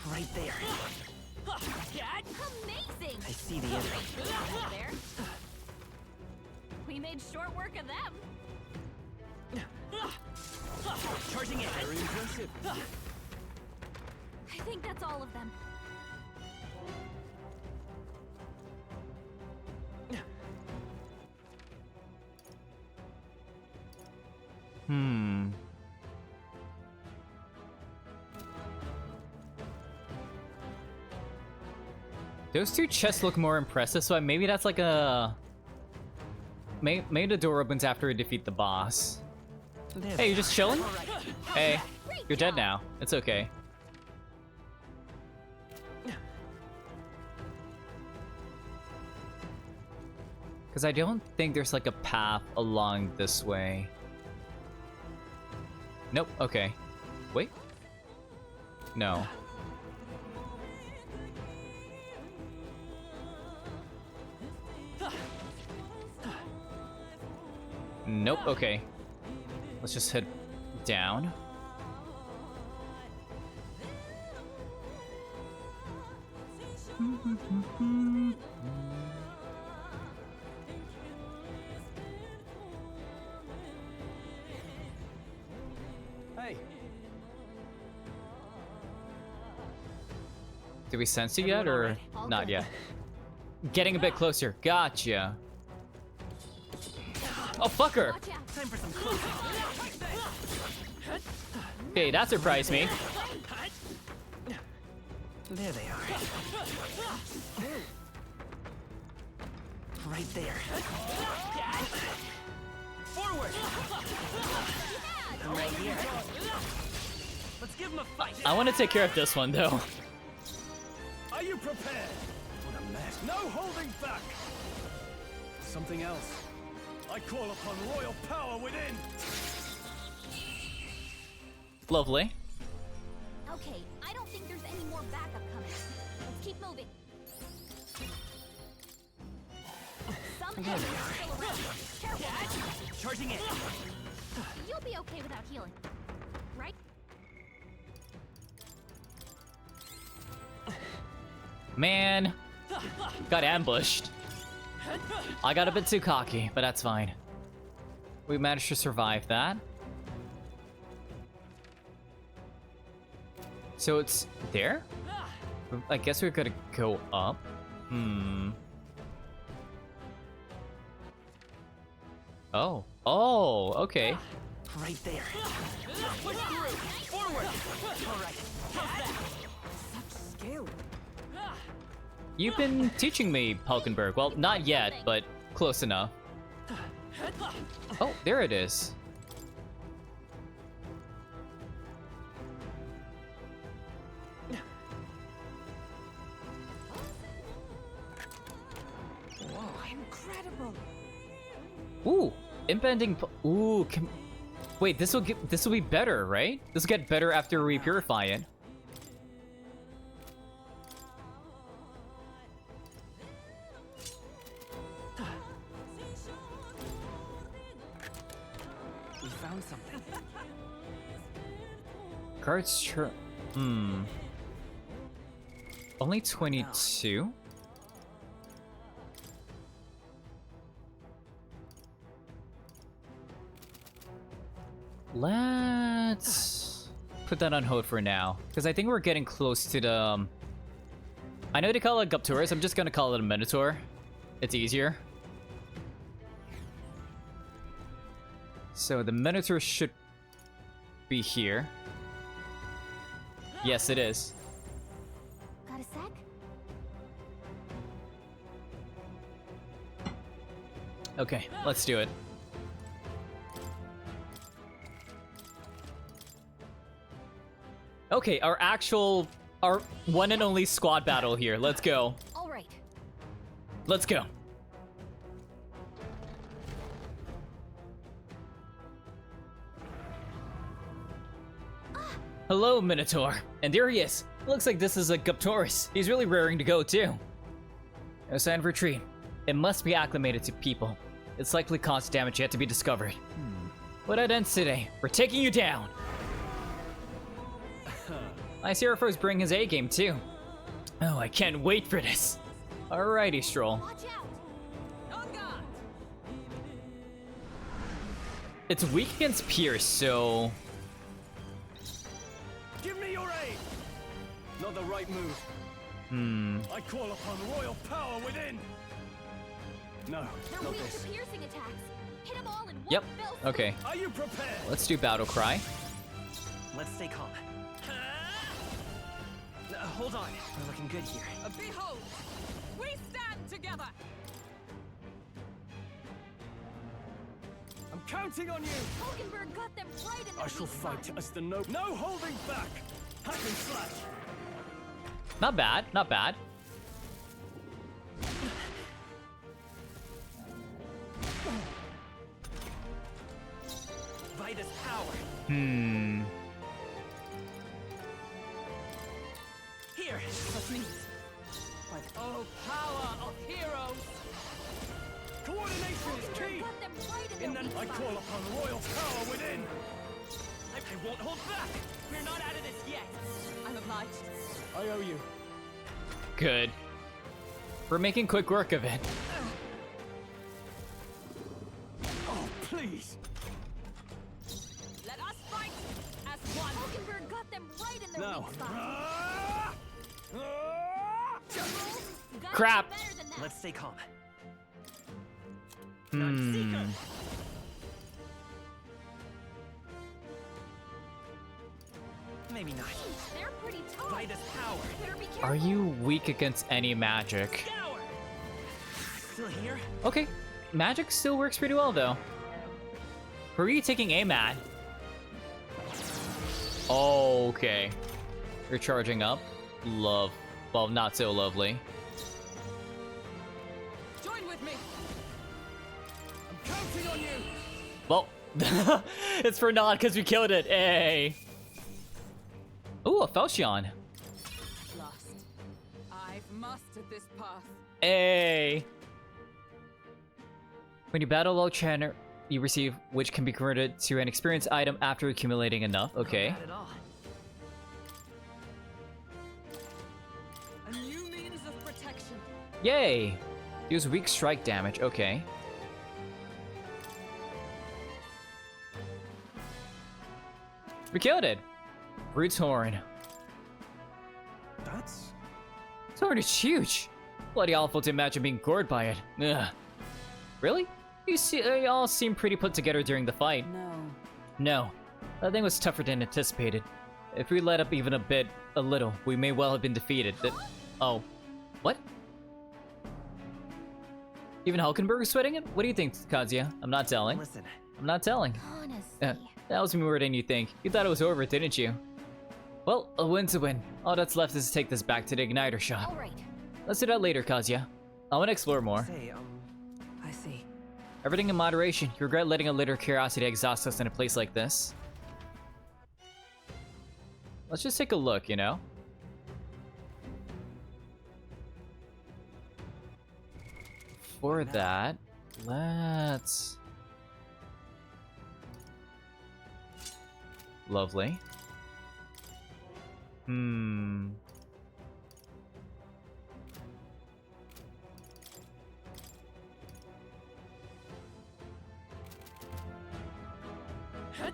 Right there. Amazing. I see the enemy. There. We made short work of them. Charging in. Very impressive. I think that's all of them. Those two chests look more impressive, so maybe that's like a... Maybe the door opens after we defeat the boss. Hey, you're just chilling? Hey, you're dead now. It's okay. Because I don't think there's like a path along this way. Nope, okay. Wait. No. Nope, okay. Let's just head down. Hey. Did we sense it yet, or not yet? Getting a bit closer. Gotcha. Oh, fucker! Time for some closing. Okay, that surprised me. There they are. Right there. Forward! I'm right here. Let's give him a fight. I want to take care of this one, though. Are you prepared? What a mess. No holding back. Something else. I call upon royal power within. Lovely. Okay, I don't think there's any more backup coming. Let's keep moving. Some enemies are still around. Careful. Charging in. You'll be okay without healing, right? Man. Got ambushed. I got a bit too cocky, but that's fine. We managed to survive that. So it's there? I guess we're gonna go up. Oh. Oh, okay. Right there. Push through. Forward. All right. How's that? Such skill. You've been teaching me, Hulkenberg. Well, not yet, but close enough. Oh, there it is. Whoa, incredible. Ooh, impending. Ooh, wait. This will be better, right? This will get better after we purify it. We found something. Guards Only 22? Let's put that on hold for now, because I think we're getting close to the... I know they call it Guptoris, I'm just gonna call it a Minotaur. It's easier. So the Minotaur should be here. Yes, it is. Got a sec? Okay, let's do it. Okay, our one and only squad battle here. Let's go. All right. Let's go. Hello, Minotaur. And there he is. Looks like this is a Guptoris. He's really raring to go, too. No sign of retreat. It must be acclimated to people. It's likely caused damage yet to be discovered. What that ends today. We're taking you down. I see our foes bring his A game, too. Oh, I can't wait for this. Alrighty, Stroll. Watch out. On guard. It's weak against Pierce, so... Give me your aid. Not the right move. I call upon royal power within. No, They're not weak this. to piercing attacks. Hit them all in one Yep, fell swoop. okay. Are you prepared? Let's do Battle Cry. Let's stay calm. Hold on. We're looking good here. Behold, we stand together. I'm counting on you. Hulkenberg got them right in the I shall weak fight spot. as the no holding back. Hack and slash. Not bad, not bad. Vitus power. Here, let's meet. Oh, power of heroes. Coordination is key. Got them right in In the the weak I spot. call upon royal power within. I'm I won't hold back! We're not out of this yet! I'm obliged. I owe you. Good. We're making quick work of it. Oh, please! Let us fight as one. Hulkenberg got them right in their No. weak spot. Gotta Crap. do better than that. Let's stay calm. Maybe not. They're pretty tough. Light us power. Better be careful. Are you weak against any magic? Scour! Still here? Okay, magic still works pretty well though. Who are you taking aim at? Okay. You're charging up. Love. Well, not so lovely. Join with me. I'm counting on you! Well, it's for naught because we killed it. Hey. Ooh, a Falchion. Lost. I've mastered this path. Hey. When you battle Log Channer, you receive which can be converted to an experience item after accumulating enough. Okay. Not bad at all. A new means of protection. Yay. Use weak strike damage. Okay. We killed it. Brute's Horn. That's... This horn is huge. Bloody awful to imagine being gored by it. Ugh. Really? You all seem pretty put together during the fight. No. No. That thing was tougher than anticipated. If we let up even a little, we may well have been defeated. Oh. What? Even Hulkenberg is sweating it? What do you think, Kazuya? I'm not telling. Listen. I'm not telling. Honestly. That was more than you think. You thought it was over, didn't you? Well, a win's a win. All that's left is to take this back to the Igniter shop. All right. Let's do that later, Kazuya. I want to explore more. Say, I see. Everything in moderation. You regret letting a little curiosity exhaust us in a place like this. Let's just take a look, you know? For that, let's... Lovely.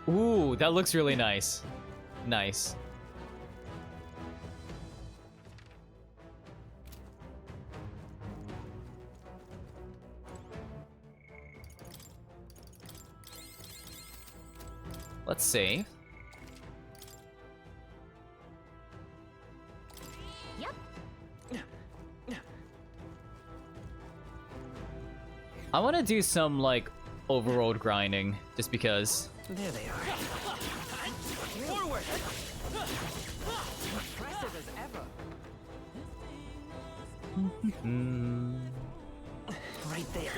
Ooh, that looks really nice. Nice. Let's save. Yep. I want to do some, like, overworld grinding, just because. there they are. Forward! Impressive as ever. Right there.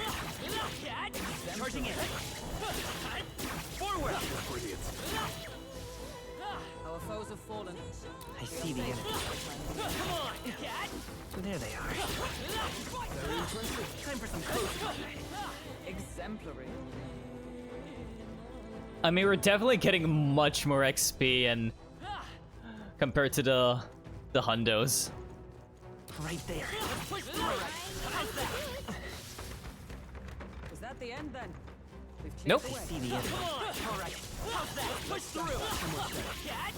Charging in. Forward! Brilliant. Our foes have fallen. I see the enemy. Come on, cat! There they are. Very impressive. Time for some close combat. Exemplary. I mean, we're definitely getting much more XP and compared to the hundos. Right there. Push through. How's that? Is that the end then? We've cleared Nope. the way. I see the enemy. Come on. All right. How's that? Push through. Cat.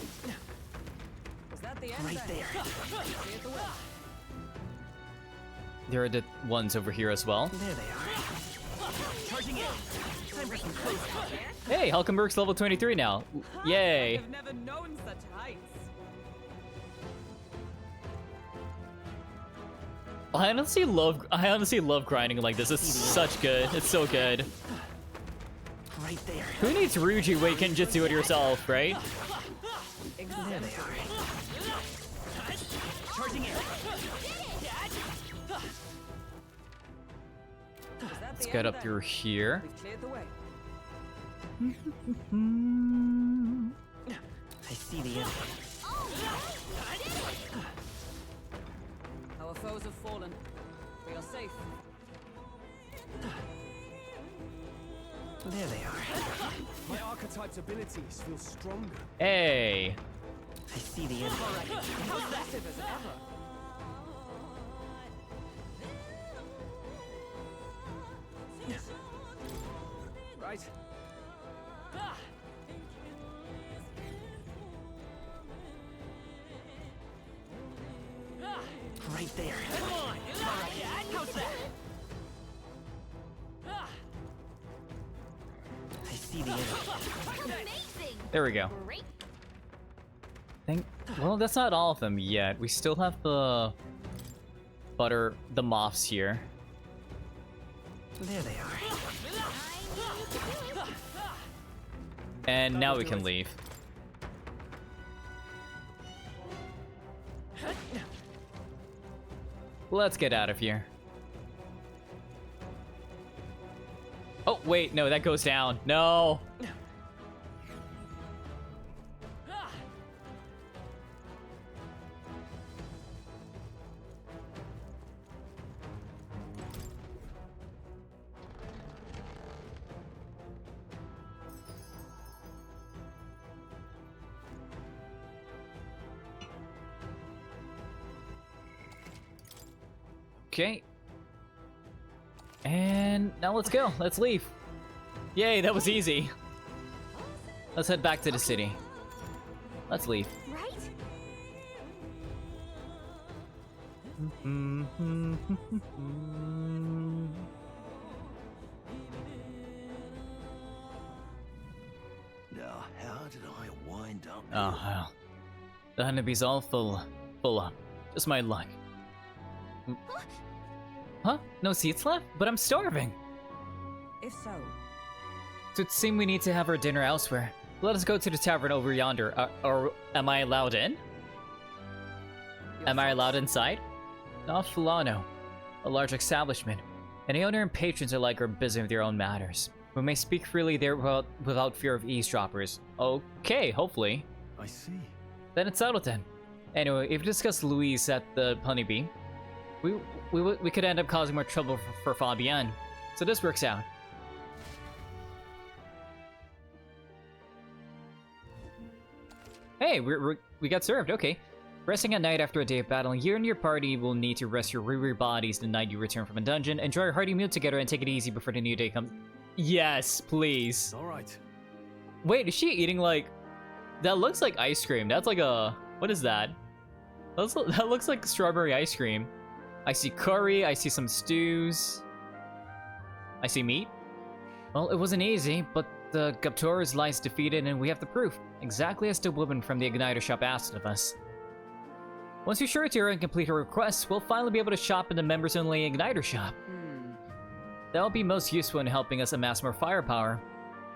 Is that the end Right then? there. We've cleared the way. There are the ones over here as well. There they are. Charging in. Time for some close combat. Hey, Hulkenberg's level 23 now. Yay. I've never known such heights. I honestly love grinding like this. It's such good. It's so good. Right there. Who needs Ryuji when you can just do it yourself, right? There they are. Charging in. Let's get up through here. We've cleared the way. I see the enemy. Our foes have fallen. We are safe. There they are. My archetype's abilities feel stronger. Hey. I see the end. Impressive as ever. Right. Right there. Come on! Alright, how's that? I see the end. Amazing! There we go. Great. Well, that's not all of them yet. We still have the moths here. There they are. And now we can leave. Let's get out of here. Oh, wait, no, that goes down. No. Okay. And now let's go. Let's leave. Yay, that was easy. Let's head back to the city. Let's leave. Right? Now, how did I wind up Oh, hell. The honeybee's all full up. Just my luck. Huh? No seats left? But I'm starving. If so, So it seems we need to have our dinner elsewhere. Let us go to the tavern over yonder. Or am I allowed in? Am I allowed inside? Not Fulano. A large establishment. And the owner and patrons alike are busy with their own matters. We may speak freely there without fear of eavesdroppers. Okay, hopefully. I see. Then it's settled then. Anyway, if we discuss Louise at the Honeybee, we could end up causing more trouble for Fabienne. So this works out. Hey, we got served, okay. Resting at night after a day of battling, you and your party will need to rest your weary bodies the night you return from a dungeon. Enjoy a hearty meal together and take it easy before the new day comes. Yes, please. Alright. Wait, is she eating like... That looks like ice cream. That's like a... What is that? That looks like strawberry ice cream. I see curry, I see some stews. I see meat. Well, it wasn't easy, but the Gaptoras lies defeated and we have the proof. Exactly as the woman from the Igniter shop asked of us. Once you're sure to her and complete her request, we'll finally be able to shop in the members-only Igniter shop. That'll be most useful in helping us amass more firepower.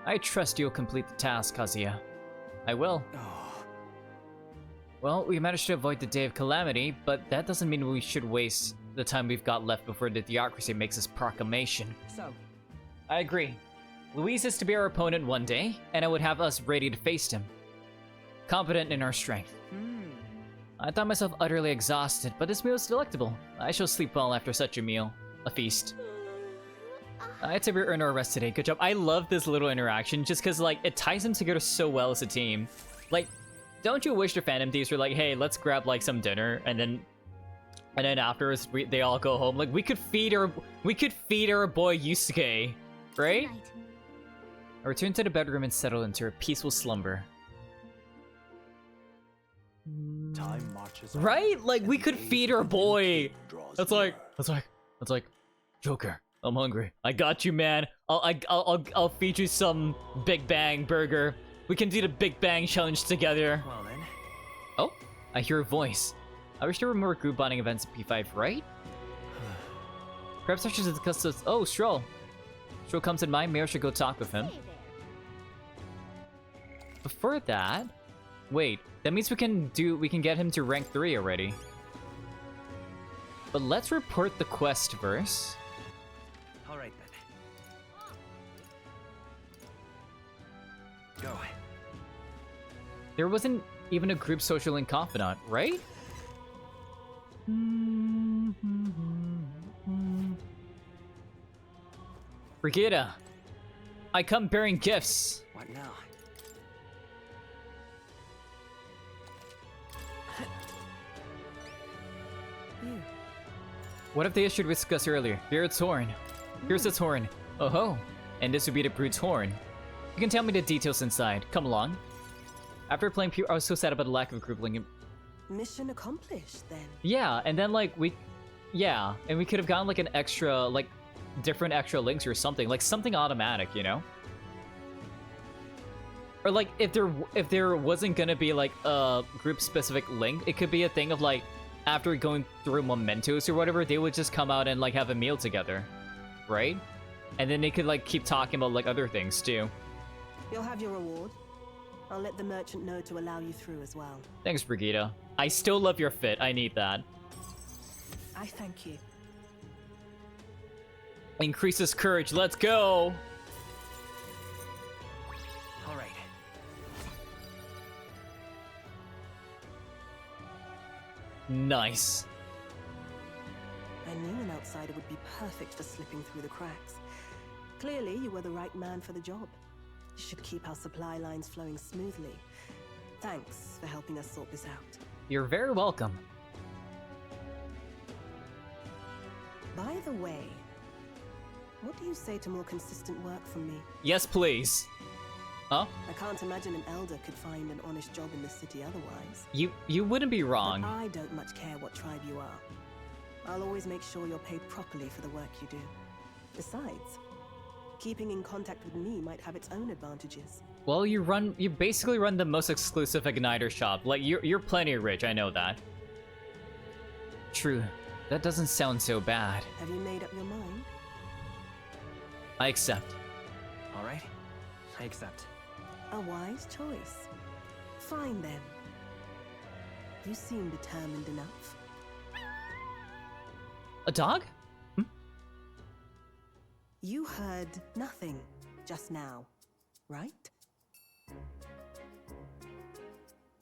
I trust you'll complete the task, Kazuya. I will. Well, we managed to avoid the day of calamity, but that doesn't mean we should waste the time we've got left before the theocracy makes its proclamation. so. I agree. Louise is to be our opponent one day, and I would have us ready to face him. Confident in our strength. I thought myself utterly exhausted, but this meal is delectable. I shall sleep well after such a meal. A feast. It's a we earn our rest today. Good job. I love this little interaction just because, like, it ties them together so well as a team. Like, don't you wish the Phantom Thieves were like, hey, let's grab, like, some dinner, and then afterwards they all go home. Like, we could feed our boy Yusuke, right? I returned to the bedroom and settled into a peaceful slumber. Time marches Right? Like, we could feed our boy. That's like, Joker, I'm hungry. I got you, man. I'll feed you some Big Bang burger. We can do the Big Bang challenge together. Well then. Oh, I hear a voice. I wish there were more group bonding events at P5, right? Perhaps I should discuss this. Oh, Stroll. Stroll comes in mind. Maybe I should go talk with him. Before that, wait. That means we can get him to rank 3 already. But let's report the quest first. Alright then. Go. There wasn't even a group social link confidant, right? Brigida, I come bearing gifts. What now? You. What if the issue we discussed earlier? Beard's horn. Here's its horn. Oh ho. And this would be the brute's horn. You can tell me the details inside. Come along. After playing Pure, I was so sad about the lack of group link. Mission accomplished, then. Yeah, and then like yeah, and we could have gotten like an extra, like, different extra links or something, like something automatic, you know? Or like if there wasn't gonna be like a group specific link, it could be a thing of like after going through mementos or whatever, they would just come out and like have a meal together, right? And then they could like keep talking about like other things too. You'll have your reward. I'll let the merchant know to allow you through as well. Thanks, Brigitte. I still love your fit. I need that. I thank you. Increases courage. Let's go. All right. Nice. I knew an outsider would be perfect for slipping through the cracks. Clearly, you were the right man for the job. You should keep our supply lines flowing smoothly. Thanks for helping us sort this out. You're very welcome. By the way, what do you say to more consistent work from me? Yes, please. Huh? I can't imagine an elder could find an honest job in the city otherwise. You wouldn't be wrong. But I don't much care what tribe you are. I'll always make sure you're paid properly for the work you do. Besides, keeping in contact with me might have its own advantages. Well, you basically run the most exclusive igniter shop. Like you're plenty rich, I know that. True. That doesn't sound so bad. Have you made up your mind? I accept. All right. I accept. A wise choice. Fine then. You seem determined enough. A dog? You heard nothing just now, right?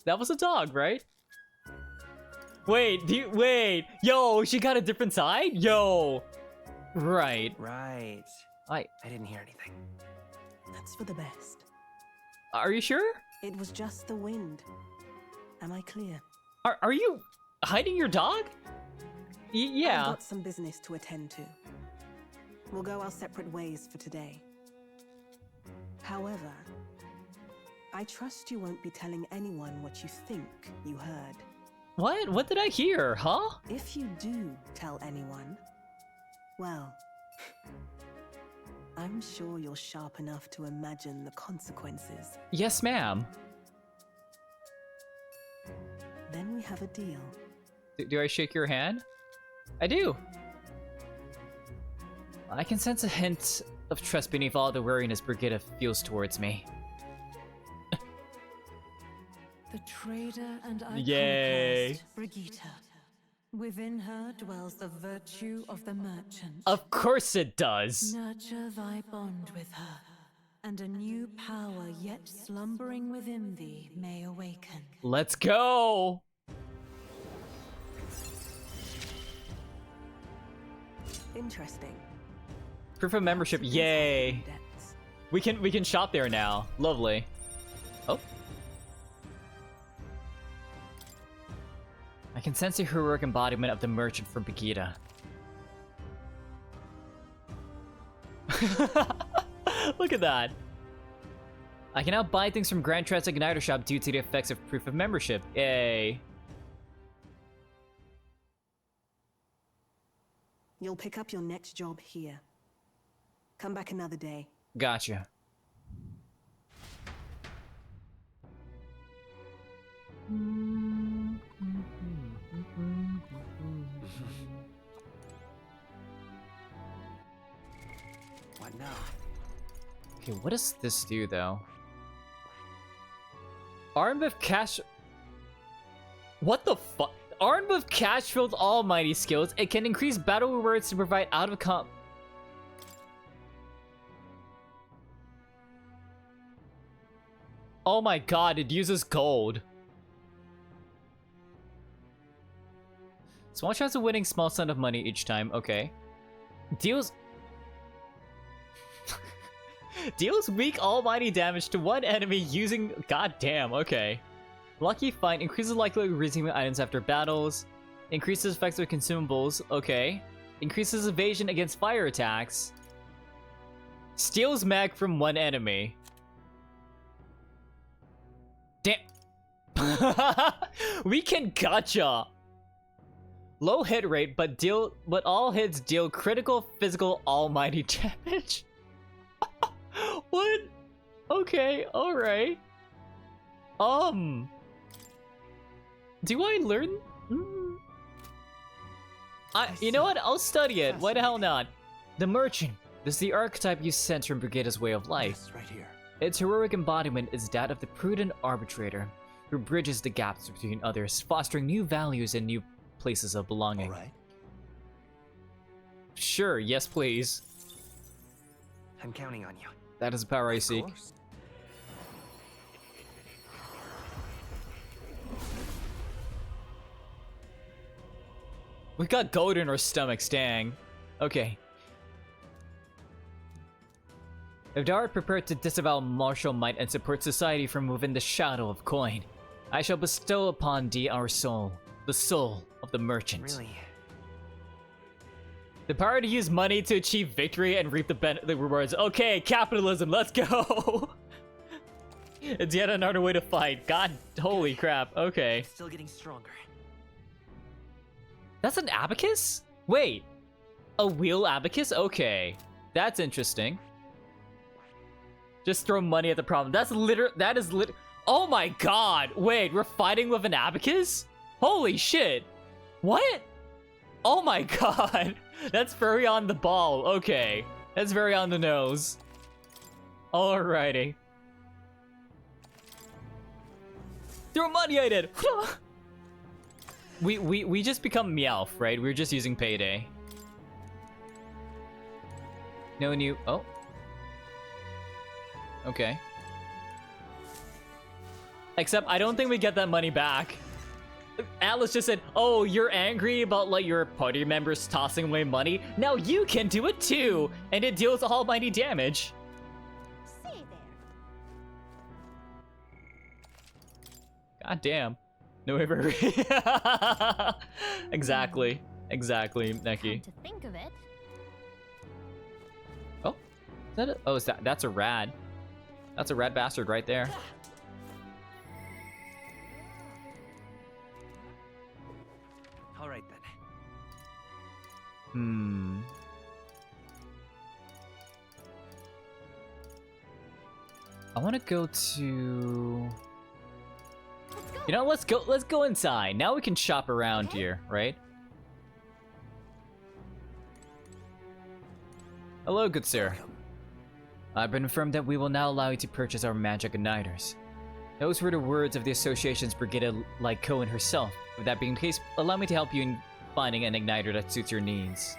That was a dog, right? Wait, wait! Yo, she got a different side? Yo! Right. Right. I didn't hear anything. That's for the best. Are you sure? It was just the wind. Am I clear? Are you hiding your dog? Yeah. I've got some business to attend to. We'll go our separate ways for today. However, I trust you won't be telling anyone what you think you heard. What? What did I hear, huh? If you do tell anyone, well, I'm sure you're sharp enough to imagine the consequences. Yes, ma'am. Then we have a deal. Do I shake your hand? I do. I can sense a hint of trust beneath all the wariness Brigitte feels towards me. The trader and Yay. iconoclast, Brigitte. Within her dwells the virtue of the merchant. Of course it does. Nurture thy bond with her, and a new power yet slumbering within thee may awaken. Let's go. Interesting. Proof of membership, yay. We can shop there now. Lovely. Oh. I can sense a heroic embodiment of the merchant from Brigitte. Look at that. I can now buy things from Grand Trans Igniter Shop due to the effects of proof of membership. Yay. You'll pick up your next job here. Come back another day. Gotcha. What now? Okay, what does this do though? Armed with cash. What the fuck? Armed with cash-filled almighty skills, it can increase battle rewards to provide out of comp. Oh my god, it uses gold. Small chance of winning small sum of money each time, okay. Deals... Deals weak almighty damage to one enemy using... God damn, okay. Lucky Fight increases likelihood of receiving items after battles. Increases effects with consumables, okay. Increases evasion against fire attacks. Steals mag from one enemy. Damn. We can gotcha. Low hit rate, but all hits deal critical physical almighty damage. What? Okay, alright. Do I learn? You know what? I'll study it. Why the hell not? The Merchant. This is the archetype you sense from Brigida's way of life. Yes, right here. Its heroic embodiment is that of the prudent arbitrator, who bridges the gaps between others, fostering new values and new places of belonging. All right. Sure, yes please. I'm counting on you. That is the power I seek. We got gold in our stomachs, dang. Okay. If thou art prepared to disavow martial might and support society from within the shadow of coin, I shall bestow upon thee our soul, the soul of the merchant. Really? The power to use money to achieve victory and reap the rewards. Okay, capitalism, let's go! It's yet another way to fight. God, holy crap, okay. Still getting stronger. That's an abacus? Wait, a wheel abacus? Okay, that's interesting. Just throw money at the problem. That is oh my god, wait, we're fighting with an abacus? Holy shit, what? Oh my god, that's very on the ball, okay. That's very on the nose. Alrighty. Throw money at it! We just become Meowth, right? We're just using payday. No new... Oh. Okay. Except I don't think we get that money back. Atlas just said, oh, you're angry about like your party members tossing away money? Now you can do it too! And it deals almighty damage. God damn. No ever. Exactly. Exactly, Neki. To think of it. Oh, is that a, oh, that's a rad. That's a rad bastard right there. All right then. I want to go to... You know, let's go inside. Now we can shop around here, right? Hello, good sir. I've been informed that we will now allow you to purchase our magic igniters. Those were the words of the association's Brigida Lycoan herself. With that being the case, allow me to help you in finding an igniter that suits your needs.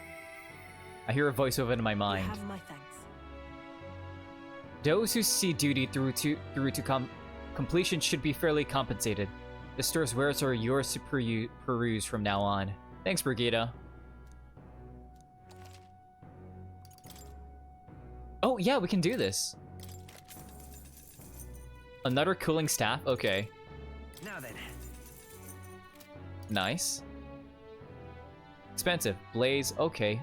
I hear a voice within my mind. You have my thanks. Those who see duty through to completion should be fairly compensated. The store's wares are yours to peruse from now on. Thanks, Brigida. Oh, yeah, we can do this. Another cooling staff? Okay. Now then. Nice. Expensive. Blaze, okay.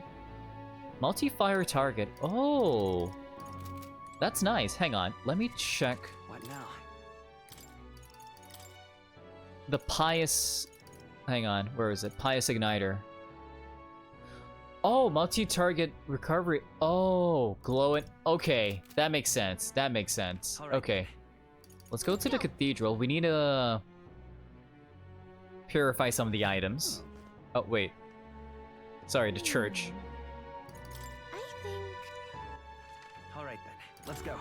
Multi-fire target. Oh. That's nice. Hang on. Let me check. What now? The Pious... Hang on. Where is it? Pious Igniter. Oh, multi-target recovery. Oh, glowing. Okay, that makes sense. That makes sense. Right. Okay. Let's go to the cathedral. We need to purify some of the items. Oh, wait. Sorry, the church. I think... All right then. Let's go.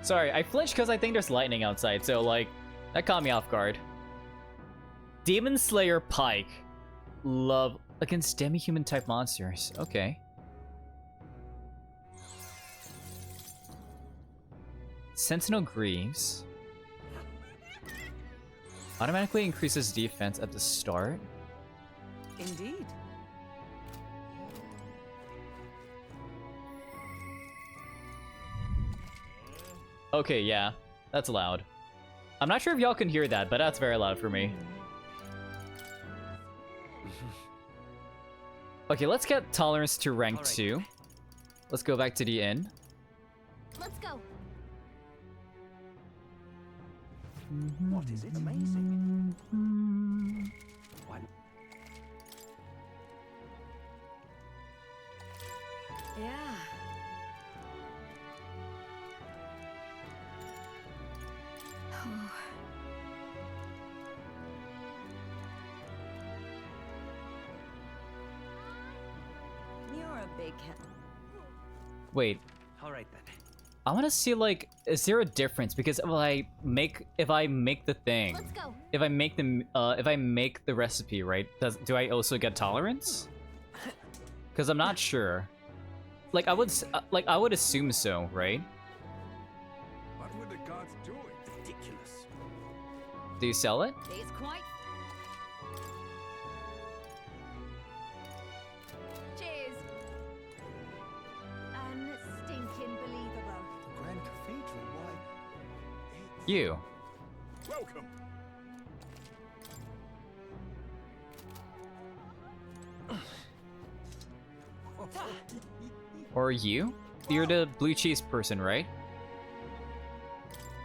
Sorry, I flinched because I think there's lightning outside, so like, that caught me off guard. Demon Slayer Pike. Love against demi-human type monsters. Okay. Sentinel Greaves. Automatically increases defense at the start. Indeed. Okay, yeah. That's loud. I'm not sure if y'all can hear that, but that's very loud for me. Okay, let's get tolerance to rank 2. Let's go back to the inn. Let's go. What is it? Amazing. What? Yeah. You're a big cat. Wait. All right then. I want to see, like, is there a difference? Because if I make the thing, Let's go. if I make the recipe, right? Do I also get tolerance? Because I'm not sure. Like I would assume so, right? What were the gods doing? Ridiculous. Do you sell it? It's quite. Cheers. Unstinking believable. Grand Cathedral, why? You. Welcome. Or you? You're the blue cheese person, right?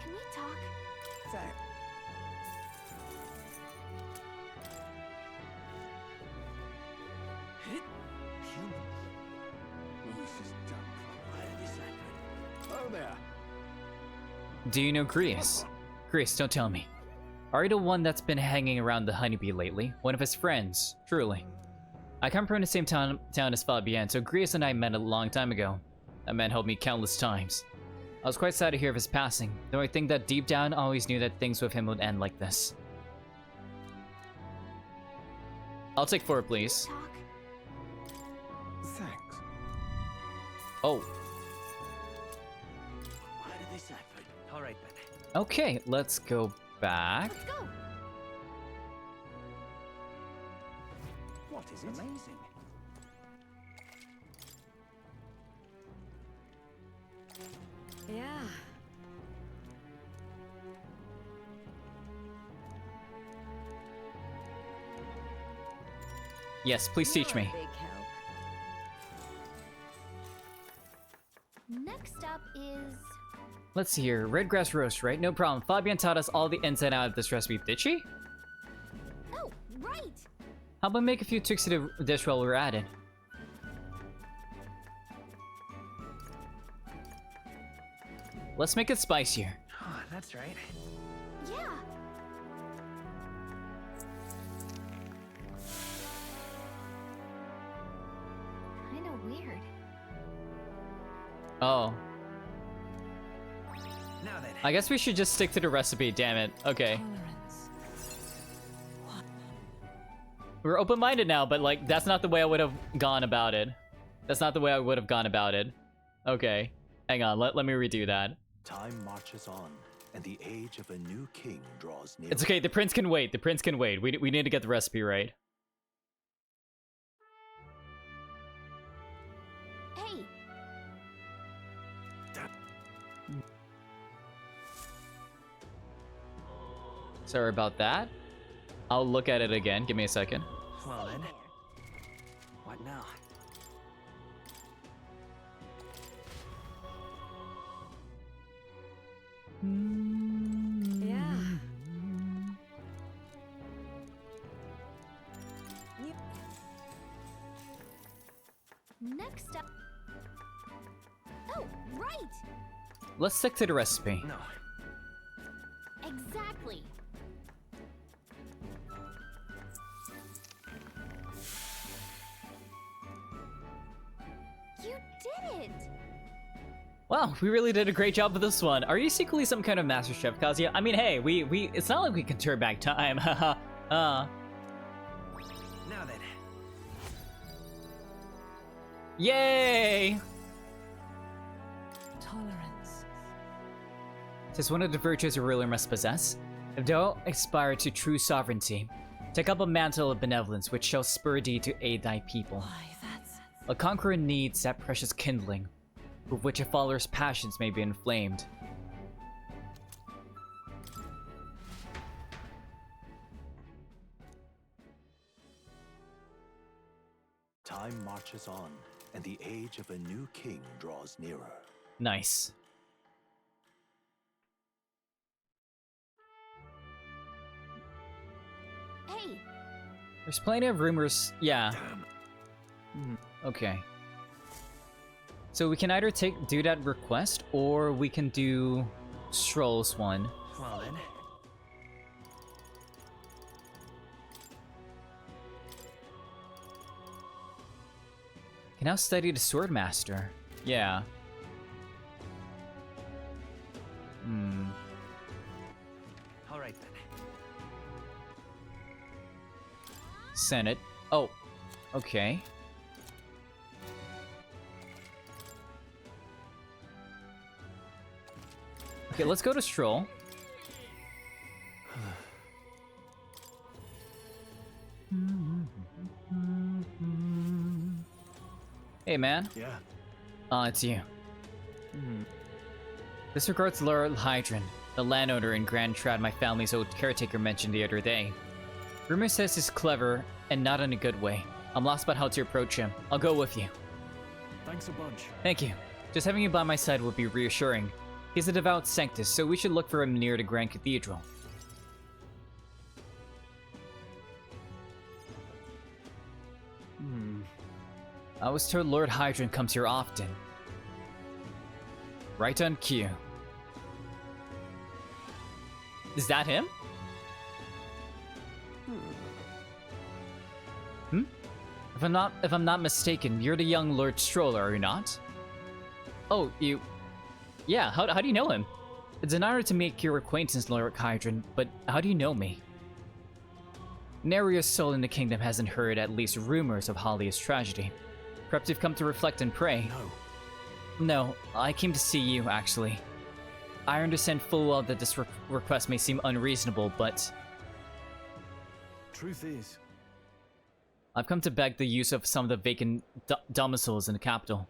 Can we talk? Thanks. Oh there. Do you know Grease? Grease, don't tell me. Are you the one that's been hanging around the honeybee lately? One of his friends, truly. I come from the same town as Fabienne, so Grease and I met a long time ago. That man helped me countless times. I was quite sad to hear of his passing, though I think that deep down I always knew that things with him would end like this. I'll take 4, please. Thanks. Oh, Why did this happen? All right then. okay, let's go back. Let's go. What is it? Amazing. Yeah. Yes, please teach You're a me. big help. Next up is. Let's see here. Red grass roast, right? No problem. Fabienne taught us all the ins and outs of this recipe, did she? Oh, right. How about make a few tweaks to the dish while we're at it? Let's make it spicier. Oh, that's right. Yeah. Kinda weird. Oh. Now then. I guess we should just stick to the recipe, damn it. Okay. Tolerance. We're open-minded now, but like, that's not the way I would have gone about it. That's not the way I would have gone about it. Okay. Hang on, let me redo that. Time marches on, and the age of a new king draws near. It's okay, the prince can wait. The prince can wait. We need to get the recipe right. Hey. Sorry about that. I'll look at it again. Give me a second. Well then. What now? Yeah. Next up. Oh, right. Let's stick to the recipe. No. Exactly. You did it. Wow, we really did a great job with this one. Are you secretly some kind of master chef, Kazuya? I mean, hey, we it's not like we can turn back time. Haha. Now then. Yay! Tolerance. Tis one of the virtues a ruler must possess. If thou aspire to true sovereignty, Take up a mantle of benevolence, which shall spur thee to aid thy people. A conqueror needs that precious kindling, with which a follower's passions may be inflamed. Time marches on, and the age of a new king draws nearer. Nice. Hey! There's plenty of rumors. Yeah. Okay. So we can either do that request, or we can do Stroll's one. Well then. Can now study the Swordmaster. Yeah. Alright then. Senate. Oh. Okay. Okay, let's go to Stroll. Hey, man. Yeah. It's you. This regards Lord Hydron, the landowner in Grand Trad my family's old caretaker mentioned the other day. Rumor says he's clever, and not in a good way. I'm lost about how to approach him. I'll go with you. Thanks a bunch. Thank you. Just having you by my side would be reassuring. He's a devout sanctus, so we should look for him near the Grand Cathedral. I was told Lord Hydron comes here often. Right on cue. Is that him? If I'm not mistaken, you're the young Lord Stroller, are you not? Oh, you... Yeah, how do you know him? It's an honor to make your acquaintance, Lord Hydron, but how do you know me? Nary a soul in the kingdom hasn't heard at least rumors of Halia's tragedy. Perhaps you've come to reflect and pray. No, I came to see you, actually. I understand full well that this request may seem unreasonable, but... Truth is... I've come to beg the use of some of the vacant domiciles in the capital.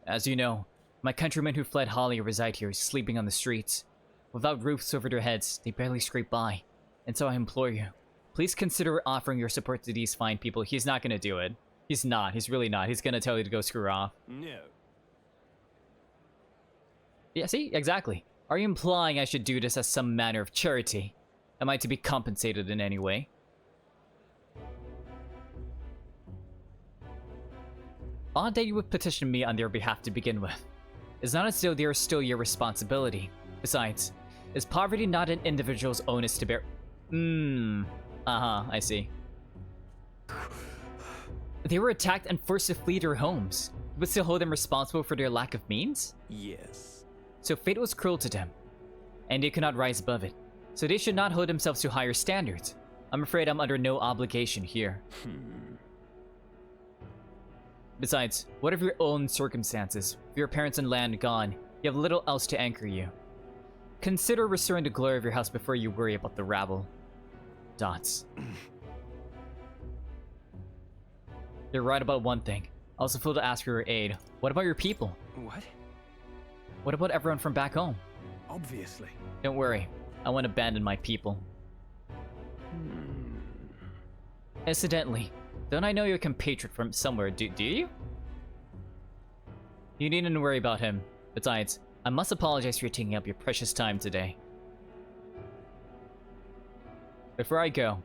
As you know, my countrymen who fled Halia reside here, sleeping on the streets. Without roofs over their heads, they barely scrape by. And so I implore you, please consider offering your support to these fine people. He's not gonna do it. He's not. He's really not. He's gonna tell you to go screw off. No. Yeah, see? Exactly. Are you implying I should do this as some manner of charity? Am I to be compensated in any way? Odd that you would petition me on their behalf to begin with. It's not as though they are still your responsibility. Besides, is poverty not an individual's onus to bear? I see. They were attacked and forced to flee their homes. You would still hold them responsible for their lack of means? Yes. So fate was cruel to them, and they could not rise above it. So they should not hold themselves to higher standards. I'm afraid I'm under no obligation here. Besides, what of your own circumstances? With your parents and land gone, you have little else to anchor you. Consider restoring the glory of your house before you worry about the rabble. Dots. You're right about one thing. I also feel to ask for your aid. What about your people? What? What about everyone from back home? Obviously. Don't worry. I won't abandon my people. Incidentally, don't I know your compatriot from somewhere, do you? You needn't worry about him. Besides, I must apologize for taking up your precious time today. Before I go,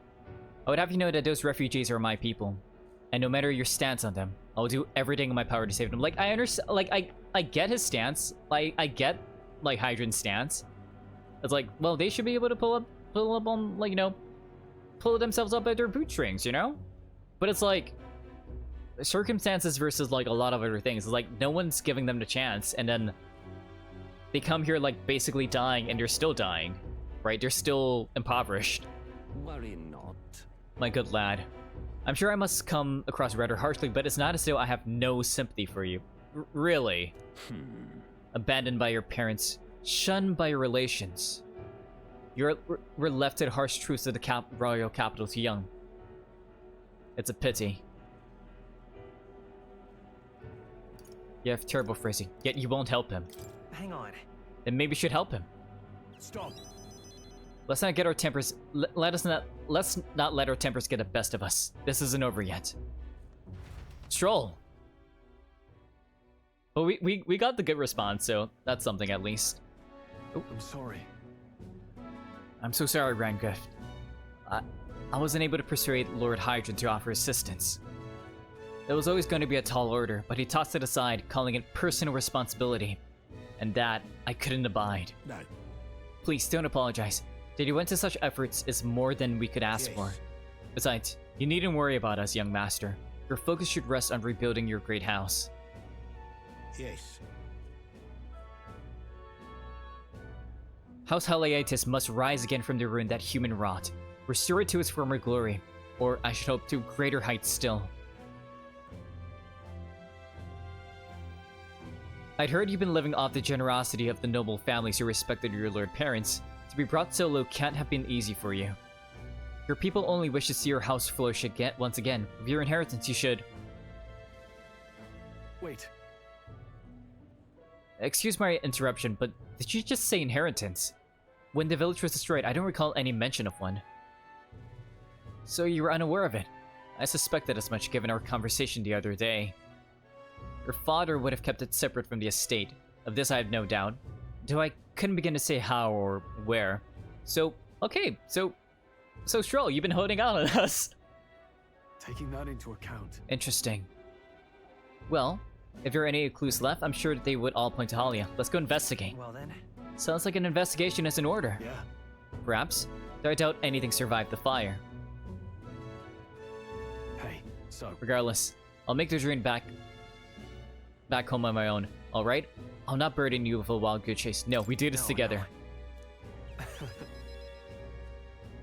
I would have you know that those refugees are my people. And no matter your stance on them, I will do everything in my power to save them. Like, I understand, like, I get his stance. I get, like, Hydron's stance. It's like, well, they should be able to pull up on, like, you know, pull themselves up by their bootstrings, you know? But it's like, circumstances versus, like, a lot of other things. It's like, no one's giving them the chance, and then they come here, like, basically dying, and they're still dying, right? They're still impoverished. Worry not. My good lad. I'm sure I must come across rather harshly, but it's not as though I have no sympathy for you. Really. Abandoned by your parents, shunned by your relations. We're left to the harsh truths of the royal capital too young. It's a pity. You have terrible phrasing, yet you won't help him. Hang on. Then maybe you should help him. Stop. Let's not get our tempers. Let's not let our tempers get the best of us. This isn't over yet. Stroll. But we got the good response, so that's something at least. Oh, I'm sorry. I'm so sorry, Rangift. I wasn't able to persuade Lord Hydrant to offer assistance. It was always going to be a tall order, but he tossed it aside, calling it personal responsibility. And that, I couldn't abide. No. Please, don't apologize. That you went to such efforts is more than we could ask for. Besides, you needn't worry about us, young master. Your focus should rest on rebuilding your great house. Yes. House Heliatis must rise again from the ruin that human wrought, restore it to its former glory, or I should hope to greater heights still. I'd heard you've been living off the generosity of the noble families who respected your lord parents. To be brought so low can't have been easy for you. Your people only wish to see your house flourish again once again. With your inheritance, you should... Wait. Excuse my interruption, but did you just say inheritance? When the village was destroyed, I don't recall any mention of one. So you were unaware of it. I suspected as much given our conversation the other day. Your father would have kept it separate from the estate. Of this I have no doubt. Though I couldn't begin to say how or where. So, okay, so Stroll, you've been holding out on us. Taking that into account. Interesting. Well, if there are any clues left, I'm sure that they would all point to Halia. Let's go investigate. Well then. Sounds like an investigation is in order. Yeah. Perhaps, though I doubt anything survived the fire. Hey, so... Regardless, I'll make the journey back home on my own, alright? I'll not burden you with a wild goose chase. No, we do this together. No.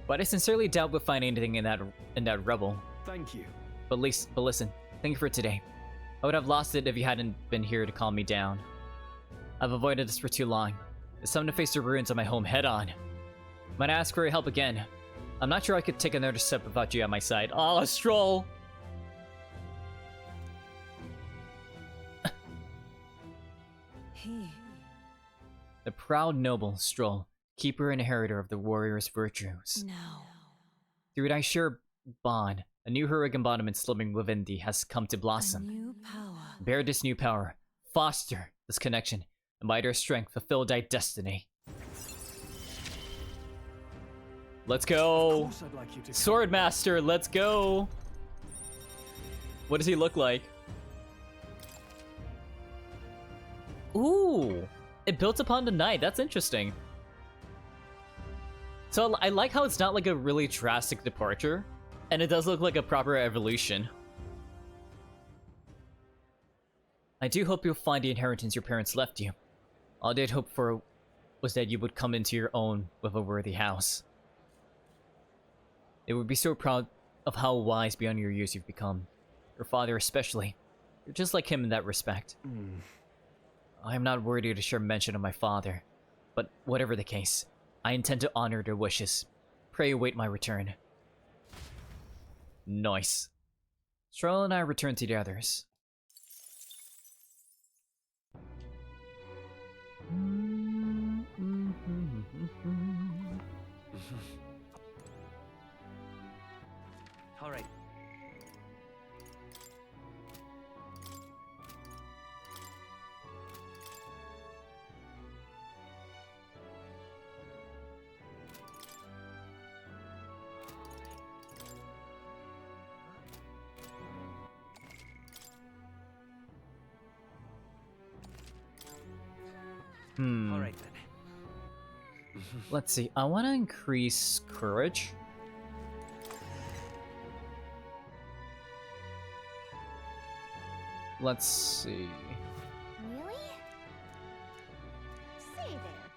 But I sincerely doubt we'll find anything in that rubble. Thank you. But listen, thank you for today. I would have lost it if you hadn't been here to calm me down. I've avoided this for too long. It's time to face the ruins of my home head on. Might I ask for your help again? I'm not sure I could take another step without you at my side. Oh, Stroll! The proud noble Stroll, keeper and inheritor of the warrior's virtues. No. Through thy sure bond, a new heroic embodiment slimming within thee has come to blossom. A new power. Bear this new power, foster this connection, and by their strength fulfill thy destiny. Let's go! Like Swordmaster, let's go! What does he look like? Ooh! It built upon the knight, that's interesting. So I like how it's not like a really drastic departure, and it does look like a proper evolution. I do hope you'll find the inheritance your parents left you. All they'd hoped for was that you would come into your own with a worthy house. They would be so proud of how wise beyond your years you've become. Your father especially. You're just like him in that respect. I am not worthy to share mention of my father, but whatever the case, I intend to honor their wishes. Pray await my return. Nice. Stroll and I return to the others. All right. All right then. Let's see. I want to increase courage. Let's see. Really? Say there.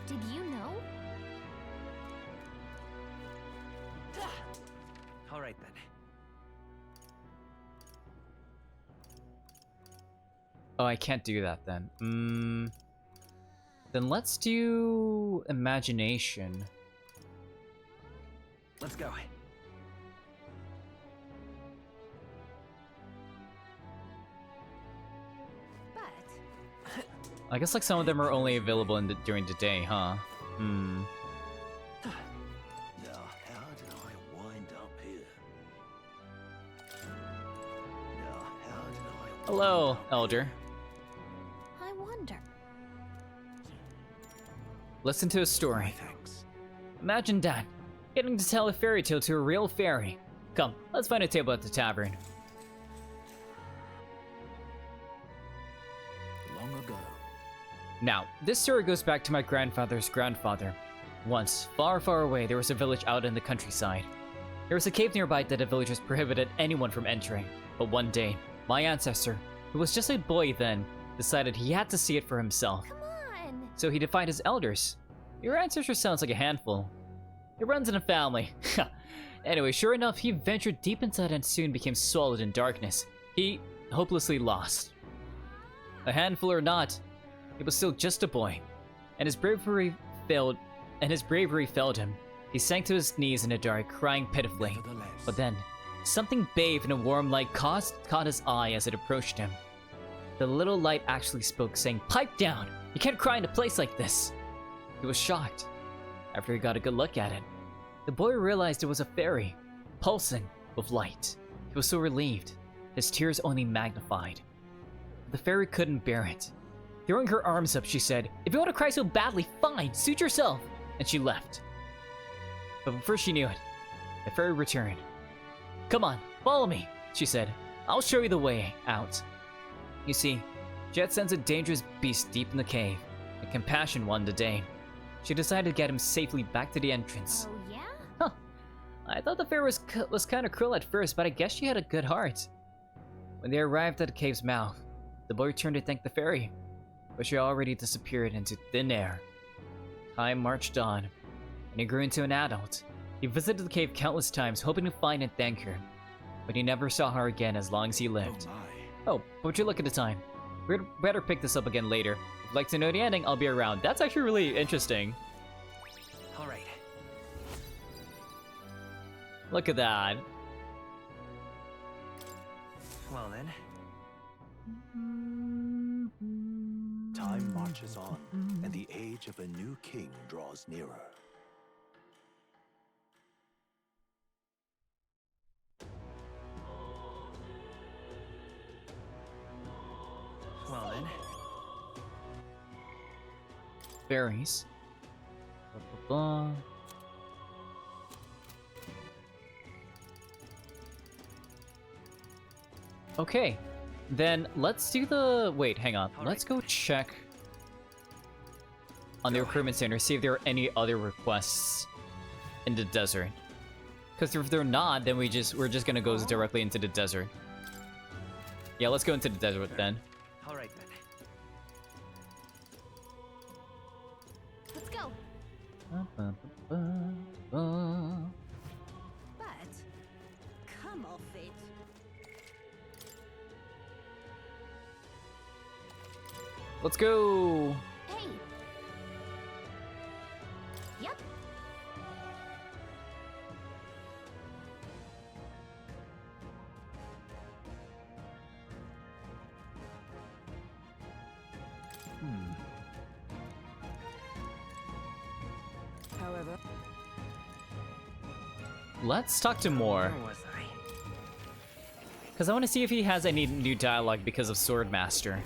Did you know? All right then. Oh, I can't do that then. Then let's do imagination. Let's go. I guess like some of them are only available during the day, huh? Hmm. Now, how did I wind up here? Now, how did I... Hello, Elder. I wonder. Listen to a story. Imagine that, getting to tell a fairy tale to a real fairy. Come, let's find a table at the tavern. Long ago. Now, this story goes back to my grandfather's grandfather. Once, far, far away, there was a village out in the countryside. There was a cave nearby that the villagers prohibited anyone from entering. But one day, my ancestor, who was just a boy then, decided he had to see it for himself. Come on! So he defied his elders. Your ancestor sounds like a handful. It runs in a family. Anyway, sure enough, he ventured deep inside and soon became swallowed in darkness. He hopelessly lost. A handful or not, he was still just a boy, and his bravery failed him. He sank to his knees in the dark, crying pitifully. But then, something bathed in a warm light caught his eye as it approached him. The little light actually spoke, saying, "Pipe down! You can't cry in a place like this!" He was shocked. After he got a good look at it, the boy realized it was a fairy, pulsing with light. He was so relieved, his tears only magnified. The fairy couldn't bear it. Throwing her arms up, she said, "If you want to cry so badly, fine, suit yourself!" And she left. But before she knew it, the fairy returned. "Come on, follow me," she said. "I'll show you the way out." You see, she had sensed a dangerous beast deep in the cave, and compassion won the day. She decided to get him safely back to the entrance. Oh, yeah? Huh. I thought the fairy was kind of cruel at first, but I guess she had a good heart. When they arrived at the cave's mouth, the boy turned to thank the fairy, but she already disappeared into thin air. Time marched on, and he grew into an adult. He visited the cave countless times, hoping to find and thank her, but he never saw her again as long as he lived. Oh, but would you look at the time? We'd better pick this up again later. If you'd like to know the ending, I'll be around. That's actually really interesting. All right. Look at that. Well then. Time marches on, and the age of a new king draws nearer. Well then. Fairies. Blah, blah, blah. Okay, then let's do the... Wait, hang on. Let's go check on the recruitment center, see if there are any other requests in the desert. Because if they're not, then we're just gonna go directly into the desert. Yeah, let's go into the desert then. All right then. Let's go. But come off it. Let's go! Hey. Yep. However, Let's talk to Moore. Where was I? Because I want to see if he has any new dialogue because of Swordmaster.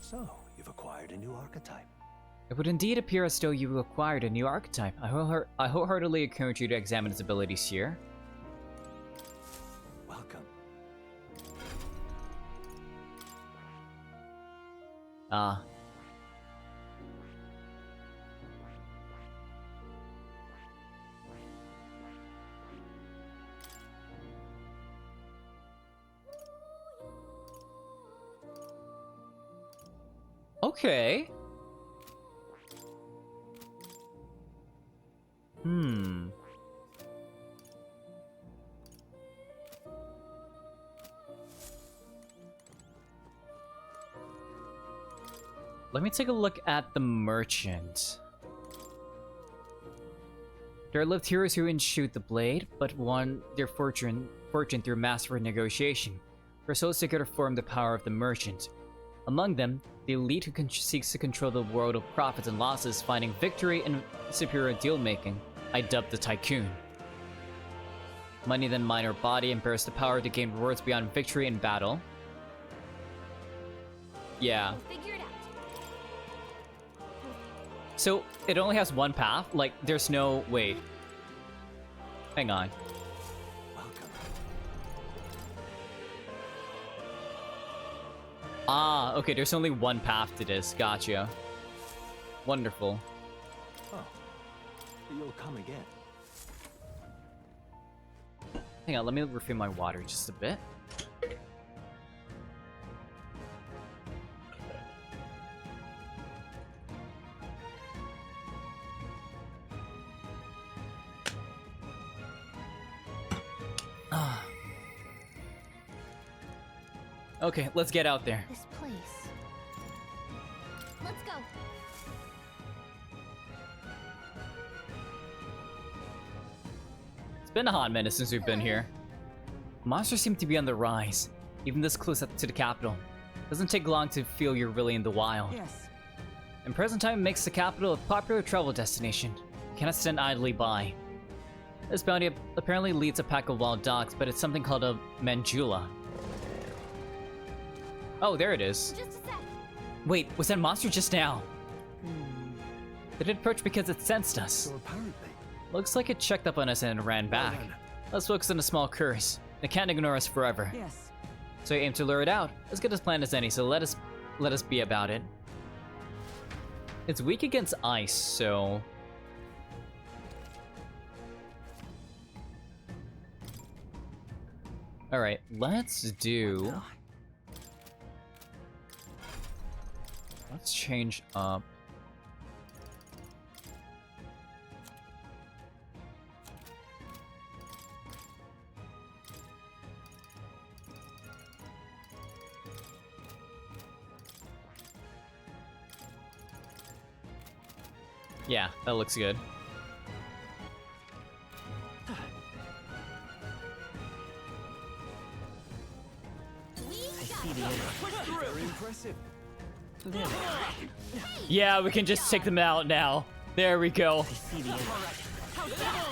So, you've acquired a new archetype. It would indeed appear as though you acquired a new archetype. I wholeheartedly encourage you to examine its abilities here. Welcome. Ah. Okay. Let me take a look at the merchant. There lived heroes who didn't shoot the blade, but won their fortune through masterful negotiation. For souls to get form the power of the merchant. Among them, the elite who seeks to control the world of profits and losses, finding victory in superior deal-making, I dubbed the Tycoon. Money then mind or body empowers the power to gain rewards beyond victory in battle. Yeah. We'll figure it out. So, it only has one path? Like, there's no... Wait. Hang on. Ah, okay, there's only one path to this. Gotcha. Wonderful. Oh, you'll come again. Hang on, let me refill my water just a bit. Okay, let's get out there. This place. Let's go. It's been a hot minute since we've been here. Monsters seem to be on the rise, even this close up to the capital. Doesn't take long to feel you're really in the wild. Yes. And present time makes the capital a popular travel destination. You cannot stand idly by. This bounty apparently leads a pack of wild dogs, but it's something called a Manjula. Oh, there it is. Just a sec. Wait, was that monster just now? Did it approach because it sensed us? So apparently. Looks like it checked up on us and ran back. Let's focus on a small curse. It can't ignore us forever. Yes. So you aim to lure it out. As good a plan as any, so let us be about it. It's weak against ice, so... Alright, let's do... Let's change up... Yeah, that looks good. I see the enemy. Very impressive. There they are. Yeah, we can just take them out now. There we go. I see the enemy. How's that?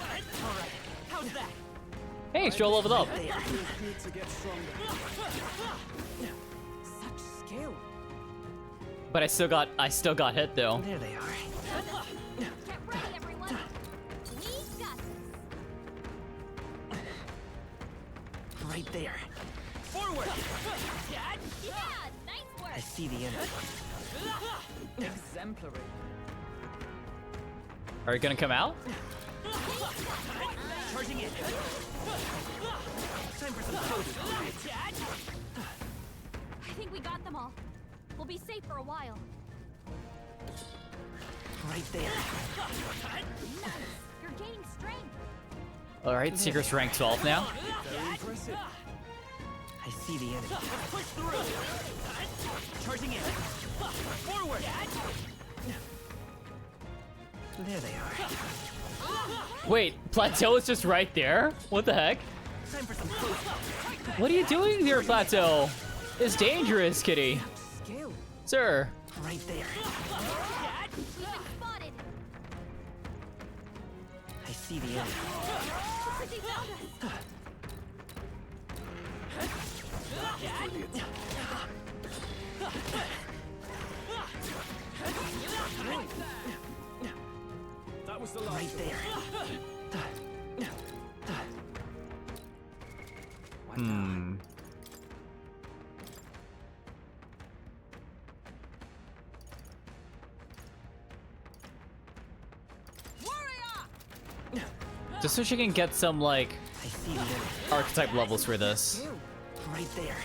Alright, how's that? Hey, Stroll leveled up. Need to get stronger. Such skill. But I still got hit though. There they are. Get ready, everyone. We got this. Right there. Forward! Yeah, nice work. I see the enemy. Exemplary. Are you gonna come out? Charging in. Time for some toast. I think we got them all. We'll be safe for a while. Right there. Nice. You're gaining strength. Alright, Secret's rank 12 now. Very impressive. I see the enemy. Push through. Charging in. Forward. There they are. Wait, Plateau is just right there? What the heck? Time for some toast. What are you doing here, Plateau? It's dangerous, kitty. Skill. Sir. Right there. We've been spotted. I see the enemy. Looks like they found us. That was the last. Right there. Hmm. Just so she can get some, like, I see the enemy. archetype levels for this. Right there.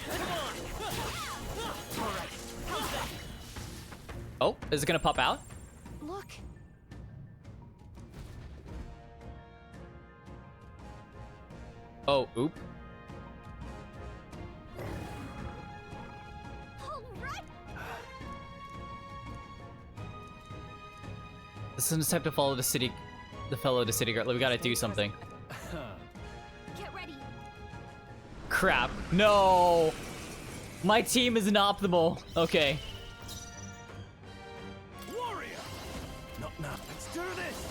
Oh, is it gonna pop out? Look. Oh, oop. All right. This is the type to follow the the fellow, the city guard. Like, we gotta do something. Get ready. Crap. No! My team isn't optimal. Okay. Warrior! Not now. Let's do this!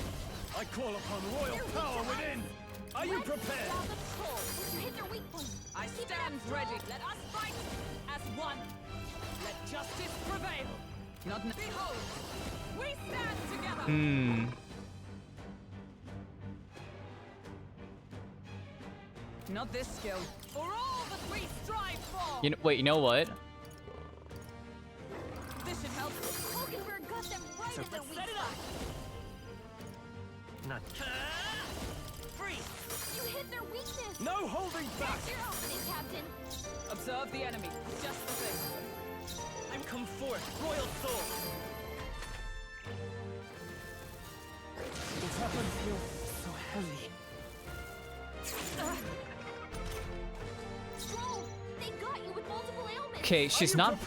I call upon royal power within! Are you prepared? Hit their weak point. I stand ready. Let us fight as one. Let justice prevail. Not behold. We stand together. Hmm. Not this skill. For all that we strive for. You know, wait, you know what? This should help. Hulkenberg got them right in their weak spot. Not. Freeze. You hit their weakness. No holding back. That's your opening, Captain. Observe the enemy. Just the thing. I'm come forth, royal soul. This weapon feels so heavy. Stroll, they got you with multiple ailments. Okay, she's not.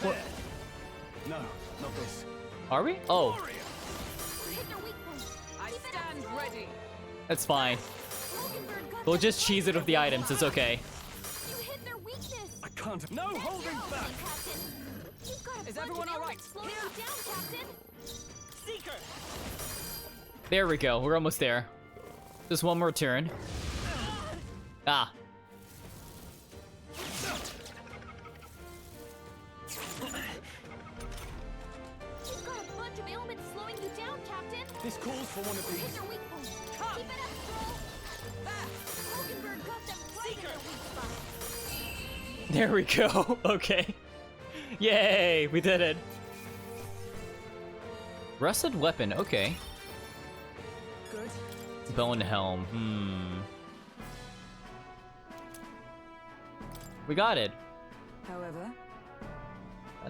No, not this. Are we? Oh, Hit their weak point. I stand ready. that's fine. Hulkenberg got We'll them just right cheese it in with the their items. It's okay. You hit their weakness. I can't. No That's holding your back. opening, Captain. You've got a Is bunch everyone of all right? ailments slowing you down, Captain. Seeker! There we go. We're almost there. Just one more turn. Ah. You've got a bunch of ailments slowing you down, Captain. This calls for one of Hit these. their weak point. Keep it up, Stroll. Hulkenberg got them right in their weak spot. There we go. Okay. Yay, we did it. Rusted weapon. Okay. Good. Bone helm. Hmm. We got it. However,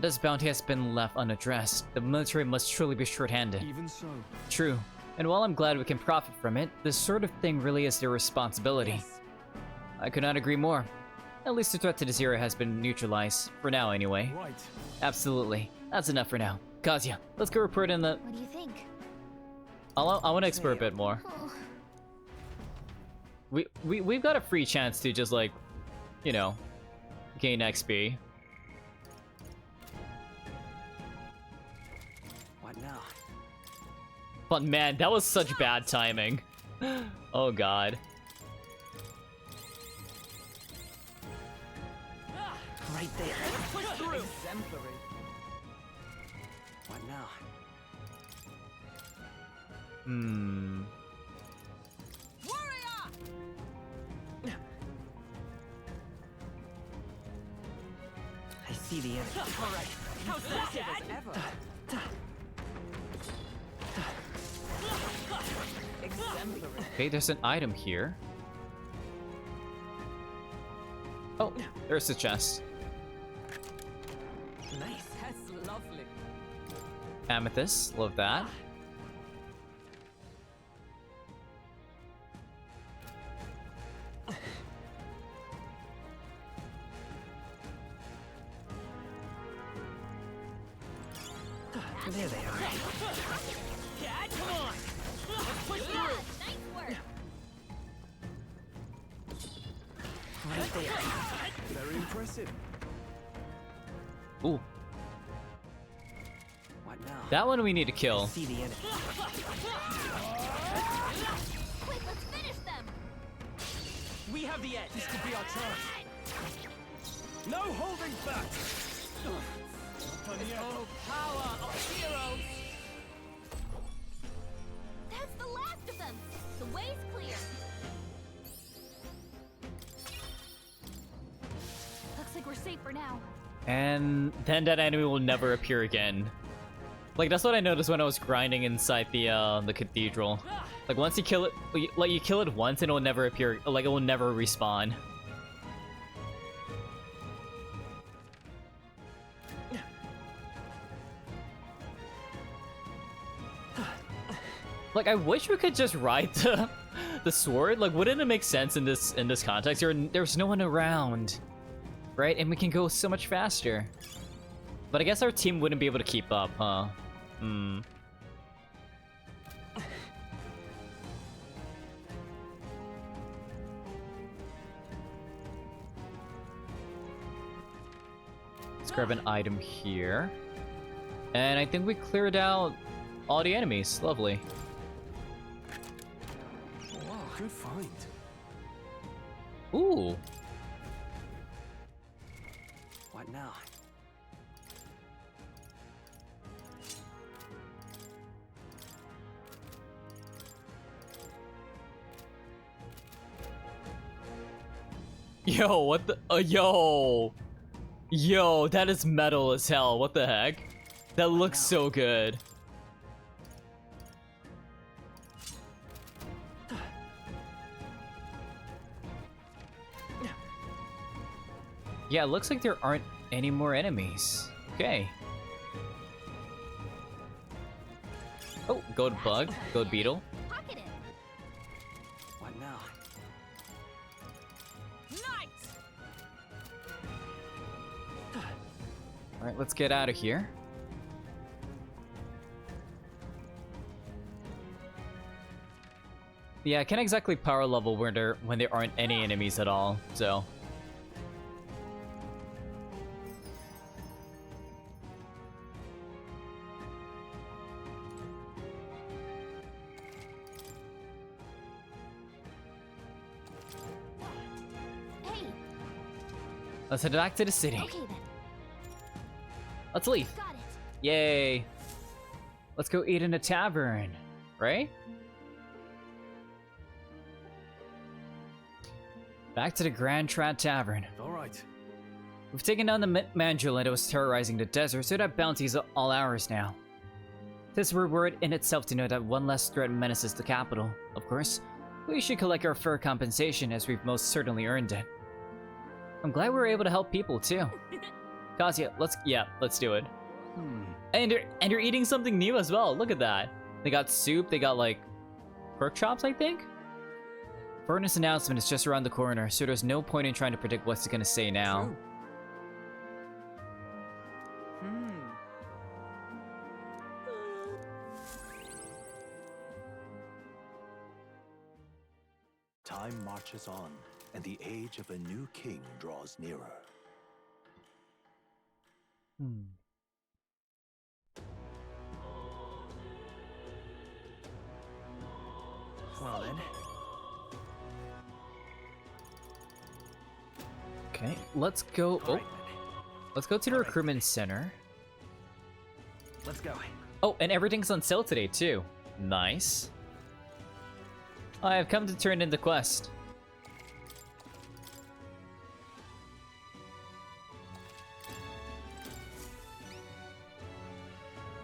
This bounty has been left unaddressed. The military must truly be short-handed. Even so. True. And while I'm glad we can profit from it, this sort of thing really is their responsibility. yes. I could not agree more. At least the threat to this area has been neutralized. For now, anyway. Right. Absolutely. That's enough for now. Kazuya, let's go report in the... What do you think? I want to explore a bit more. Oh, We've got a free chance to just, like, you know, gain XP. What now? But man, that was such bad timing. Oh god. Right there. Push through. Exemplary. What now? Hmm. Warrior! I see the end. All right. How's that? As ever. Exemplary. Okay, there's an item here. Oh, there's the chest. Nice. That's lovely. Amethyst, love that. There they are. Dad, come on. Let's push through. nice work. Right there. Very impressive. Ooh, What now? that one we need to kill. See the enemy. Quick, let's finish them. We have the edge. This could be our chance. No holding back. Not done yet. Oh, power of heroes. That's the last of them. The way's clear. Looks like we're safe for now. And then that enemy will never appear again. Like, that's what I noticed when I was grinding inside the cathedral. Like, once you kill it, like, you kill it once and it will never appear, like, it will never respawn. Like, I wish we could just ride the sword. Like, wouldn't it make sense in this context? There's no one around, right? And we can go so much faster. But I guess our team wouldn't be able to keep up, huh? Hmm. Let's grab an item here. And I think we cleared out all the enemies. Lovely. Wow, good find. Ooh. What now? Yo, what the? Yo. Yo, that is metal as hell. What the heck? That looks so good. Yeah, it looks like there aren't any more enemies. Okay. Oh, gold bug, gold beetle. What now? Alright, let's get out of here. Yeah, I can't exactly power level when there aren't any enemies at all, so. Hey. Let's head back to the city. Okay then. Let's leave. Got it. Yay. Let's go eat in a tavern, right? Back to the Grand Trad Tavern. All right. We've taken down the Mandula that was terrorizing the desert, so that bounty's all ours now. This reward in itself to know that one less threat menaces the capital. Of course, we should collect our fair compensation as we've most certainly earned it. I'm glad we were able to help people too. Kasia, let's do it. And you're eating something new as well. Look at that. They got soup. They got like pork chops, I think. Furnace announcement is just around the corner, so there's no point in trying to predict what's gonna say now. Time marches on, and the age of a new king draws nearer. Well then. Okay, let's go. Oh, let's go to the recruitment center. Let's go. Oh, and everything's on sale today too. Nice. I have come to turn in the quest.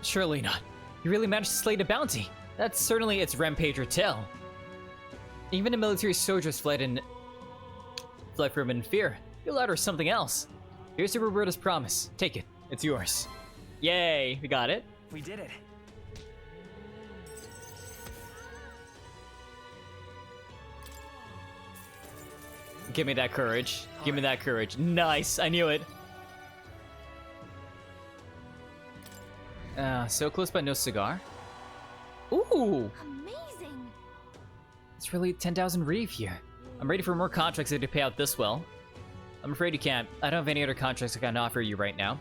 Surely not. You really managed to slay the bounty. That's certainly its rampager tale. Even the military soldiers fled from in fear. You'll utter something else. Here's the reward as promised. Take it. It's yours. Yay, we got it. We did it. Give me that courage. Give me that courage. Nice, I knew it. So close but no cigar. Ooh! Amazing! It's really 10,000 reeve here. I'm ready for more contracts if they pay out this well. I'm afraid you can't. I don't have any other contracts I can offer you right now.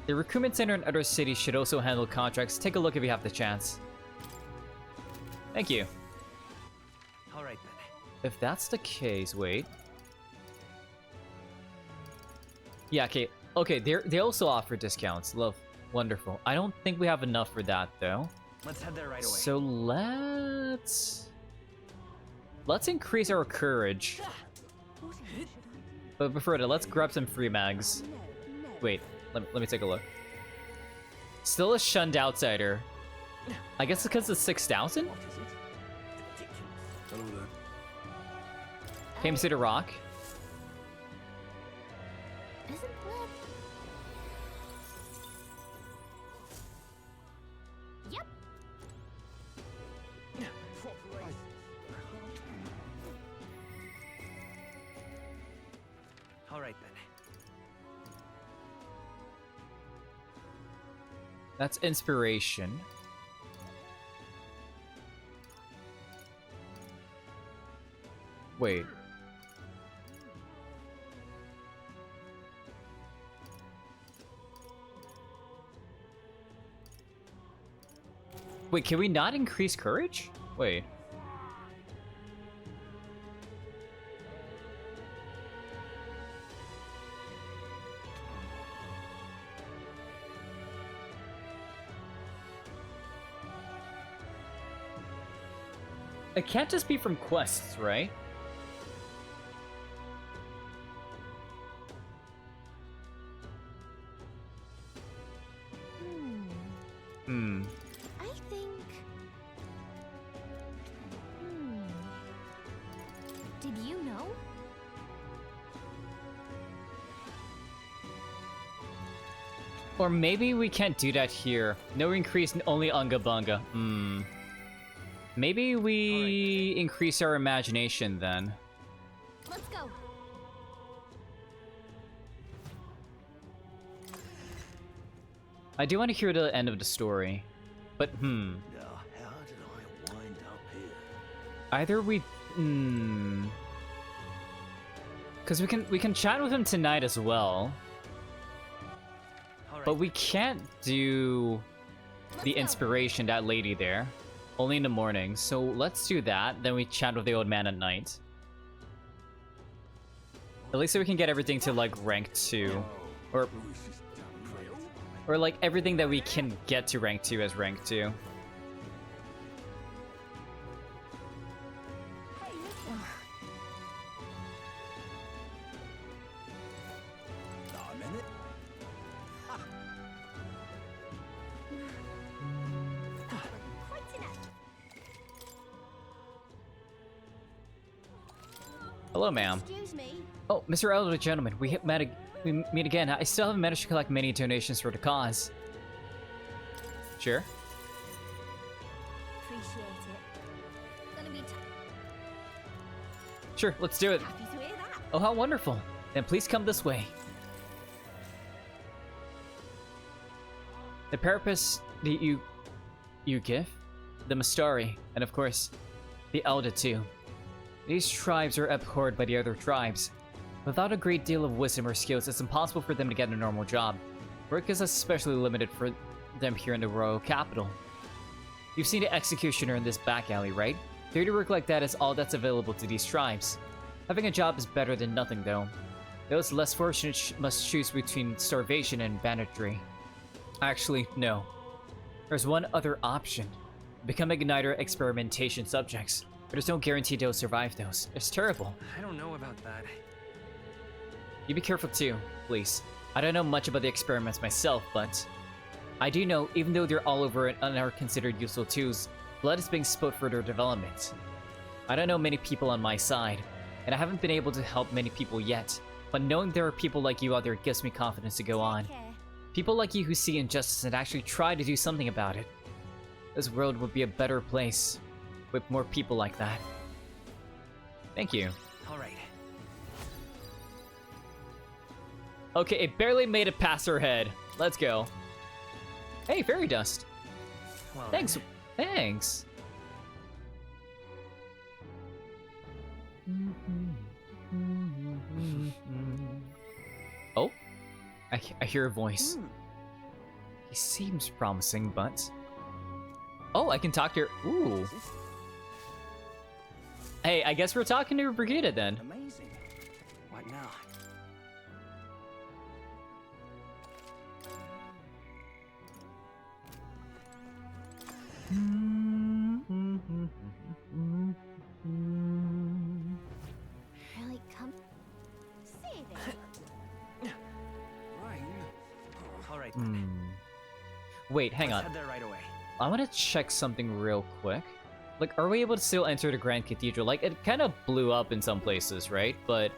The recruitment center in other cities should also handle contracts. Take a look if you have the chance. Thank you. Alright then. If that's the case, wait. Yeah, okay. Okay, they also offer discounts. Love. Wonderful. I don't think we have enough for that, though. Let's head there right away. So let's increase our courage. But before that, let's grab some free mags. Wait, let me take a look. Still a shunned outsider. I guess it's because it's 6,000? Hello there. Came to the rock. Isn't that... Yep. Alright then. That's inspiration. Wait. Wait, can we not increase courage? Wait. It can't just be from quests, right? I think... Did you know? Or maybe we can't do that here. No increase, only Unga Bunga. Maybe we increase our imagination then. Let's go. I do want to hear the end of the story, but Now, how did I wind up here? either we because we can chat with him tonight as well, but we can't do the inspiration, that lady there, only in the morning. So let's do that, then we chat with the old man at night. At least so we can get everything to like rank 2, or like everything that we can get to rank 2 as rank 2. Hello, ma'am. Excuse me. Oh, Mr. Elderly Gentleman, we meet again. I still haven't managed to collect many donations for the cause. Sure. Appreciate it. Gonna be Sure, let's do it. happy to hear that. Oh, how wonderful. Then please come this way. The Parapus, the Yukif, the Mastari, and of course, the Elda too. These tribes are abhorred by the other tribes. Without a great deal of wisdom or skills, it's impossible for them to get a normal job. Work is especially limited for them here in the royal capital. You've seen the executioner in this back alley, right? Dirty work like that is all that's available to these tribes. Having a job is better than nothing, though. Those less fortunate must choose between starvation and banditry. Actually, no. There's one other option. Become Igniter experimentation subjects. But there's no guarantee they'll survive those. It's terrible. I don't know about that. You be careful too, please. I don't know much about the experiments myself, but I do know, even though they're all over and are considered useful tools, blood is being spilt for their development. I don't know many people on my side, and I haven't been able to help many people yet, but knowing there are people like you out there gives me confidence to go on. People like you who see injustice and actually try to do something about it. This world would be a better place with more people like that. Thank you. All right. Okay, it barely made it past her head. Let's go. Hey, fairy dust. Well, Thanks. Thanks. Oh, I hear a voice. He seems promising, but... Oh, I can talk to her. Ooh. Hey, I guess we're talking to Brigida then. Amazing. What now? Really come. See there. All right. Wait, hang on. Let's head there right away. I want to check something real quick. Like, are we able to still enter the Grand Cathedral? Like, it kind of blew up in some places, right? But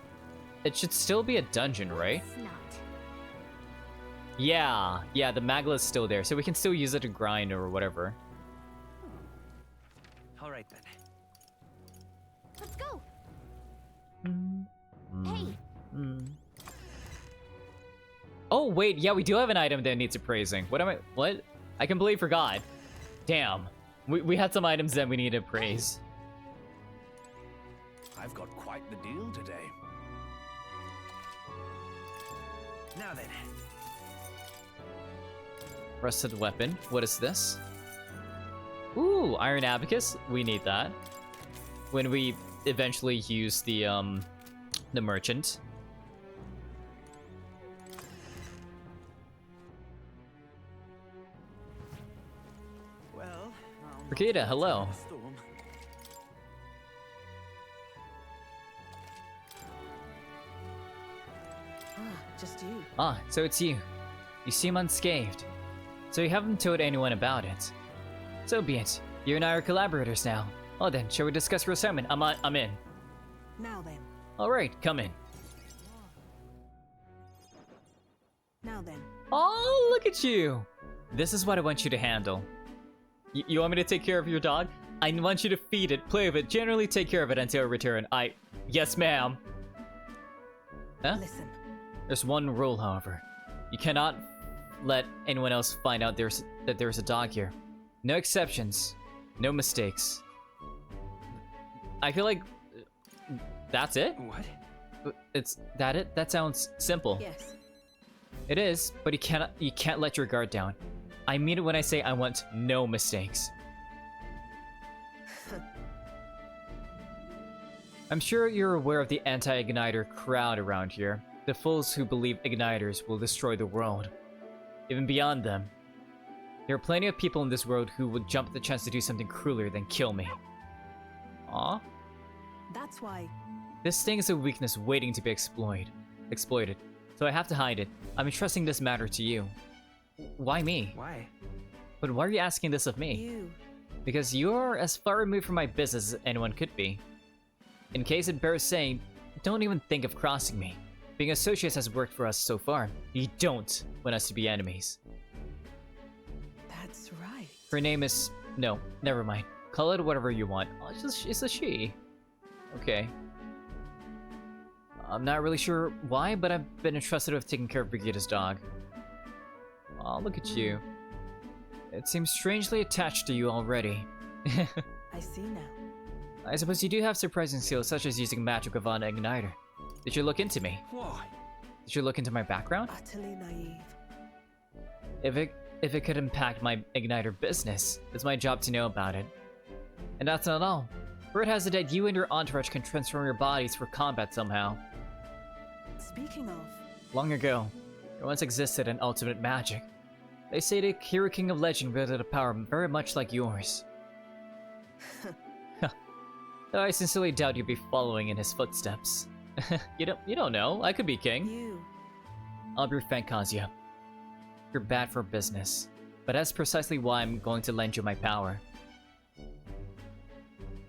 it should still be a dungeon, right? It's not. Yeah, the Magla is still there, so we can still use it to grind or whatever. All right then. Let's go. Hey. Oh, wait, yeah, we do have an item that needs appraising. What? I completely forgot. Damn. We had some items that we need to appraise. I've got quite the deal today. Now then. Rusted weapon. What is this? Ooh, Iron Abacus. We need that. When we eventually use the merchant. Well, Brigida, hello. Just you. Ah, so it's you. You seem unscathed. So you haven't told anyone about it. So be it. You and I are collaborators now. Well then, shall we discuss your assignment? I'm in. Now then. Alright, come in. Now then. Oh, look at you! This is what I want you to handle. You want me to take care of your dog? I want you to feed it, play with it, generally take care of it until I return. Yes, ma'am. Huh? Listen. There's one rule, however. You cannot let anyone else find out that there's a dog here. No exceptions. No mistakes. I feel like... That's it? What? It's... That it? That sounds simple. Yes. It is, but you can't let your guard down. I mean it when I say I want no mistakes. I'm sure you're aware of the anti-igniter crowd around here. The fools who believe igniters will destroy the world. Even beyond them. There are plenty of people in this world who would jump at the chance to do something crueler than kill me. Aw? That's why. This thing is a weakness waiting to be exploited. So I have to hide it. I'm entrusting this matter to you. Why me? Why? But why are you asking this of me? You. Because you're as far removed from my business as anyone could be. In case it bears saying, don't even think of crossing me. Being associates has worked for us so far. You don't want us to be enemies. That's right. Her name is... No, never mind. Call it whatever you want. Oh, it's a she. Okay. I'm not really sure why, but I've been entrusted with taking care of Brigida's dog. Oh, look at you. It seems strangely attached to you already. I see now. I suppose you do have surprising skills, such as using magic of an igniter. Did you look into me? Why? Did you look into my background? Utterly naive. If it could impact my igniter business, it's my job to know about it. And that's not all. Word has it that you and your entourage can transform your bodies for combat somehow. Speaking of... Long ago, there once existed an ultimate magic. They say the Hero King of Legend wielded a power very much like yours. Though I sincerely doubt you'd be following in his footsteps. You don't know. I could be king. You. I'll be ReFantazio. You're bad for business, but that's precisely why I'm going to lend you my power.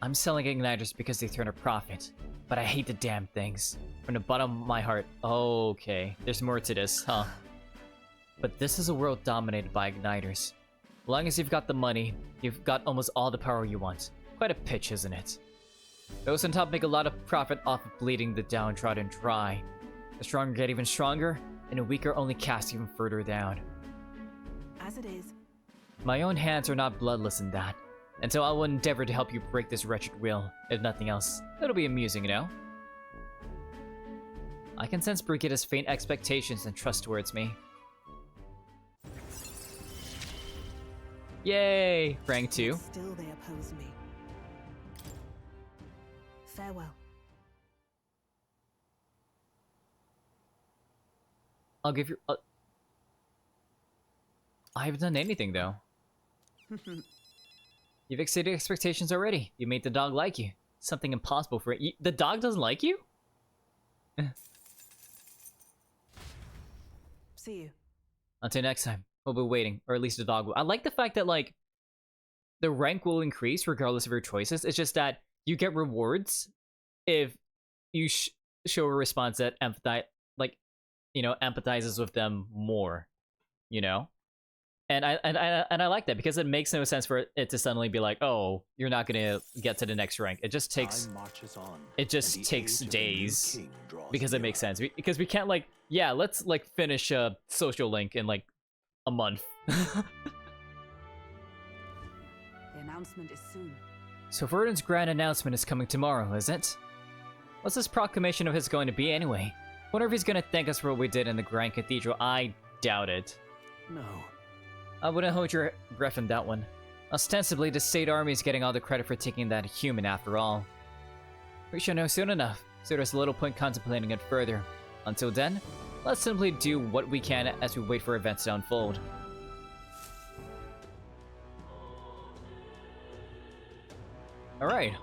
I'm selling igniters because they turn a profit, but I hate the damn things. From the bottom of my heart. Okay, there's more to this, huh? But this is a world dominated by igniters. As long as you've got the money, you've got almost all the power you want. Quite a pitch, isn't it? Those on top make a lot of profit off of bleeding the downtrodden dry. The stronger get even stronger, and the weaker only cast even further down. As it is. My own hands are not bloodless in that, and so I will endeavor to help you break this wretched will, if nothing else. It'll be amusing, you know? I can sense Brigida's faint expectations and trust towards me. Yay! Rank 2. Still they oppose me. Farewell. I'll give you... I haven't done anything, though. You've exceeded expectations already. You made the dog like you. Something impossible for it. The dog doesn't like you? See you. Until next time. We'll be waiting. Or at least the dog will. I like the fact that, like, the rank will increase regardless of your choices. It's just that you get rewards if you show a response that empathizes with them more, you know? And I like that because it makes no sense for it to suddenly be like, oh, you're not gonna get to the next rank. It just takes days because it makes sense. Because we can't like, yeah, let's like finish a social link in like a month. The announcement is soon. So Verdun's grand announcement is coming tomorrow, is it? What's this proclamation of his going to be anyway? Wonder if he's gonna thank us for what we did in the Grand Cathedral. I doubt it. No. I wouldn't hold your breath on that one. Ostensibly, the state army is getting all the credit for taking that human after all. We should know soon enough, so there's little point contemplating it further. Until then, let's simply do what we can as we wait for events to unfold. Alright.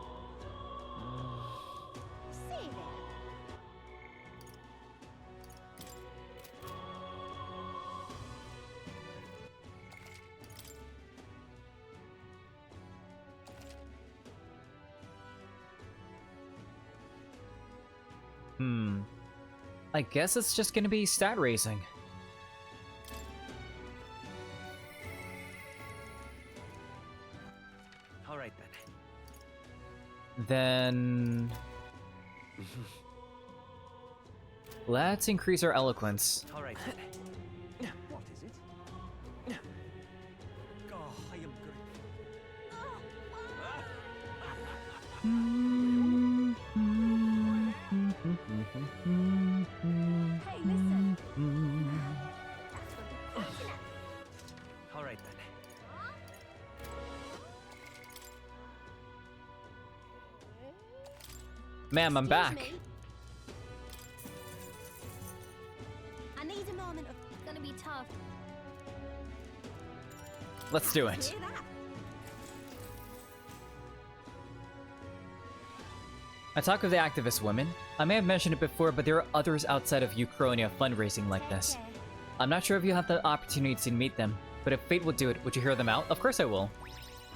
I guess it's just gonna be stat raising. Alright then. Then... let's increase our eloquence. Alright then. What is it? Oh, I am Hey, listen. Alright then. Ma'am, I'm back. Excuse me. I need a moment of gonna be tough. Let's do it. Hear that? I talk of the activist women. I may have mentioned it before, but there are others outside of Uchronia fundraising like this. I'm not sure if you have the opportunity to meet them, but if fate will do it, would you hear them out? Of course I will.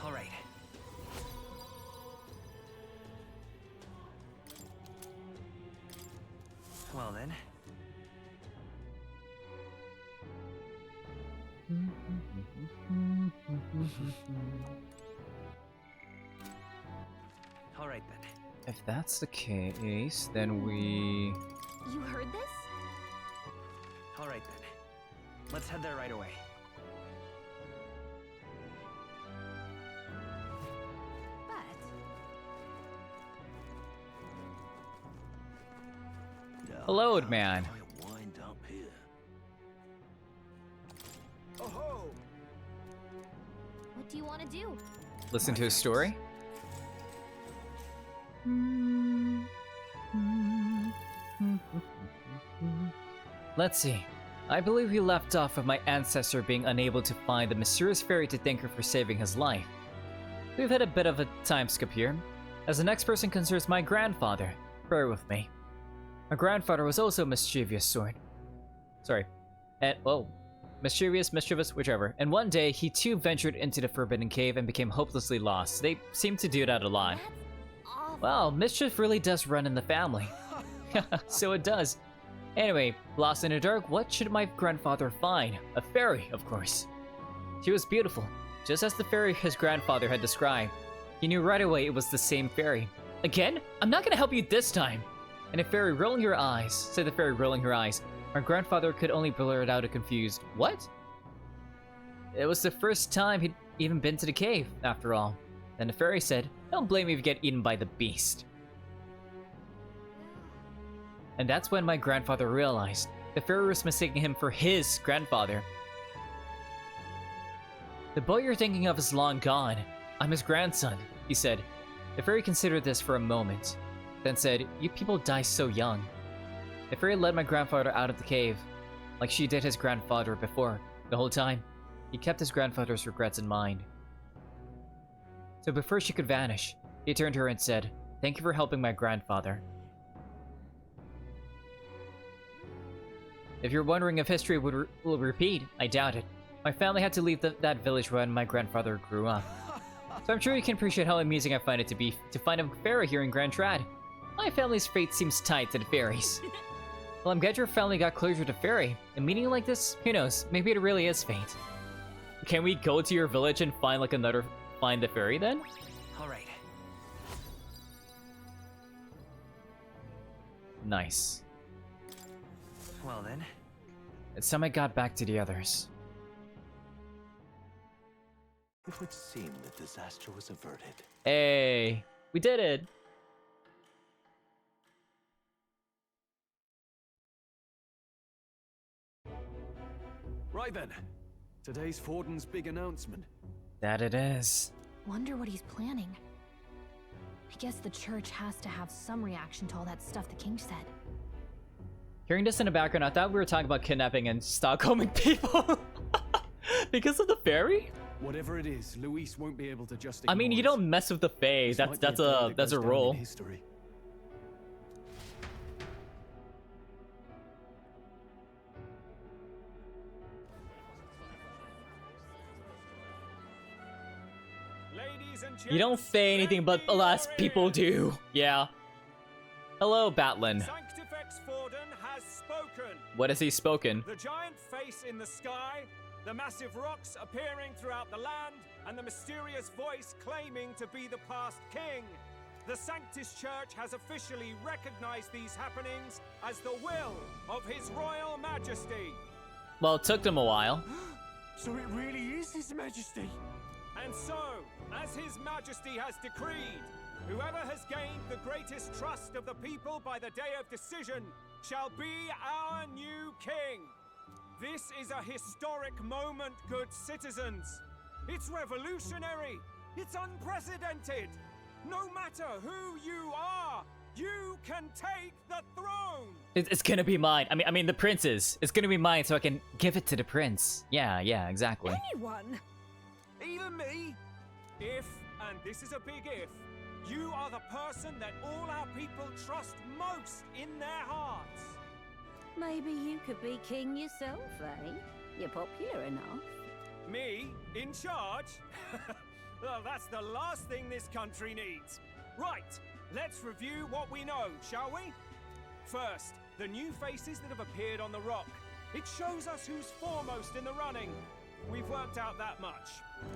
Alright. Well then. Alright then. If that's the case, then we... You heard this? Alright then. Let's head there right away. Hello, old man. Wind up here. Oh-ho! What do you want to do? Listen to his story? Let's see. I believe we left off with my ancestor being unable to find the mysterious fairy to thank her for saving his life. We've had a bit of a time skip here, as the next person concerns my grandfather. Bear with me. My grandfather was also a mischievous sort. Mischievous, whichever. And one day, he too ventured into the Forbidden Cave and became hopelessly lost. They seem to do that a lot. Wow, mischief really does run in the family. So it does. Anyway, lost in the dark, what should my grandfather find? A fairy, of course. She was beautiful, just as the fairy his grandfather had described. He knew right away it was the same fairy. Again? I'm not gonna help you this time! And the fairy rolling her eyes, said the fairy rolling her eyes. My grandfather could only blurt out a confused, what? It was the first time he'd even been to the cave, after all. Then the fairy said, don't blame me if you get eaten by the beast. And that's when my grandfather realized the fairy was mistaking him for his grandfather. The boy you're thinking of is long gone. I'm his grandson, he said. The fairy considered this for a moment, then said, you people die so young. The fairy led my grandfather out of the cave, like she did his grandfather before. The whole time, he kept his grandfather's regrets in mind. So before she could vanish, he turned to her and said, thank you for helping my grandfather. If you're wondering if history will repeat, I doubt it. My family had to leave that village when my grandfather grew up. So I'm sure you can appreciate how amusing I find it to be to find a fairy here in Grand Trad. My family's fate seems tied to the fairies. Well, I'm glad your family got closure to fairy. A meeting like this, who knows, maybe it really is fate. Can we go to your village and find find the fairy then? Alright. Nice. Well then. It's time I got back to the others. It would seem that disaster was averted. Hey, we did it! Right then. Today's Forden's big announcement. That it is. Wonder what he's planning. I guess the church has to have some reaction to all that stuff the king said. Hearing this in the background, I thought we were talking about kidnapping and Stockholming people. Because of the fairy? Whatever it is, Luis won't be able to just ignore I mean, you don't mess with the fae. That's a rule. History. You don't say anything, but alas, people do. Yeah. Hello, Batlin. Sanctifex Forden has spoken. What has he spoken? The giant face in the sky, the massive rocks appearing throughout the land, and the mysterious voice claiming to be the past king. The Sanctus Church has officially recognized these happenings as the will of His Royal Majesty. Well, it took them a while. So it really is His Majesty. And so, as His Majesty has decreed, whoever has gained the greatest trust of the people by the day of decision shall be our new king. This is a historic moment, good citizens. It's revolutionary. It's unprecedented. No matter who you are, you can take the throne. It's gonna be mine. I mean the prince's. It's gonna be mine, so I can give it to the prince. Yeah, exactly. Anyone? Even me? If, and this is a big if, you are the person that all our people trust most in their hearts. Maybe you could be king yourself, eh? You're popular enough. Me? In charge? Well, that's the last thing this country needs. Right, let's review what we know, shall we? First, the new faces that have appeared on the rock. It shows us who's foremost in the running. We've worked out that much.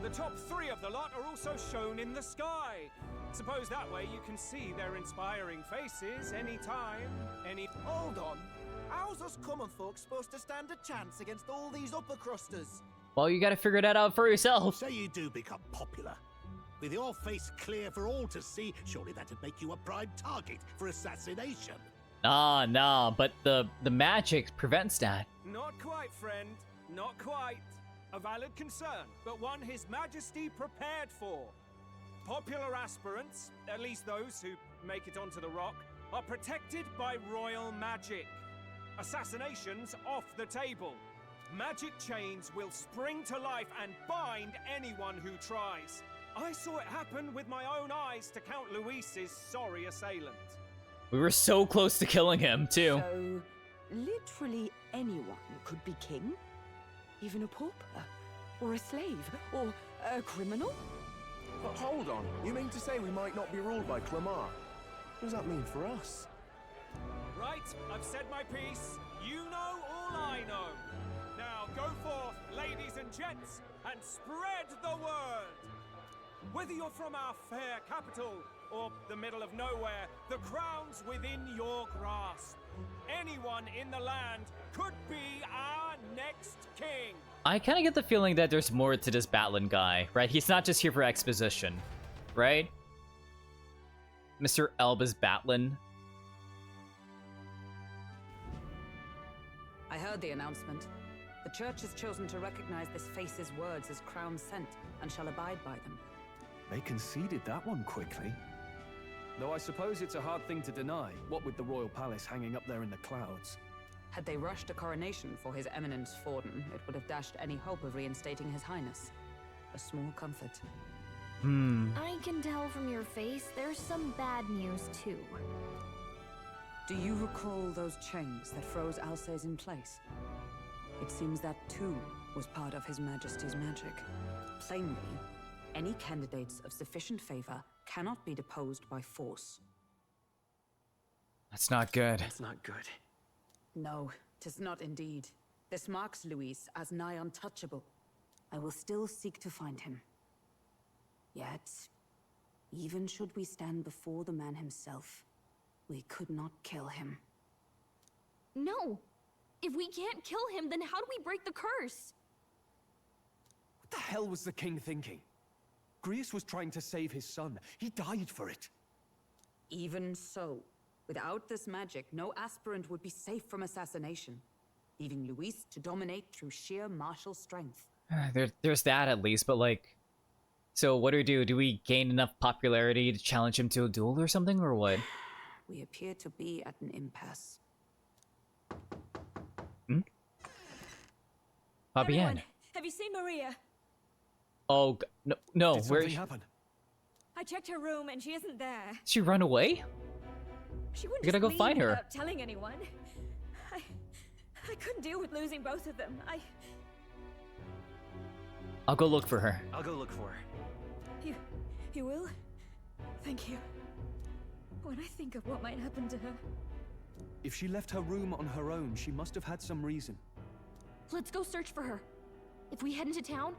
The top 3 of the lot are also shown in the sky. Suppose that way you can see their inspiring faces anytime, Hold on. How's us common folk supposed to stand a chance against all these upper crusters? Well, you gotta figure that out for yourself. Say you do become popular. With your face clear for all to see, surely that'd make you a prime target for assassination. Nah, but the magic prevents that. Not quite, friend. Not quite. A valid concern, but one His Majesty prepared for. Popular aspirants, at least those who make it onto the rock, are protected by royal magic. Assassinations off the table. Magic chains will spring to life and bind anyone who tries. I saw it happen with my own eyes to Count Luis's sorry assailant. We were so close to killing him, too. So, literally anyone could be king? Even a pauper? Or a slave? Or a criminal? But hold on, you mean to say we might not be ruled by Clamar? What does that mean for us? Right, I've said my piece. You know all I know. Now go forth, ladies and gents, and spread the word. Whether you're from our fair capital or the middle of nowhere, the crown's within your grasp. Anyone in the land could be our next king. I kind of get the feeling that there's more to this Batlin guy, right? He's not just here for exposition, right? Mr. Elbas Batlin. I heard the announcement. The church has chosen to recognize this face's words as crown sent and shall abide by them. They conceded that one quickly. Though I suppose it's a hard thing to deny, what with the royal palace hanging up there in the clouds. Had they rushed a coronation for His Eminence Forden, it would have dashed any hope of reinstating His Highness. A small comfort. I can tell from your face there's some bad news too. Do you recall those chains that froze Alsace in place? It seems that too was part of His Majesty's magic. Plainly, any candidates of sufficient favor cannot be deposed by force. That's not good. That's not good. No, 'tis not indeed. This marks Luis as nigh untouchable. I will still seek to find him. Yet, even should we stand before the man himself, we could not kill him. No! If we can't kill him, then how do we break the curse? What the hell was the king thinking? Grius was trying to save his son. He died for it. Even so, without this magic, no aspirant would be safe from assassination, leaving Luis to dominate through sheer martial strength. There's that at least, but like, So what do we do? Do we gain enough popularity to challenge him to a duel or something, or what? We appear to be at an impasse. Hmm? Fabienne. Everyone, have you seen Maria? Oh, no, no. Did Where something is she? happen? I checked her room and she isn't there. Did she run away? She wouldn't We gotta just go leave find her. without telling anyone. I couldn't deal with losing both of them. I'll go look for her. I'll go look for her. You will? Thank you. When I think of what might happen to her. If she left her room on her own, she must have had some reason. Let's go search for her. If we head into town,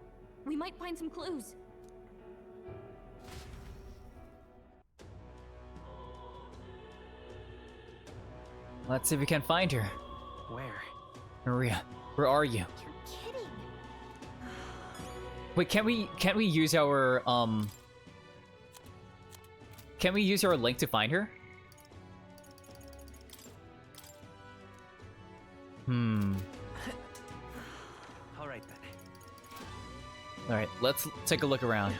we might find some clues. Let's see if we can find her. Where? Maria, where are you? You're kidding. Wait, can't we use our Can we use our link to find her? Alright then. Alright, let's take a look around.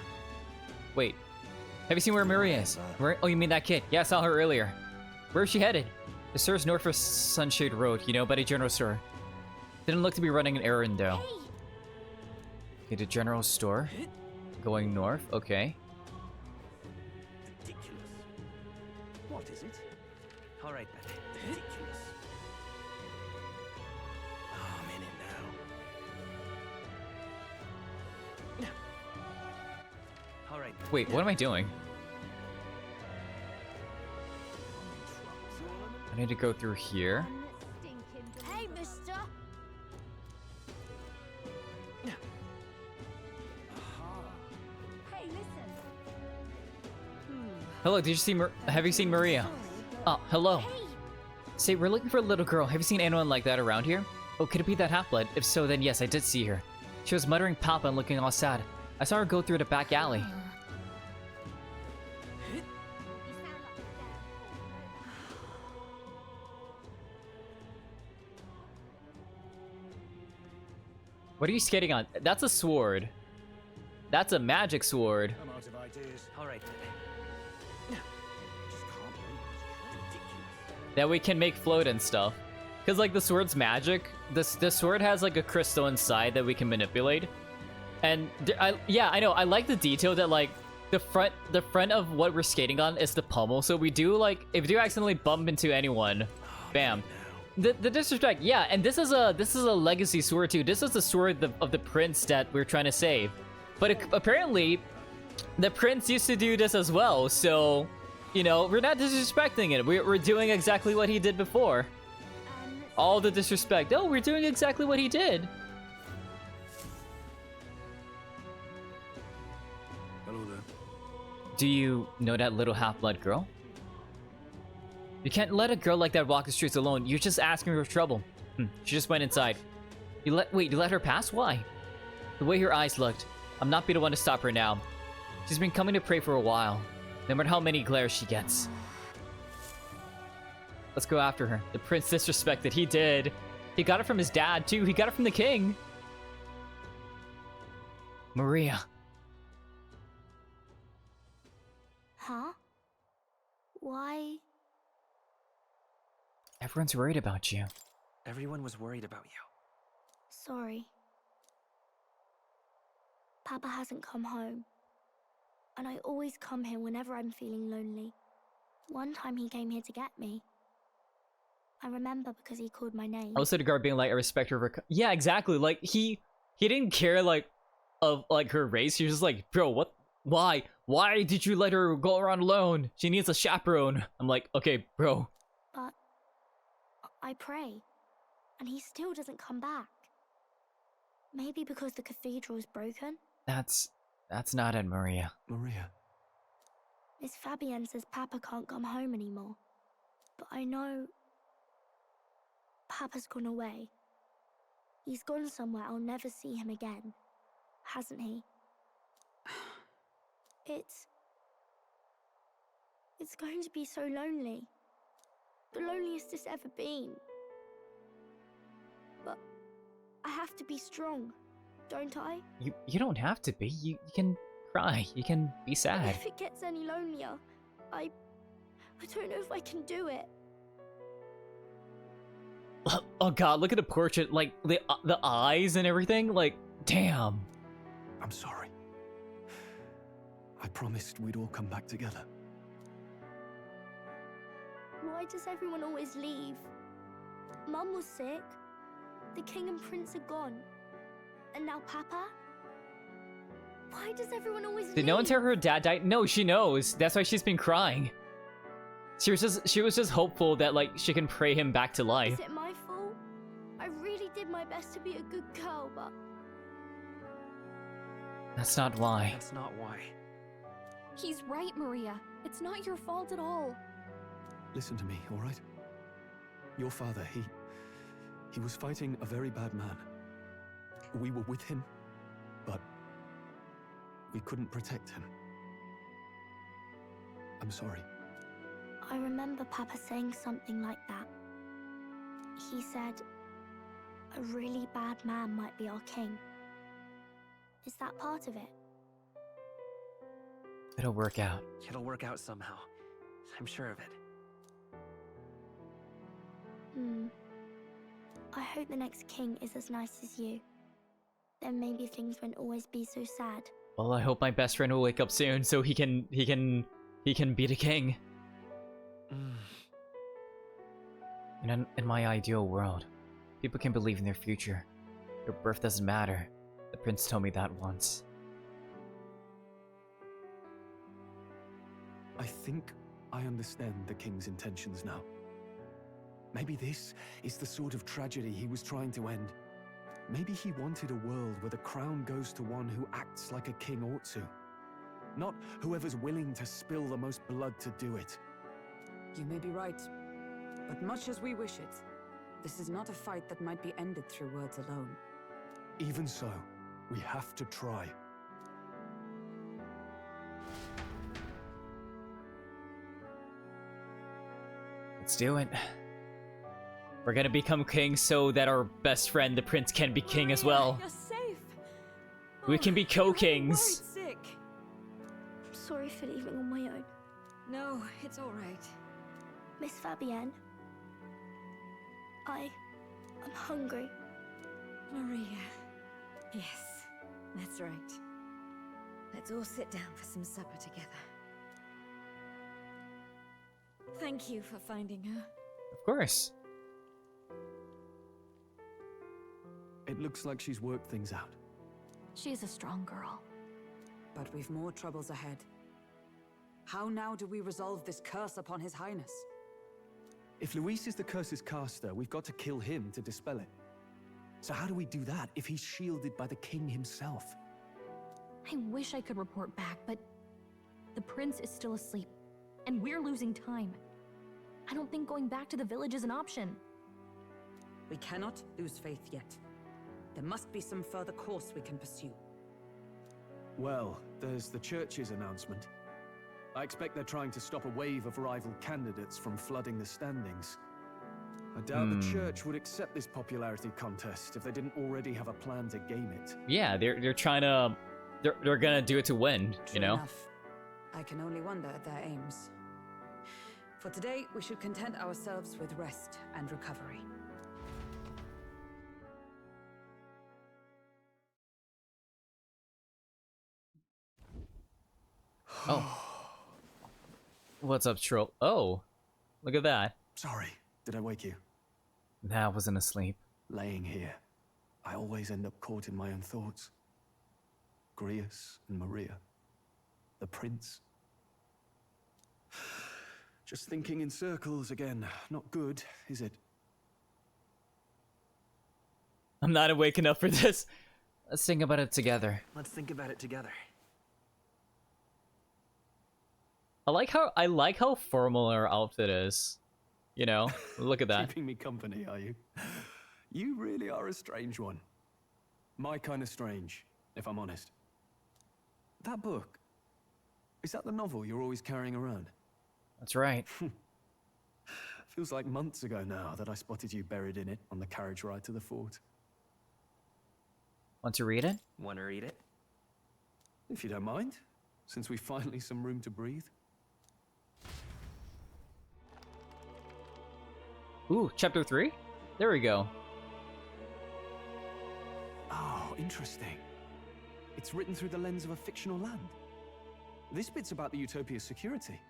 Wait. Have you seen where Maria is? Where, oh, you mean that kid? Yeah, I saw her earlier. Where is she headed? The store's north of Sunshade Road, you know, by the general store. Didn't look to be running an errand though. Okay, the general store. Going north, okay. Ridiculous. What is it? Alright then. Ridiculous. Oh, I'm in it now. Alright. Wait, what am I doing? I need to go through here. Hey, mister! Hey, listen. Hello, did you see have you seen Maria? Oh, hello. Say, we're looking for a little girl. Have you seen anyone like that around here? Oh, could it be that half-blood? If so, then yes, I did see her. She was muttering Papa and looking all sad. I saw her go through the back alley. What are you skating on? That's a sword. That's a magic sword. I'm out of ideas. Alright then. That we can make float and stuff. Because, like, the sword's magic. The sword has, like, a crystal inside that we can manipulate. And, yeah, I know. I like the detail that, like, the front of what we're skating on is the pommel. So we do, like, if we do accidentally bump into anyone, bam. The disrespect, yeah, and this is a legacy sword too. This is the sword of the prince that we're trying to save. But apparently, the prince used to do this as well. So, you know, we're not disrespecting it. We're doing exactly what he did before. All the disrespect. Oh, we're doing exactly what he did. Hello there. Do you know that little half-blood girl? You can't let a girl like that walk the streets alone. You're just asking her for trouble. She just went inside. You let her pass? Why? The way her eyes looked. I'm not be the one to stop her now. She's been coming to pray for a while. No matter how many glares she gets. Let's go after her. The prince disrespected. He did. He got it from his dad, too. He got it from the king. Maria. Huh? Why? Everyone's worried about you. Everyone was worried about you. Sorry. Papa hasn't come home. And I always come here whenever I'm feeling lonely. One time he came here to get me. I remember because he called my name. Also the guard being like, I respect her. Yeah, exactly. Like, he didn't care, like, of, like, her race. He was just like, bro, what? Why? Why did you let her go around alone? She needs a chaperone. I'm like, okay, bro. But I pray, and he still doesn't come back. Maybe because the cathedral is broken? That's not it, Maria. Maria. Miss Fabienne says Papa can't come home anymore. But I know Papa's gone away. He's gone somewhere I'll never see him again. Hasn't he? It's going to be so lonely. The loneliest it's ever been. But I have to be strong, don't I? You don't have to be. You can cry. You can be sad. If it gets any lonelier, I don't know if I can do it. Oh god, look at the portrait, like the eyes and everything. Like, damn. I'm sorry. I promised we'd all come back together. Why does everyone always leave? Mum was sick. The king and prince are gone. And now Papa? Why does everyone always leave? Did no one tell her her dad died? No, she knows. That's why she's been crying. She was just hopeful that like she can pray him back to life. Is it my fault? I really did my best to be a good girl, but That's not why. That's not why. He's right, Maria. It's not your fault at all. Listen to me, all right? Your father, he was fighting a very bad man. We were with him, but we couldn't protect him. I'm sorry. I remember Papa saying something like that. He said, a really bad man might be our king. Is that part of it? It'll work out. It'll work out somehow. I'm sure of it. I hope the next king is as nice as you. Then maybe things won't always be so sad. Well, I hope my best friend will wake up soon so he can be the king. In my ideal world, people can believe in their future. Your birth doesn't matter. The prince told me that once. I think I understand the king's intentions now. Maybe this is the sort of tragedy he was trying to end. Maybe he wanted a world where the crown goes to one who acts like a king ought to. Not whoever's willing to spill the most blood to do it. You may be right, but much as we wish it, this is not a fight that might be ended through words alone. Even so, we have to try. Let's do it. We're gonna become king so that our best friend, the prince, can be king as well. You're safe. We can be co-kings. Sick. I'm sorry for leaving on my own. No, it's all right. Miss Fabienne, I'm hungry. Maria. Yes, that's right. Let's all sit down for some supper together. Thank you for finding her. Of course. It looks like she's worked things out. She's a strong girl. But we've more troubles ahead. How now do we resolve this curse upon His Highness? If Luis is the curse's caster, we've got to kill him to dispel it. So how do we do that if he's shielded by the king himself? I wish I could report back, but the prince is still asleep, and we're losing time. I don't think going back to the village is an option. We cannot lose faith yet. There must be some further course we can pursue. Well, there's the church's announcement. I expect they're trying to stop a wave of rival candidates from flooding the standings. I doubt the church would accept this popularity contest if they didn't already have a plan to game it. Yeah, they're trying to... They're gonna do it to win, you know? Enough. I can only wonder at their aims. For today, we should content ourselves with rest and recovery. Oh. What's up, troll? Oh, look at that. Sorry, did I wake you? Nah, I wasn't asleep. Laying here, I always end up caught in my own thoughts. Grius and Maria. The prince. Just thinking in circles again. Not good, is it? I'm not awake enough for this. Let's think about it together. Let's think about it together. I like how formal our outfit is. You know, look at that. Keeping me company, are you? You really are a strange one. My kind of strange, if I'm honest. That book, is that the novel you're always carrying around? That's right. Feels like months ago now that I spotted you buried in it on the carriage ride to the fort. Want to read it? Want to read it? If you don't mind, since we finally some room to breathe. Ooh, chapter 3? There we go. Oh, interesting. It's written through the lens of a fictional land. This bit's about the Utopia's security.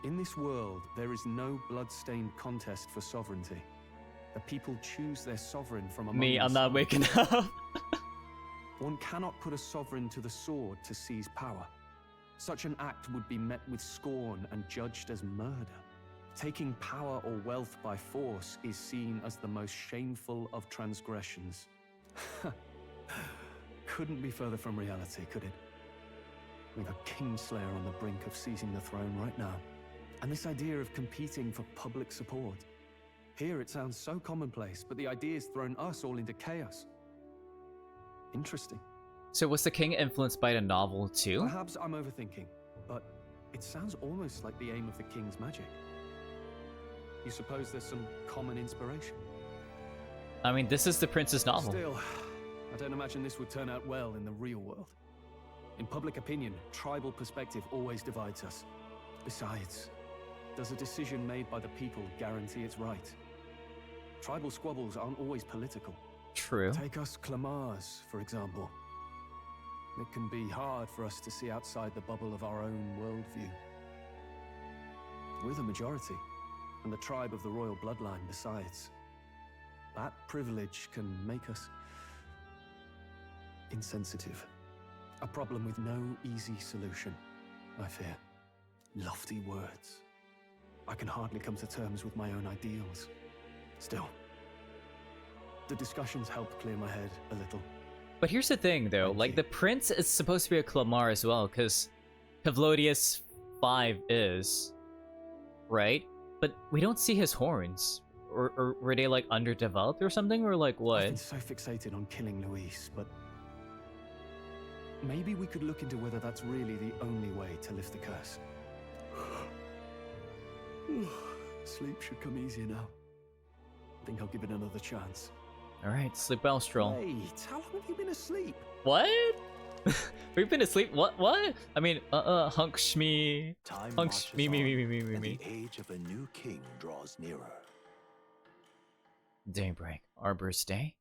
In this world, there is no blood-stained contest for sovereignty. The people choose their sovereign from among Me, I'm not waking up. One cannot put a sovereign to the sword to seize power. Such an act would be met with scorn and judged as murder. Taking power or wealth by force is seen as the most shameful of transgressions. Couldn't be further from reality, could it? We've a Kingslayer on the brink of seizing the throne right now. And this idea of competing for public support. Here it sounds so commonplace, but the idea's thrown us all into chaos. Interesting. So was the king influenced by the novel too? Perhaps I'm overthinking, but it sounds almost like the aim of the king's magic. You suppose there's some common inspiration? I mean, this is the prince's novel. Still, I don't imagine this would turn out well in the real world. In public opinion, tribal perspective always divides us. Besides, does a decision made by the people guarantee it's right? Tribal squabbles aren't always political. True. Take us Clamars, for example. It can be hard for us to see outside the bubble of our own worldview. We're the majority, and the tribe of the royal bloodline besides. That privilege can make us insensitive. A problem with no easy solution, I fear. Lofty words. I can hardly come to terms with my own ideals. Still, the discussions helped clear my head a little. But here's the thing, though. Like, the prince is supposed to be a Clamar as well, because Pavlodius 5 is, right? But we don't see his horns. Or were they, like, underdeveloped or something? Or, like, what? I've been so fixated on killing Luis, but maybe we could look into whether that's really the only way to lift the curse. Sleep should come easier now. I think I'll give it another chance. Alright, sleep well, Stroll. Wait, how long have you been asleep? What? We've been asleep? What? I mean, hunk shmee. Hunk shmee, me. The age of a new king draws nearer. Daybreak. Arbor's Day?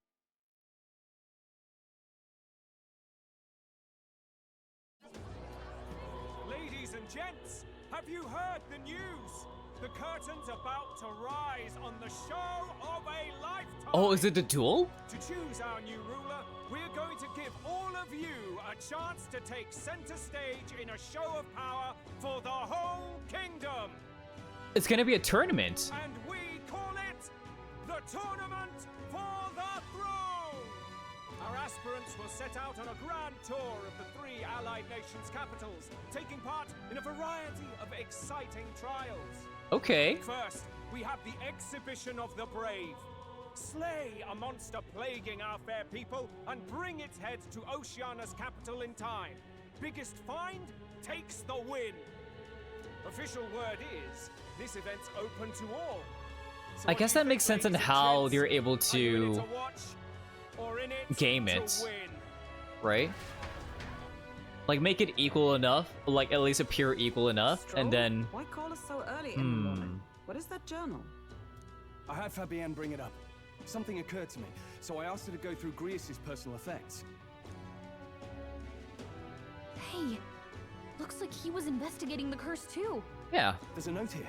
Ladies and gents, have you heard the news? The curtain's about to rise on the show of a lifetime! Oh, is it the duel? To choose our new ruler, we're going to give all of you a chance to take center stage in a show of power for the whole kingdom! It's gonna be a tournament. And we call it the Tournament for the Throne! Our aspirants will set out on a grand tour of the 3 allied nations' capitals, taking part in a variety of exciting trials. Okay. First, we have the Exhibition of the Brave. Slay a monster plaguing our fair people and bring its head to Oceania's capital in time. Biggest find takes the win. Official word is, this event's open to all. So I guess that makes sense in how they're able to game it, right? Like, make it equal enough, like at least appear equal enough, and then... Why call us so early in the morning? What is that journal? I had Fabienne bring it up. Something occurred to me, so I asked her to go through Grius' personal effects. Hey, looks like he was investigating the curse too. Yeah. There's a note here.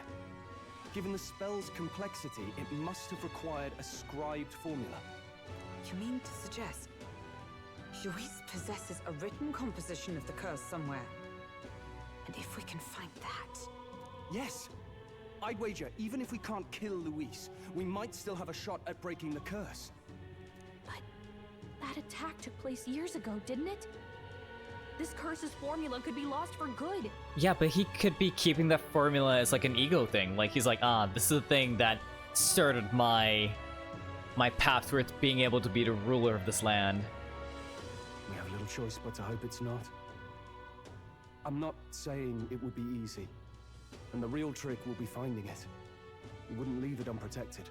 Given the spell's complexity, it must have required a scribed formula. You mean to suggest Luis possesses a written composition of the curse somewhere? And if we can find that... Yes! I'd wager, even if we can't kill Luis, we might still have a shot at breaking the curse. But that attack took place years ago, didn't it? This curse's formula could be lost for good. Yeah, but he could be keeping that formula as like an ego thing. Like, he's like, this is the thing that started my path towards being able to be the ruler of this land. We have little choice but to hope it's not. I'm not saying it would be easy. And the real trick will be finding it. We wouldn't leave it unprotected.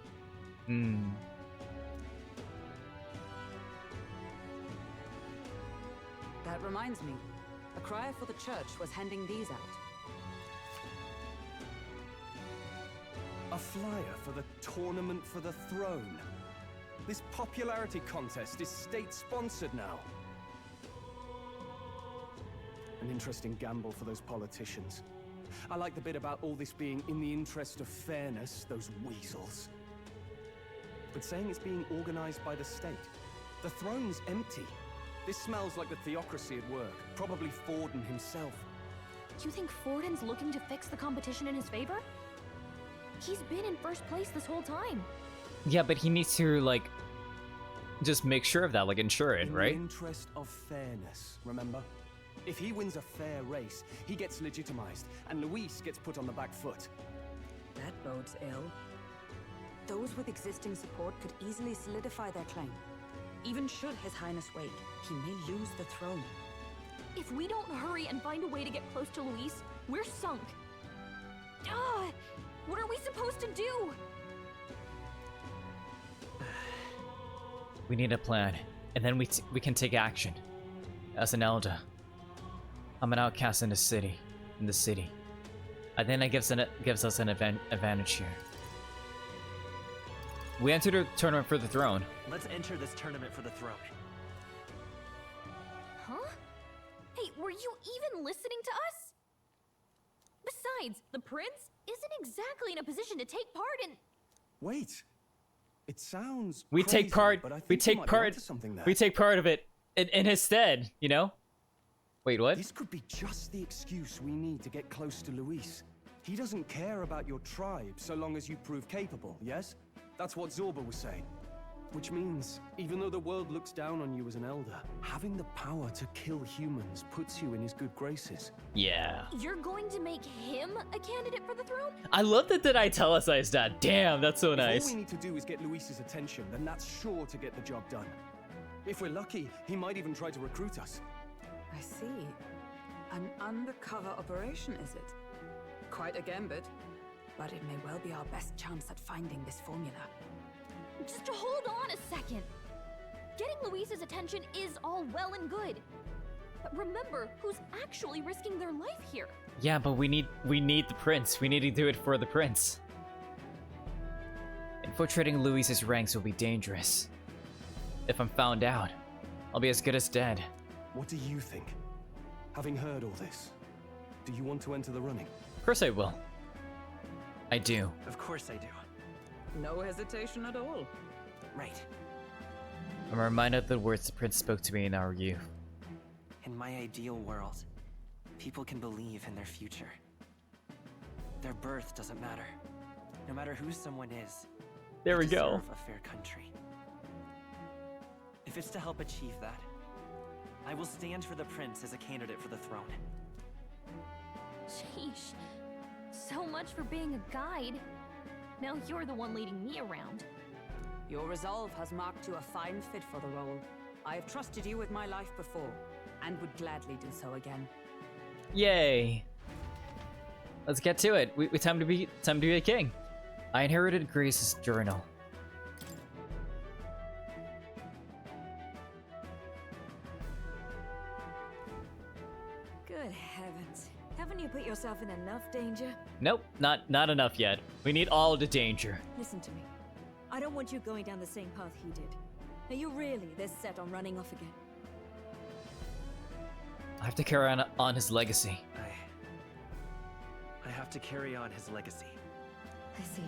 That reminds me. A crier for the church was handing these out. A flyer for the Tournament for the Throne. This popularity contest is state-sponsored now. An interesting gamble for those politicians. I like the bit about all this being in the interest of fairness, those weasels. But saying it's being organized by the state. The throne's empty. This smells like the theocracy at work. Probably Forden himself. You think Forden's looking to fix the competition in his favor? He's been in first place this whole time. Yeah, but he needs to, like, just make sure of that, like, ensure it, right? In the interest of fairness, remember? If he wins a fair race, he gets legitimized, and Luis gets put on the back foot. That bodes ill. Those with existing support could easily solidify their claim. Even should His Highness wait, he may lose the throne. If we don't hurry and find a way to get close to Luis, we're sunk. What are we supposed to do? We need a plan, and then we can take action. As an elder, I'm an outcast in the city. I think that gives us an advantage here. We enter the tournament for the throne. Let's enter this tournament for the throne. Huh? Hey, were you even listening to us? Besides, the prince isn't exactly in a position to take part in... Wait. It sounds We crazy, take part. but I think We you take might be part. onto something there. We take part of it in his stead. You know. Wait, what? This could be just the excuse we need to get close to Luis. He doesn't care about your tribe so long as you prove capable, yes? That's what Zorba was saying. Which means, even though the world looks down on you as an elder, having the power to kill humans puts you in his good graces. Yeah. You're going to make him a candidate for the throne? I love that I italicized that. Damn, that's so If nice. all we need to do is get Luis's attention, then that's sure to get the job done. If we're lucky, he might even try to recruit us. I see. An undercover operation, is it? Quite a gambit, but it may well be our best chance at finding this formula. Just hold on a second. Getting Luis's attention is all well and good. But remember who's actually risking their life here. Yeah, but we need the prince. We need to do it for the prince. Infiltrating Luis's ranks will be dangerous. If I'm found out, I'll be as good as dead. What do you think? Having heard all this, do you want to enter the running? Of course I will. I do. Of course I do. No hesitation at all. Right. I'm reminded of the words the prince spoke to me in our youth. In my ideal world, people can believe in their future. Their birth doesn't matter. No matter who someone is, There we they go. deserve a fair country. If it's to help achieve that, I will stand for the prince as a candidate for the throne. Sheesh. So much for being a guide. Now you're the one leading me around. Your resolve has marked you a fine fit for the role. I have trusted you with my life before, and would gladly do so again. Yay! Let's get to it. We time to be a king. I inherited Grace's journal. Good heavens. Haven't you put yourself in enough danger? Nope, not enough yet. We need all the danger. Listen to me. I don't want you going down the same path he did. Are you really this set on running off again? I have to carry on his legacy. I have to carry on his legacy. I see.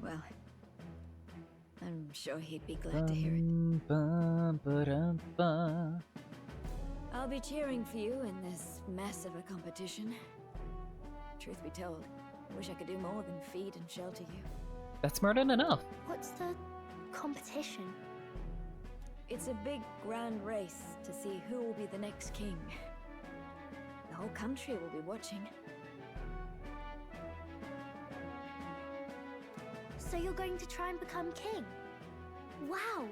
Well, I'm sure he'd be glad to hear it. I'll be cheering for you in this mess of a competition. Truth be told, I wish I could do more than feed and shelter you. That's more than enough. What's the competition? It's a big, grand race to see who will be the next king. The whole country will be watching. So you're going to try and become king? Wow!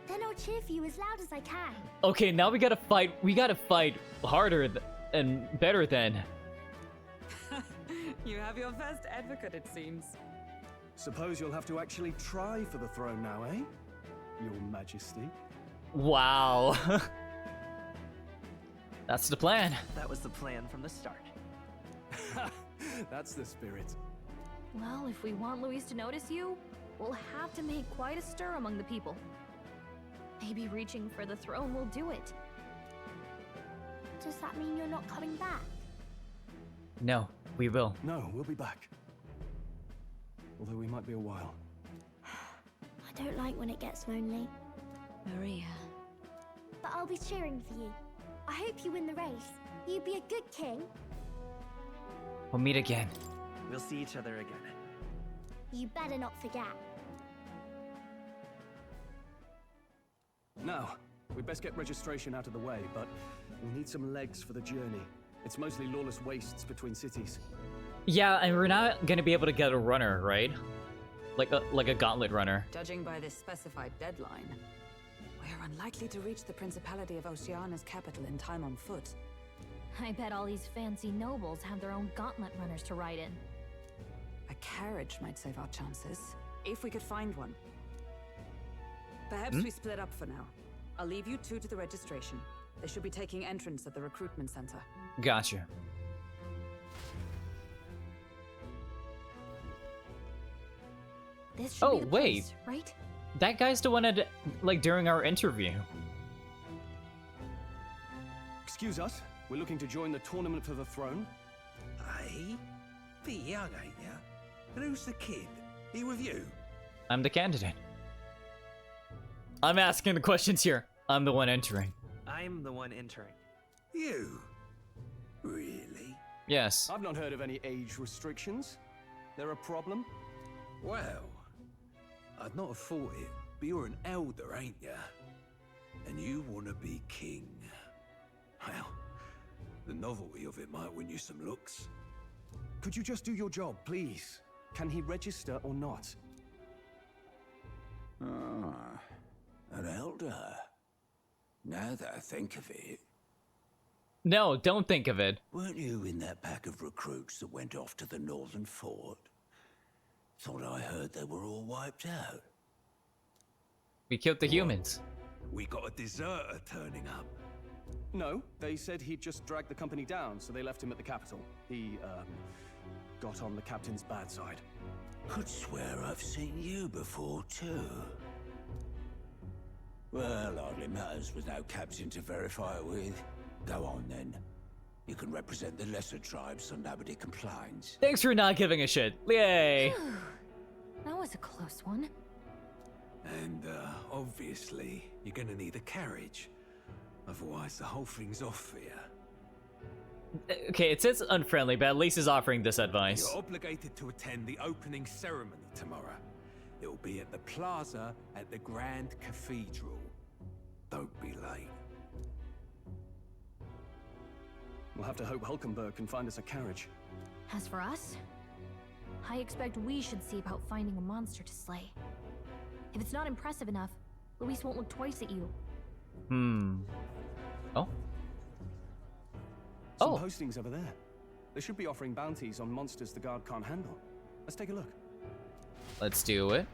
Then I'll cheer for you as loud as I can. Okay, now we gotta fight. We gotta fight harder and better then. You have your first advocate, it seems. Suppose you'll have to actually try for the throne now, eh? Your Majesty. Wow. That's the plan. That was the plan from the start. That's the spirit. Well, if we want Luis to notice you, we'll have to make quite a stir among the people. Maybe reaching for the throne will do it. Does that mean you're not coming back? No, we will. No, we'll be back. Although we might be a while. I don't like when it gets lonely. Maria. But I'll be cheering for you. I hope you win the race. You'd be a good king. We'll meet again. We'll see each other again. You better not forget. Now, we'd best get registration out of the way, but we'll need some legs for the journey. It's mostly lawless wastes between cities. Yeah, and we're not gonna be able to get a runner, right? Like a gauntlet runner. Judging by this specified deadline, we're unlikely to reach the Principality of Oceana's capital in time on foot. I bet all these fancy nobles have their own gauntlet runners to ride in. A carriage might save our chances, if we could find one. Perhaps we split up for now. I'll leave you two to the registration. They should be taking entrance at the recruitment center. Gotcha. This should be the wait. place, right? That guy's the one at, like, during our interview. Excuse us, we're looking to join the tournament for the throne. Aye? Bit young, ain't ya? And who's the kid? He with you? I'm the candidate. I'm asking the questions here. I'm the one entering. I'm the one entering. You? Really? Yes. I've not heard of any age restrictions. There a problem? Well, I'd not have thought it, but you're an elder, ain't ya? And you want to be king. Well, the novelty of it might win you some looks. Could you just do your job, please? Can he register or not? Ah, an elder. Now that I think of it. No, don't think of it. Weren't you in that pack of recruits that went off to the northern fort? Thought I heard they were all wiped out. We killed the humans. We got a deserter turning up. No, they said he'd just dragged the company down, so they left him at the capital. He, got on the captain's bad side. Could swear I've seen you before, too. Well, hardly matters with no captain to verify it with. Go on, then. You can represent the lesser tribes so nobody complains. Thanks for not giving a shit. Yay! That was a close one. And, obviously, you're gonna need a carriage. Otherwise, the whole thing's off for you. Okay, it says unfriendly, but at least he's offering this advice. You're obligated to attend the opening ceremony tomorrow. It'll be at the plaza at the Grand Cathedral. Don't be late. We'll have to hope Hulkenberg can find us a carriage. As for us, I expect we should see about finding a monster to slay. If it's not impressive enough, Luis won't look twice at you. Oh? Some postings over there. They should be offering bounties on monsters the guard can't handle. Let's take a look. Let's do it.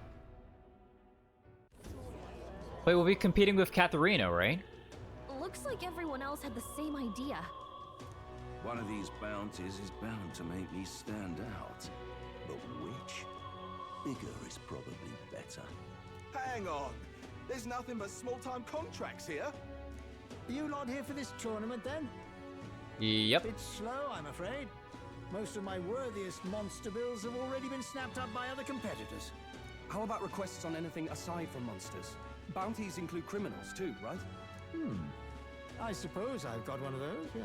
Wait, we'll be competing with Katharina, right? Looks like everyone else had the same idea. One of these bounties is bound to make me stand out. But which? Bigger is probably better. Hang on. There's nothing but small-time contracts here. You lot here for this tournament, then? Yep. Bit slow, I'm afraid. Most of my worthiest monster bills have already been snapped up by other competitors. How about requests on anything aside from monsters? Bounties include criminals too, right? I suppose I've got one of those, yeah.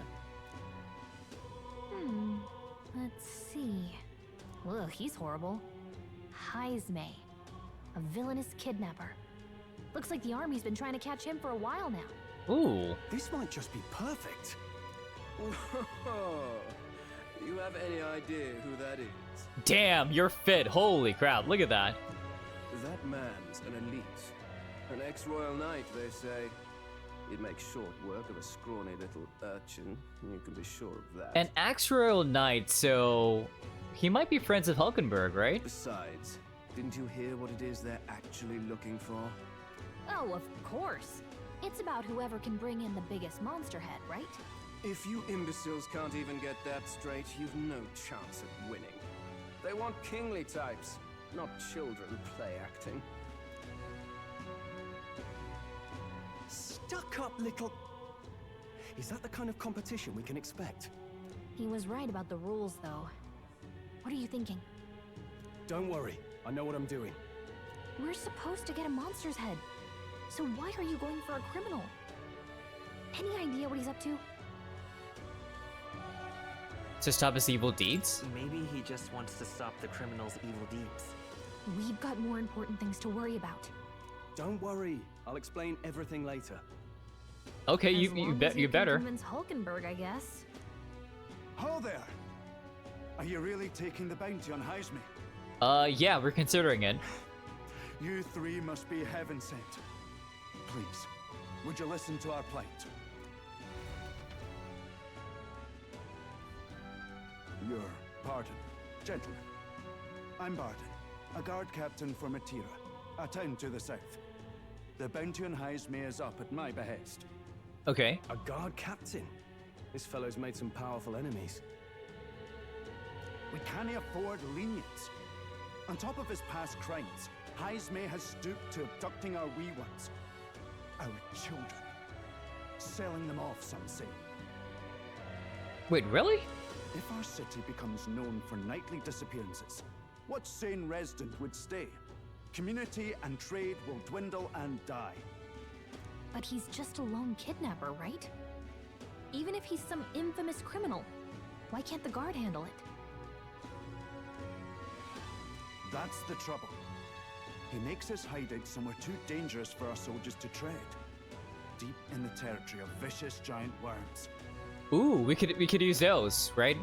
Let's see. Ugh, he's horrible. Heisme, a villainous kidnapper. Looks like the army's been trying to catch him for a while now. Ooh. This might just be perfect. You have any idea who that is? Damn, you're fit. Holy crap, look at that. That man's an elite. An ex-royal knight, they say. He'd make short work of a scrawny little urchin. You can be sure of that. An ex-royal knight, so he might be friends with Hulkenberg, right? Besides, didn't you hear what it is they're actually looking for? Oh, of course. It's about whoever can bring in the biggest monster head, right? If you imbeciles can't even get that straight, you've no chance at winning. They want kingly types, not children play acting. Stuck up little... Is that the kind of competition we can expect? He was right about the rules, though. What are you thinking? Don't worry, I know what I'm doing. We're supposed to get a monster's head. So why are you going for a criminal? Any idea what he's up to? To stop his evil deeds? Maybe he just wants to stop the criminal's evil deeds. We've got more important things to worry about. Don't worry, I'll explain everything later. Okay, you better. Convince Hulkenberg, I guess. Ho there! Are you really taking the bounty on Heisme? Yeah, we're considering it. You three must be heaven sent. Please, would you listen to our plight? Your pardon, gentlemen. I'm Barden, a guard captain for Matira, a town to the south. The bounty on Heisme is up at my behest. Okay. A guard captain? This fellow's made some powerful enemies. We can't afford lenience. On top of his past crimes, Heisme has stooped to abducting our wee ones. Our children. Selling them off, some say. Wait, really? If our city becomes known for nightly disappearances, what sane resident would stay? Community and trade will dwindle and die. But he's just a lone kidnapper, right? Even if he's some infamous criminal, why can't the guard handle it? That's the trouble. He makes his hideout somewhere too dangerous for our soldiers to tread. Deep in the territory of vicious giant worms. Ooh, we could use those, right?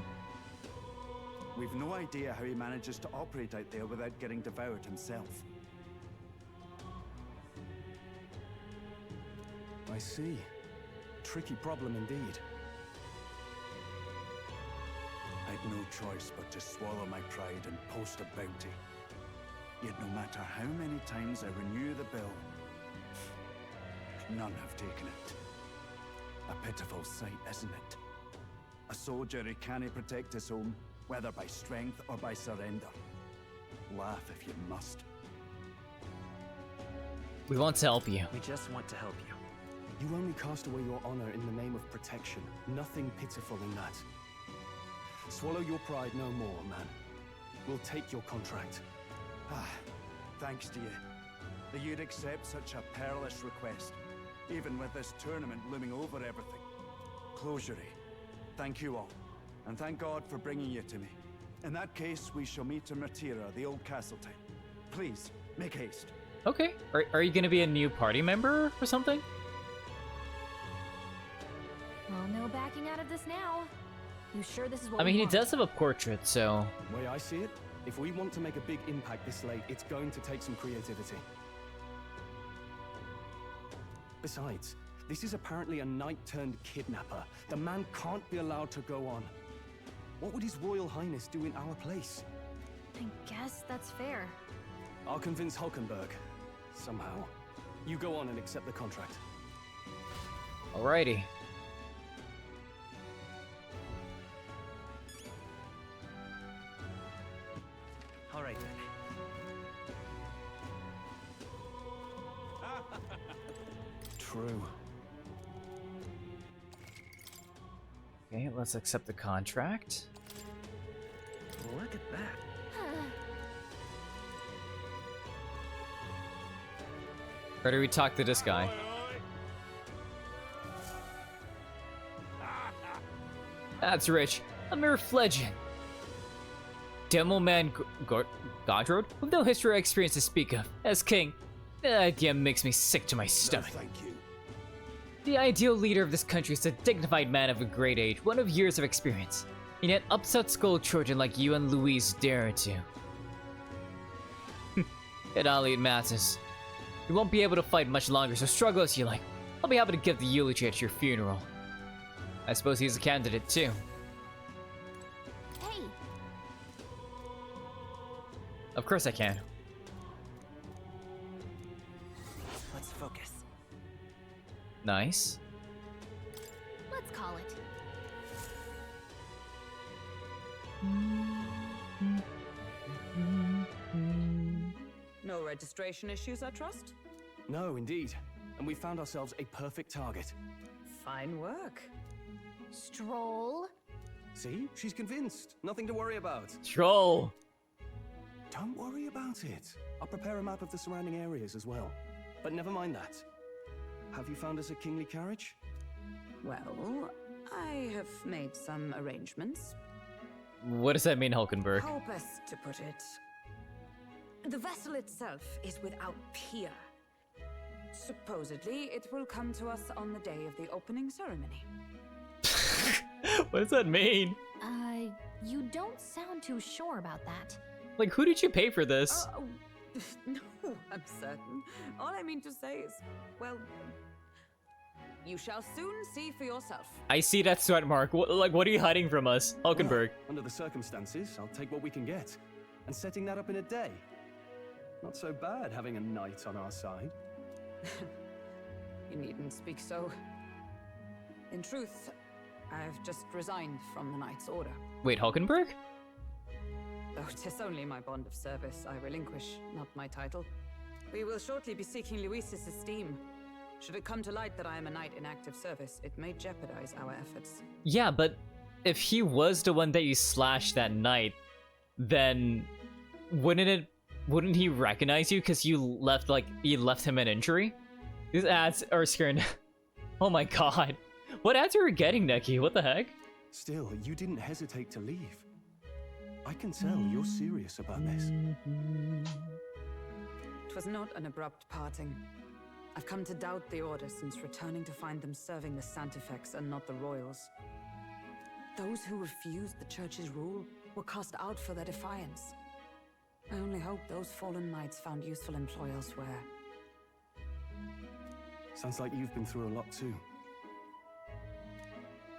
We've no idea how he manages to operate out there without getting devoured himself. I see. Tricky problem indeed. I'd no choice but to swallow my pride and post a bounty. Yet no matter how many times I renew the bill, none have taken it. A pitiful sight, isn't it? A soldier who can't protect his home, whether by strength or by surrender. Laugh if you must. We want to help you. We just want to help you. You only cast away your honor in the name of protection. Nothing pitiful in that. Swallow your pride no more, man. We'll take your contract. Ah, thanks to you. That you'd accept such a perilous request, even with this tournament looming over everything. Closure. Thank you all, and thank God for bringing you to me. In that case, we shall meet in Matira, the old castle town. Please, make haste. Okay. Are you gonna be a new party member or something? Well, no backing out of this now. You sure this is what I mean, we he want? does have a portrait, so... The way I see it, if we want to make a big impact this late, it's going to take some creativity. Besides, this is apparently a knight-turned-kidnapper. The man can't be allowed to go on. What would His Royal Highness do in our place? I guess that's fair. I'll convince Hulkenberg. Somehow. You go on and accept the contract. Alrighty. All right, then. True. Okay, let's accept the contract. Look at that. Or do we talk to this guy? That's rich. A mere fledgling. Demoman Godrod, with no history or experience to speak of, as king. The idea makes me sick to my stomach. No, thank you. The ideal leader of this country is a dignified man of a great age, one of years of experience. And yet upset school children like you and Louise dare to. It only matters. You won't be able to fight much longer, so struggle as you like. I'll be happy to give the eulogy at your funeral. I suppose he's a candidate too. Hey! Of course I can. Let's focus. Nice. Let's call it. No registration issues, I trust? No, indeed. And we found ourselves a perfect target. Fine work. Stroll. See? She's convinced. Nothing to worry about. Troll. Don't worry about it. I'll prepare a map of the surrounding areas as well. But never mind that. Have you found us a kingly carriage? Well, I have made some arrangements. What does that mean, Hulkenberg? How best to put it? The vessel itself is without peer. Supposedly, it will come to us on the day of the opening ceremony. What does that mean? You don't sound too sure about that. Like, who did you pay for this? No, I'm certain. All I mean to say is, well, you shall soon see for yourself. I see that sweat mark. What are you hiding from us, Hulkenberg? Well, under the circumstances, I'll take what we can get. And setting that up in a day. Not so bad having a knight on our side. You needn't speak so. In truth, I've just resigned from the Knight's Order. Wait, Hulkenberg? Though 'tis only my bond of service I relinquish, not my title. We will shortly be seeking Luis's esteem. Should it come to light that I am a knight in active service, it may jeopardize our efforts. Yeah, but if he was the one that you slashed that night, then wouldn't he recognize you because you left him an injury? These ads are scaring. Oh my god. What ads are we getting, Neki? What the heck? Still, you didn't hesitate to leave. I can tell you're serious about this. It was not an abrupt parting. I've come to doubt the Order since returning to find them serving the Santifex and not the Royals. Those who refused the Church's rule were cast out for their defiance. I only hope those fallen knights found useful employ elsewhere. Sounds like you've been through a lot too.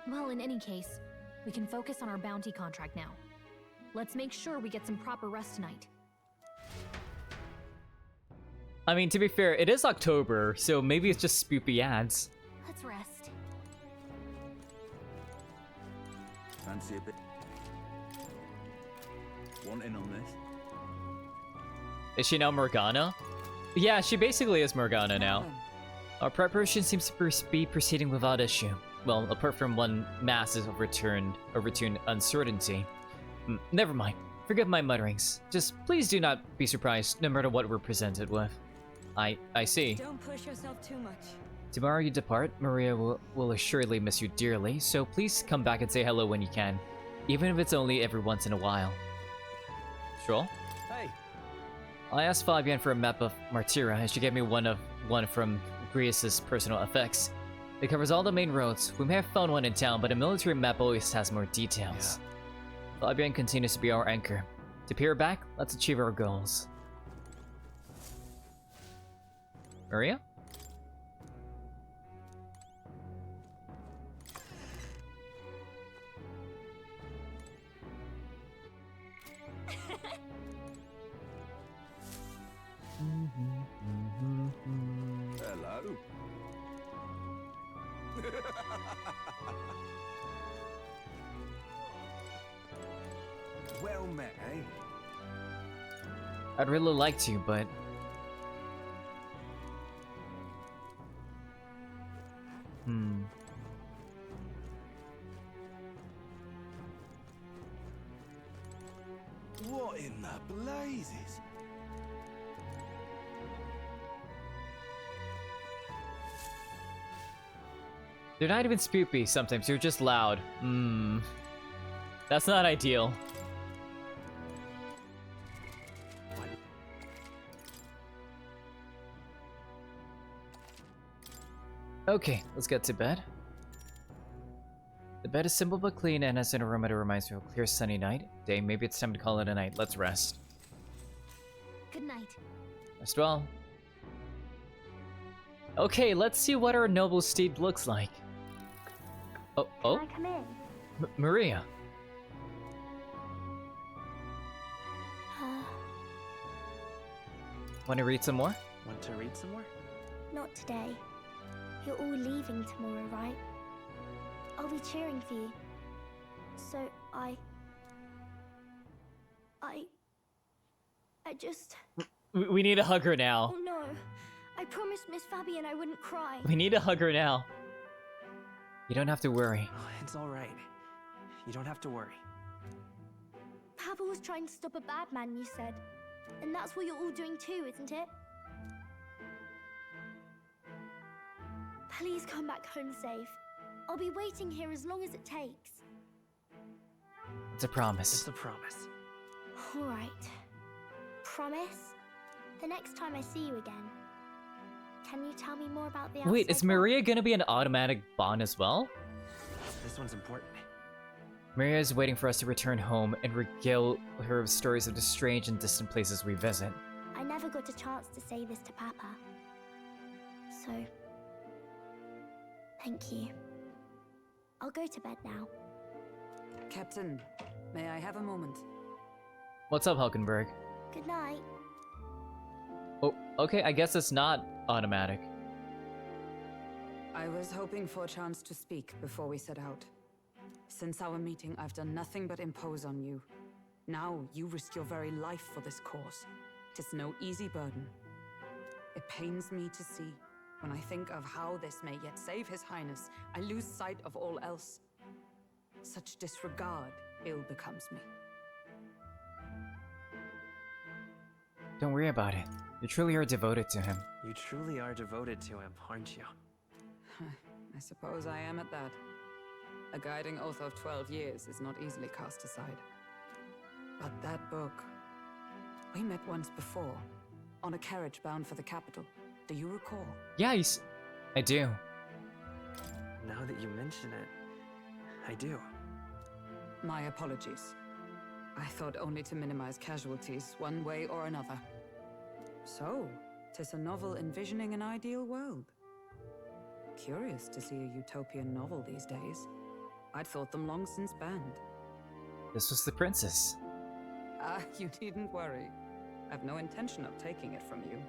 Well, in any case, we can focus on our bounty contract now. Let's make sure we get some proper rest tonight. I mean, to be fair, it is October, so maybe it's just spoopy ads. Let's rest. Fancy a bit? Want in on this? Is she now Morgana? Yeah, she basically is Morgana now. Our preparation seems to be proceeding without issue. Well, apart from one massive overturned uncertainty. Never mind. Forgive my mutterings. Just please do not be surprised no matter what we're presented with. I see. Don't push yourself too much. Tomorrow you depart. Maria will assuredly miss you dearly, so please come back and say hello when you can. Even if it's only every once in a while. Stroll? Hey! I asked Fabienne for a map of Martyra, and she gave me one from Grius's personal effects. It covers all the main roads. We may have found one in town, but a military map always has more details. Yeah. Fabienne continues to be our anchor. To peer back, let's achieve our goals. Maria? Hello. Well met, eh? I'd really like to, but... What in the blazes? They're not even spoopy sometimes, they're just loud. That's not ideal. Okay, let's get to bed. The bed is simple but clean and has an aroma that reminds me of a clear sunny night. Day, maybe it's time to call it a night. Let's rest. Good night. Rest well. Okay, let's see what our noble steed looks like. Oh. Can I come in? Maria. Want to read some more? Want to read some more? Not today. You're all leaving tomorrow, right? I'll be cheering for you. So I just... We need to hug her now. Oh no. I promised Miss Fabian I wouldn't cry. We need to hug her now. You don't have to worry. Oh, it's all right. You don't have to worry. Papa was trying to stop a bad man, you said. And that's what you're all doing too, isn't it? Please come back home safe. I'll be waiting here as long as it takes. It's a promise. It's a promise. All right. Promise? The next time I see you again, can you tell me more about the Wait, is outside world? Maria gonna be an automatic bond as well? This one's important. Maria is waiting for us to return home and regale her of stories of the strange and distant places we visit. I never got a chance to say this to Papa. So, thank you. I'll go to bed now. Captain, may I have a moment? What's up, Hulkenberg? Good night. Oh, okay, I guess it's not automatic. I was hoping for a chance to speak before we set out. Since our meeting, I've done nothing but impose on you. Now you risk your very life for this cause. 'Tis no easy burden. It pains me to see. When I think of how this may yet save His Highness, I lose sight of all else. Such disregard ill becomes me. Don't worry about it. You truly are devoted to him. You truly are devoted to him, aren't you? I suppose I am at that. A guiding oath of 12 years is not easily cast aside. But that book... We met once before, on a carriage bound for the capital. Do you recall? Yeah, I do. Now that you mention it, I do. My apologies. I thought only to minimize casualties, one way or another. So, 'tis a novel envisioning an ideal world. Curious to see a utopian novel these days. I'd thought them long since banned. This was the princess. Ah, you needn't worry. I've no intention of taking it from you.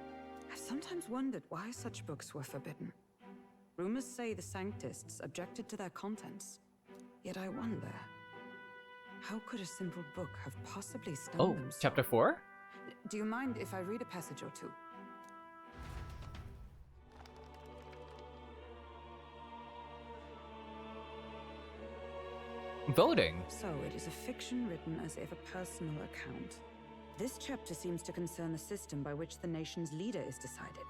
I've sometimes wondered why such books were forbidden. Rumors say the Sanctists objected to their contents. Yet I wonder, how could a simple book have possibly stunned them so? Chapter 4? Do you mind if I read a passage or two? Voting. So it is a fiction written as if a personal account. This chapter seems to concern the system by which the nation's leader is decided.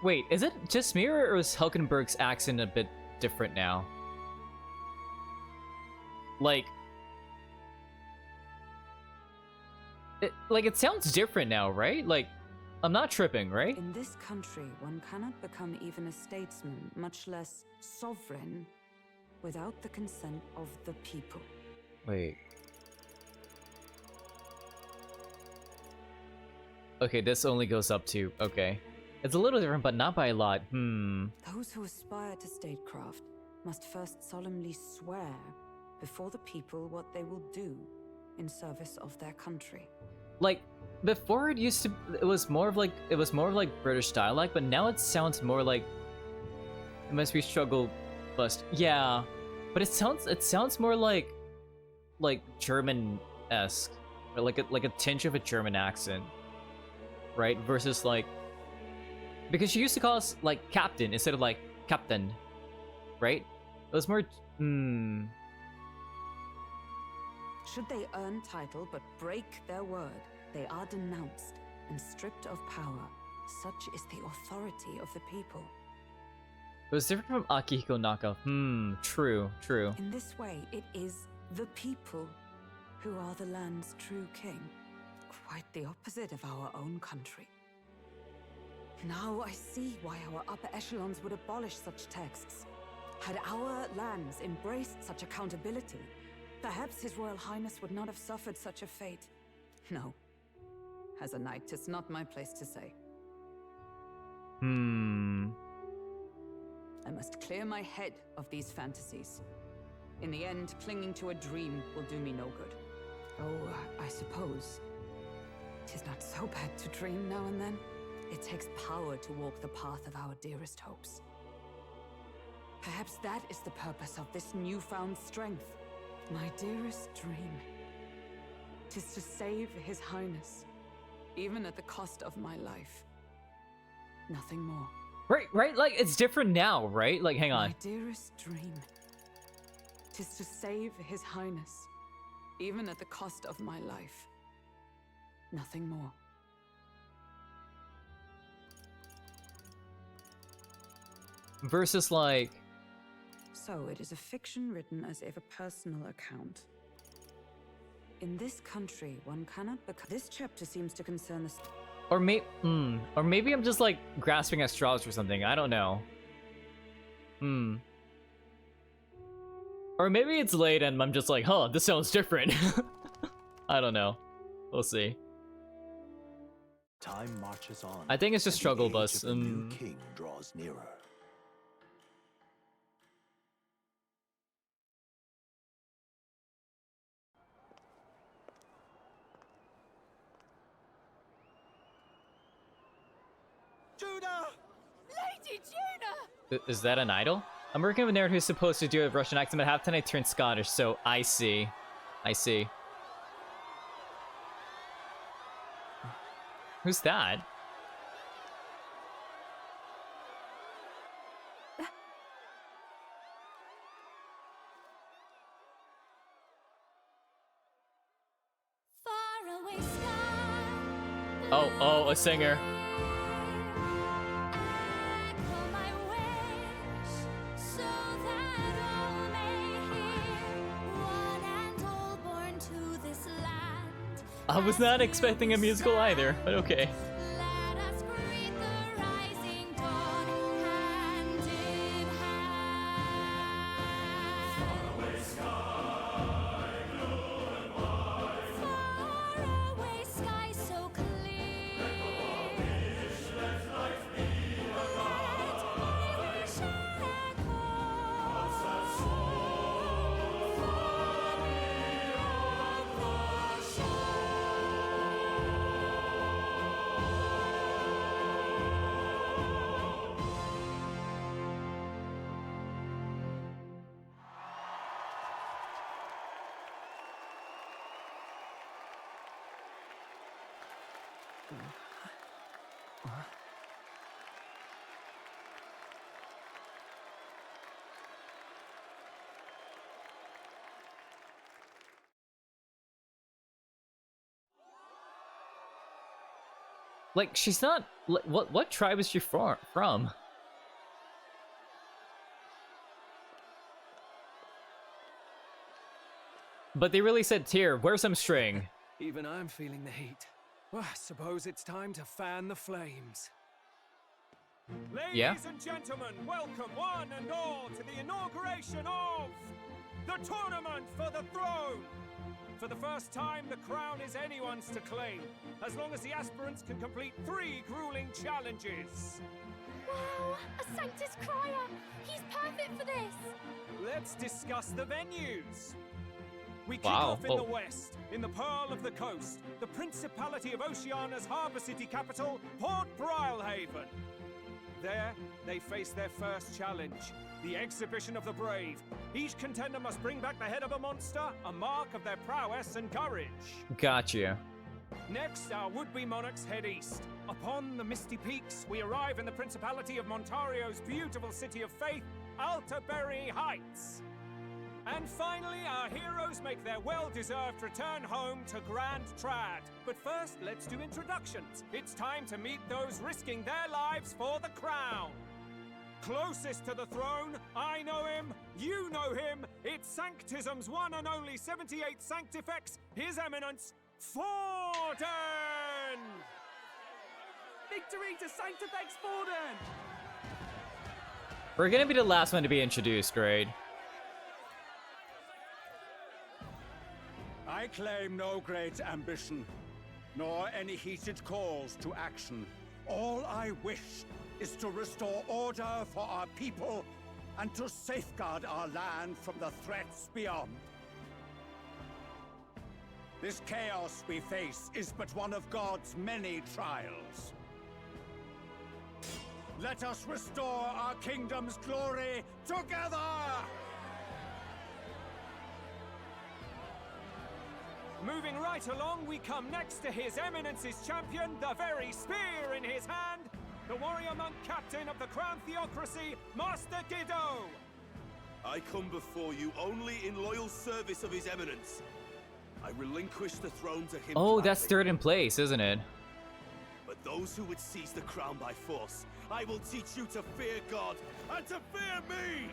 Wait, is it just me or is Hulkenberg's accent a bit different now? Like it sounds different now, right? Like, I'm not tripping, right? In this country, one cannot become even a statesman, much less sovereign, without the consent of the people. Wait. Okay, this only goes up to... Okay. It's a little different, but not by a lot. Those who aspire to statecraft must first solemnly swear before the people what they will do in service of their country. Like, before it used to... It was more of like British dialect, but now it sounds more like... It must be struggle bust. Yeah. But it sounds more like German-esque. Or like a tinge of a German accent. Right? Versus like... Because she used to call us like captain instead of like captain. Right? It was more... Should they earn title but break their word, they are denounced and stripped of power. Such is the authority of the people. It was different from Akihiko Naka. True. In this way, it is the people who are the land's true king. Quite the opposite of our own country. Now I see why our upper echelons would abolish such texts. Had our lands embraced such accountability, perhaps His Royal Highness would not have suffered such a fate. No. As a knight, 'tis not my place to say. I must clear my head of these fantasies. In the end, clinging to a dream will do me no good. Oh, I suppose 'tis not so bad to dream now and then. It takes power to walk the path of our dearest hopes. Perhaps that is the purpose of this newfound strength. My dearest dream. 'Tis to save His Highness, even at the cost of my life. Nothing more. Right, like, it's different now, right? Like, hang on. My dearest dream. 'Tis to save His Highness, even at the cost of my life. Nothing more. Versus, like... So it is a fiction written as if a personal account. In this country, one cannot become... This chapter seems to concern the... Or maybe I'm just, like, grasping at straws or something. I don't know. Or maybe it's late and I'm just like, huh, this sounds different. I don't know. We'll see. Time marches on. I think it's just struggle bus. The new king draws nearer. Judah! Lady Judah! Is that an idol? I'm working with a nerd who's supposed to do a Russian accent, but half the time I turned Scottish, so I see. I see. Who's that? Far away sky. Oh, a singer. I was not expecting a musical either, but okay. Like, she's not... What tribe is she from? But they really said, "Here, wear some string." Even I'm feeling the heat. Well, I suppose it's time to fan the flames. Ladies and gentlemen, welcome one and all to the inauguration of the Tournament for the Throne! For the first time, the crown is anyone's to claim, as long as the aspirants can complete 3 grueling challenges. Wow, a Sanctus Crier! He's perfect for this! Let's discuss the venues. We kick Wow. off in the west, in the Pearl of the Coast, the Principality of Oceania's harbour city capital, Port Brilehaven. There, they face their first challenge, the Exhibition of the Brave. Each contender must bring back the head of a monster, a mark of their prowess and courage. Gotcha. Next, our would-be monarchs head east. Upon the misty peaks, we arrive in the Principality of Montario's beautiful city of faith, Altaberry Heights. And finally, our heroes make their well-deserved return home to Grand Trad. But first, let's do introductions. It's time to meet those risking their lives for the crown. Closest to the throne, I know him, you know him. It's Sanctism's one and only 78 Sanctifex, His Eminence, Forden! Victory to Sanctifex Forden! We're gonna be the last one to be introduced, right? I claim no great ambition, nor any heated calls to action. All I wish is to restore order for our people and to safeguard our land from the threats beyond. This chaos we face is but one of God's many trials. Let us restore our kingdom's glory together! Moving right along, we come next to His Eminence's champion, the very spear in his hand, the warrior monk captain of the Crown Theocracy, Master Giddo! I come before you only in loyal service of His Eminence. I relinquish the throne to him. Oh, that's gladly. third in place, isn't it? But those who would seize the crown by force, I will teach you to fear God and to fear me!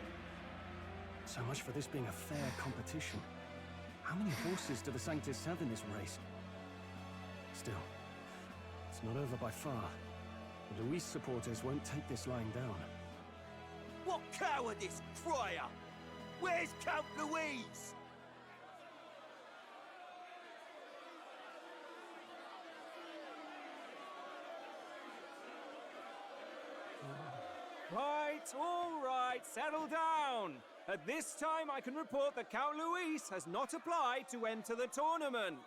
So much for this being a fair competition. How many horses do the Sanctus have in this race? Still, it's not over by far. The Luis supporters won't take this lying down. What cowardice, crier! Where's Count Louise? Right, all right, settle down. At this time, I can report that Count Luis has not applied to enter the tournament.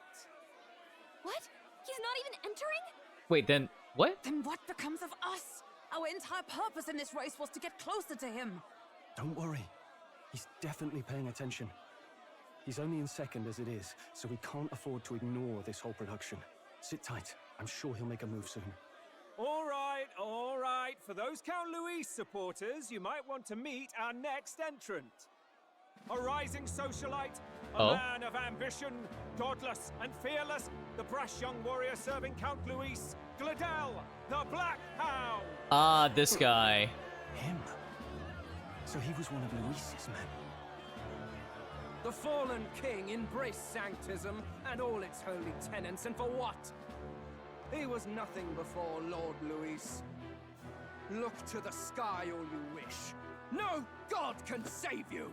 What? He's not even entering? Wait, then what? Then what becomes of us? Our entire purpose in this race was to get closer to him. Don't worry. He's definitely paying attention. He's only in second as it is, so we can't afford to ignore this whole production. Sit tight. I'm sure he'll make a move soon. All right, all right. For those Count Luis supporters, you might want to meet our next entrant. A rising socialite, a man of ambition, godless and fearless, the brash young warrior serving Count Luis, Gladel, the Black Hound. Ah, this guy. Him? So he was one of Luis's men. The fallen king embraced sanctism and all its holy tenets, and for what? He was nothing before Lord Luis. Look to the sky all you wish. No god can save you!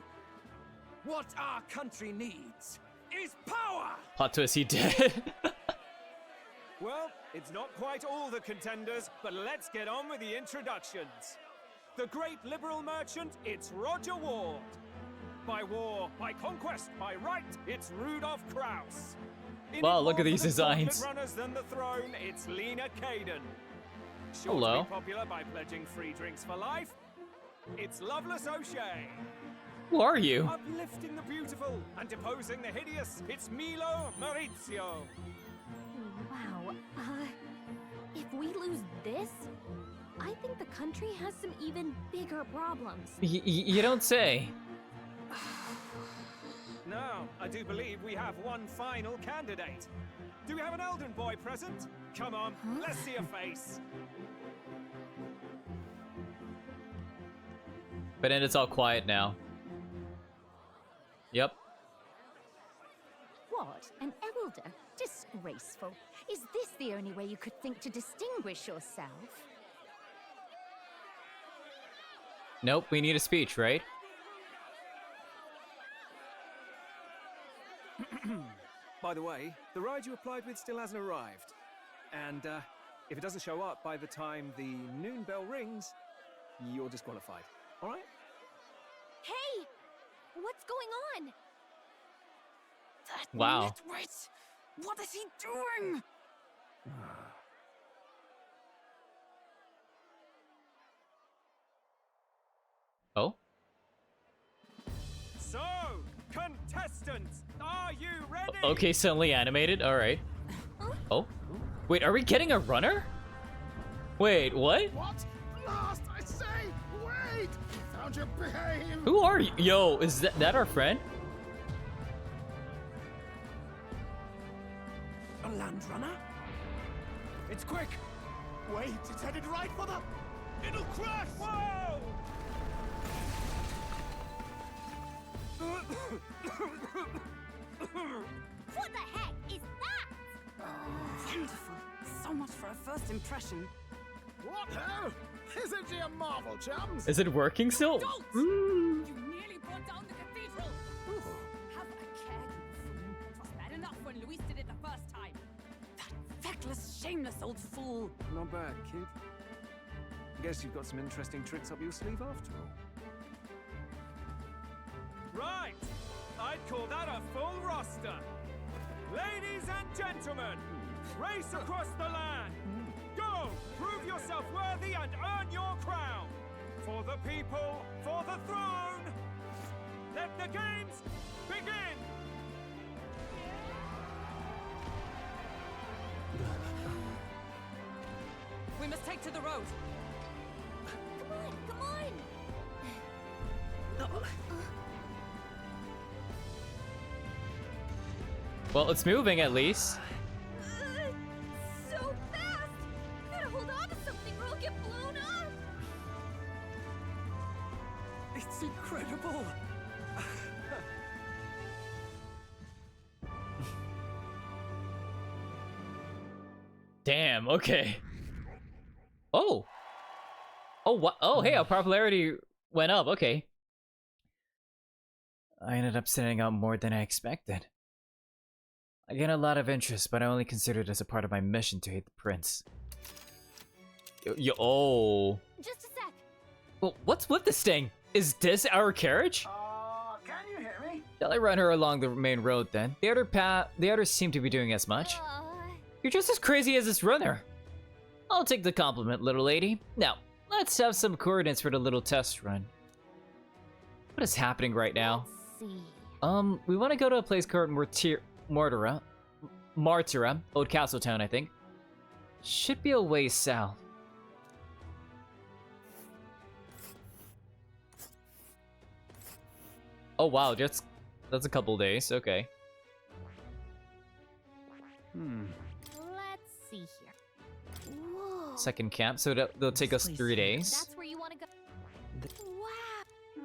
What our country needs is power! Plot twist, he did. Well, it's not quite all the contenders, but let's get on with the introductions. The great liberal merchant, it's Roger Ward. By war, by conquest, by right, it's Rudolph Krauss. Wow, look at these designs. Runners than the throne, it's Lena Caden. Sure Hello. to be popular by pledging free drinks for life, it's Loveless O'Shea. Who are you? Uplifting the beautiful and deposing the hideous, it's Milo Maurizio. Wow. If we lose this, I think the country has some even bigger problems. You don't say. Now, I do believe we have one final candidate. Do we have an Elden boy present? Come on, let's see a face. But then it's all quiet now. Yep. What? An elder? Disgraceful. Is this the only way you could think to distinguish yourself? Nope, we need a speech, right? By the way, the ride you applied with still hasn't arrived. And if it doesn't show up by the time the noon bell rings, you're disqualified. All right? Hey! What's going on? Wow. Wait! What is he doing? Oh? So, contestants, are you ready? Okay, suddenly animated. All right. Oh? Wait, are we getting a runner? Wait, what? What? Last, I say! Wait! Found your behave! Who are you? Yo, is that our friend? A land runner? It's quick! Wait, it's headed right for the... It'll crash! Whoa! What the heck is that? Wonderful. So much for a first impression. What ho? Isn't she a marvel, chums? Is it working still? Don't! You nearly brought down the cathedral! Have a care, you fool. It was bad enough when Luis did it the first time. Feckless, shameless old fool. Not bad, kid. Guess you've got some interesting tricks up your sleeve after all. Right! I'd call that a full roster. Ladies and gentlemen, race across the land. Go! Prove yourself worthy and earn your crown. For the people, for the throne. Let the games begin! We must take to the road. Come on! Well, it's moving at least. So fast! Gotta hold on to something or I'll get blown up! It's incredible. Damn, okay. Oh. Oh, what? Oh, hey, our popularity went up, okay. I ended up sending out more than I expected. I gained a lot of interest, but I only considered it as a part of my mission to hate the prince. Oh. Just a sec. Well, what's with this thing? Is this our carriage? Can you hear me? Shall I run her along the main road then? The others seem to be doing as much. You're just as crazy as this runner. I'll take the compliment, little lady. Now, let's have some coordinates for the little test run. What is happening right now? See. We want to go to a place called Martyra, Old Castle Town, I think. Should be a ways south. Oh wow, that's a couple days. Okay. Let's see here. Whoa. Second camp, so they'll take us 3 days. That's where you want to go. Wow.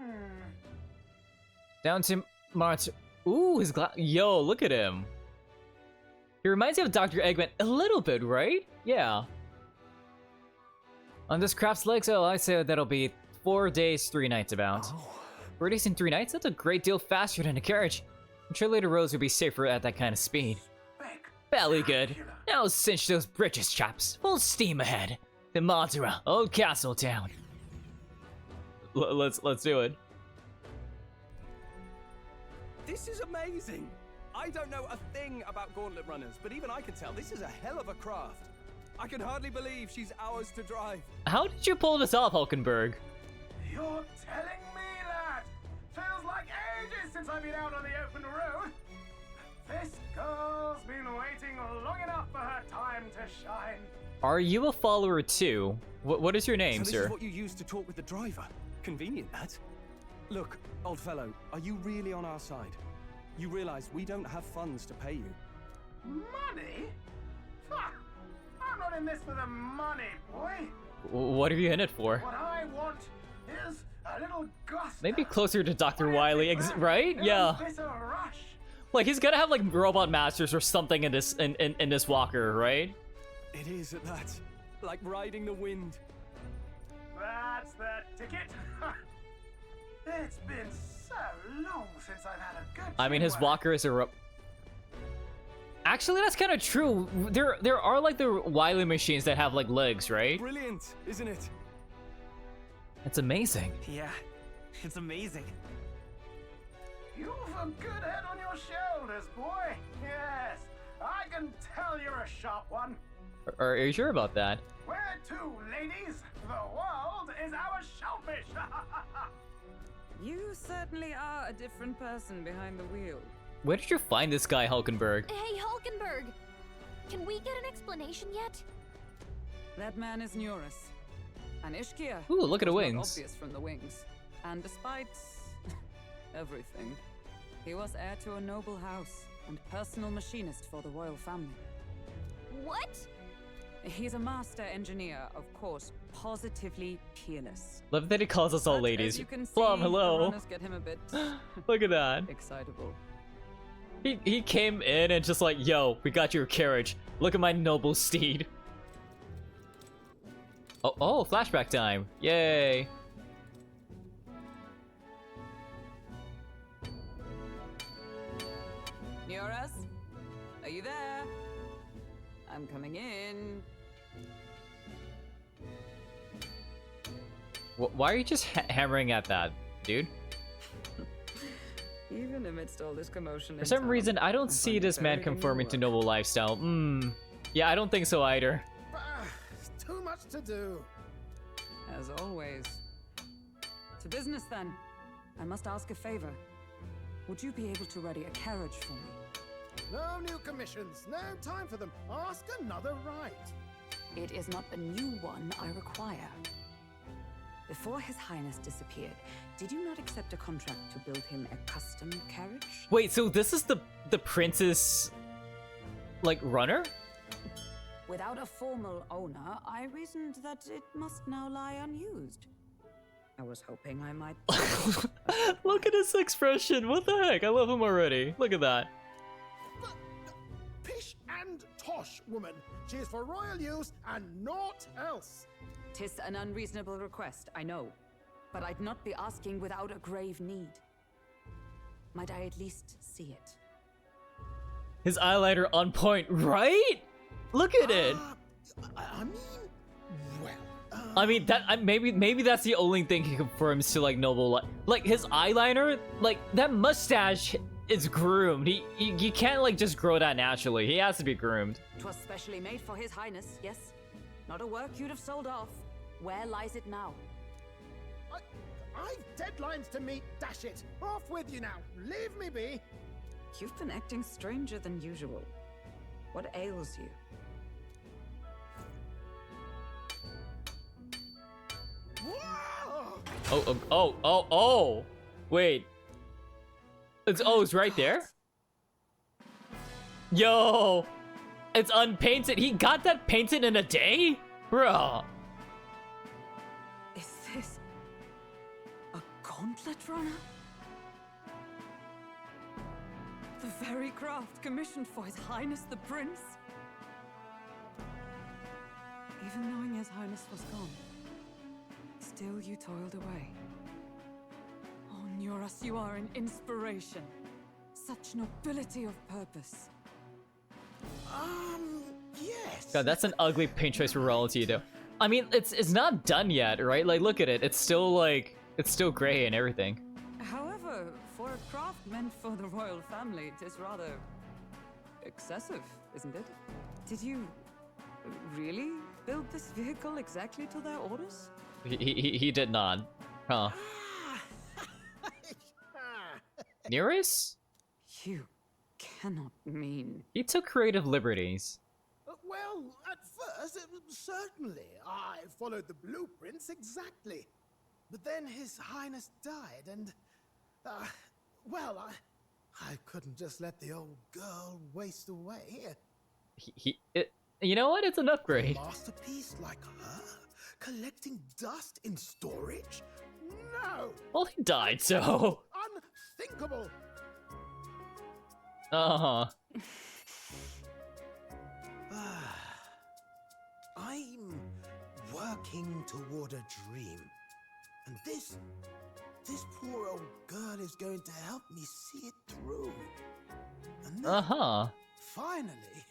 Down to Martyra. Ooh, his glass. Yo, look at him. He reminds me of Dr. Eggman a little bit, right? Yeah. On this craft's legs, oh, I say that'll be 4 days, 3 nights about. 4 days and 3 nights? That's a great deal faster than a carriage. I'm sure later roads would be safer at that kind of speed. Belly good. Now cinch those britches, chaps. Full steam ahead. The Martyra, Old Castle Town. Let's do it. This is amazing. I don't know a thing about gauntlet runners, but even I can tell this is a hell of a craft. I can hardly believe she's ours to drive. How did you pull this off, Hulkenberg? You're telling me that? Feels like ages since I've been out on the open road. This girl's been waiting long enough for her time to shine. Are you a follower too? What is your name, so sir? This is what you use to talk with the driver. Convenient, that. Look, old fellow, are you really on our side? You realize we don't have funds to pay you. Money? Ha! I'm not in this for the money, boy. What are you in it for? What I want is a little gusto. Maybe closer to Dr. Wily, right? Yeah. Like he's gonna have like robot masters or something in this in this walker, right? It is at that, like riding the wind. That's the ticket. It's been so long since I've had a good. I mean, his walker is a. Actually, that's kind of true. There are like the Wily machines that have like legs, right? Brilliant, isn't it? That's amazing. Yeah, it's amazing. You've a good head on your shoulders, boy. Yes, I can tell you're a sharp one. Are you sure about that? Where to, ladies? The world is our shellfish. You certainly are a different person behind the wheel. Where did you find this guy, Hulkenberg? Hey, Hulkenberg! Can we get an explanation yet? That man is Neuris. And Ishkia. Ooh, look at the was not wings. Obvious from the wings. And despite everything, he was heir to a noble house and personal machinist for the royal family. What? He's a master engineer, of course, positively peerless. Love that he calls us all But ladies. As you can see, Plum, the hello. runners get him a bit Look at that. excitable. He came in and just like, yo, we got your carriage. Look at my noble steed. Oh, flashback time. Yay. Neuris, are you there? I'm coming in. Why are you just hammering at that, dude? Even amidst all this commotion, For some reason, I don't see this man conforming to noble lifestyle. Yeah, I don't think so either. It's too much to do. As always. To business then. I must ask a favor. Would you be able to ready a carriage for me? No new commissions. No time for them. Ask another right. It is not a new one I require. Before His Highness disappeared, did you not accept a contract to build him a custom carriage? Wait, so this is the prince's, like, runner? Without a formal owner, I reasoned that it must now lie unused. I was hoping I might... Look at his expression. What the heck? I love him already. Look at that. Pish and tosh, woman. She is for royal use and naught else. 'Tis an unreasonable request, I know. But I'd not be asking without a grave need. Might I at least see it? His eyeliner on point, right? Look at it. I mean, well... I mean, that maybe that's the only thing he confirms to, like, noble, like his eyeliner, like that mustache is groomed. You can't, like, just grow that naturally. He has to be groomed. 'Twas specially made for His Highness, yes. Not a work you'd have sold off. Where lies it now? I've deadlines to meet, dash it. Off with you now. Leave me be. You've been acting stranger than usual. What ails you? Oh. Wait. It's right there? Yo. It's unpainted. He got that painted in a day? Bro. Is this a gauntlet runner? The very craft commissioned for His Highness the Prince? Even knowing His Highness was gone, still you toiled away. Oh, Nuras, you are an inspiration. Such nobility of purpose. Yes. God, that's an ugly paint choice for royalty, though. I mean, it's not done yet, right? Like, look at it. It's still, like, it's still gray and everything. However, for a craft meant for the royal family, it is rather excessive, isn't it? Did you really build this vehicle exactly to their orders? He did not. Huh. Nearest? You cannot mean... He took creative liberties. Well, at first, certainly. I followed the blueprints exactly. But then His Highness died and... well, I couldn't just let the old girl waste away. You know what? It's an upgrade. A masterpiece like her? Collecting dust in storage? No! Well, he died, so... Unthinkable! Uh-huh. I'm working toward a dream. And this poor old girl is going to help me see it through. And then, finally...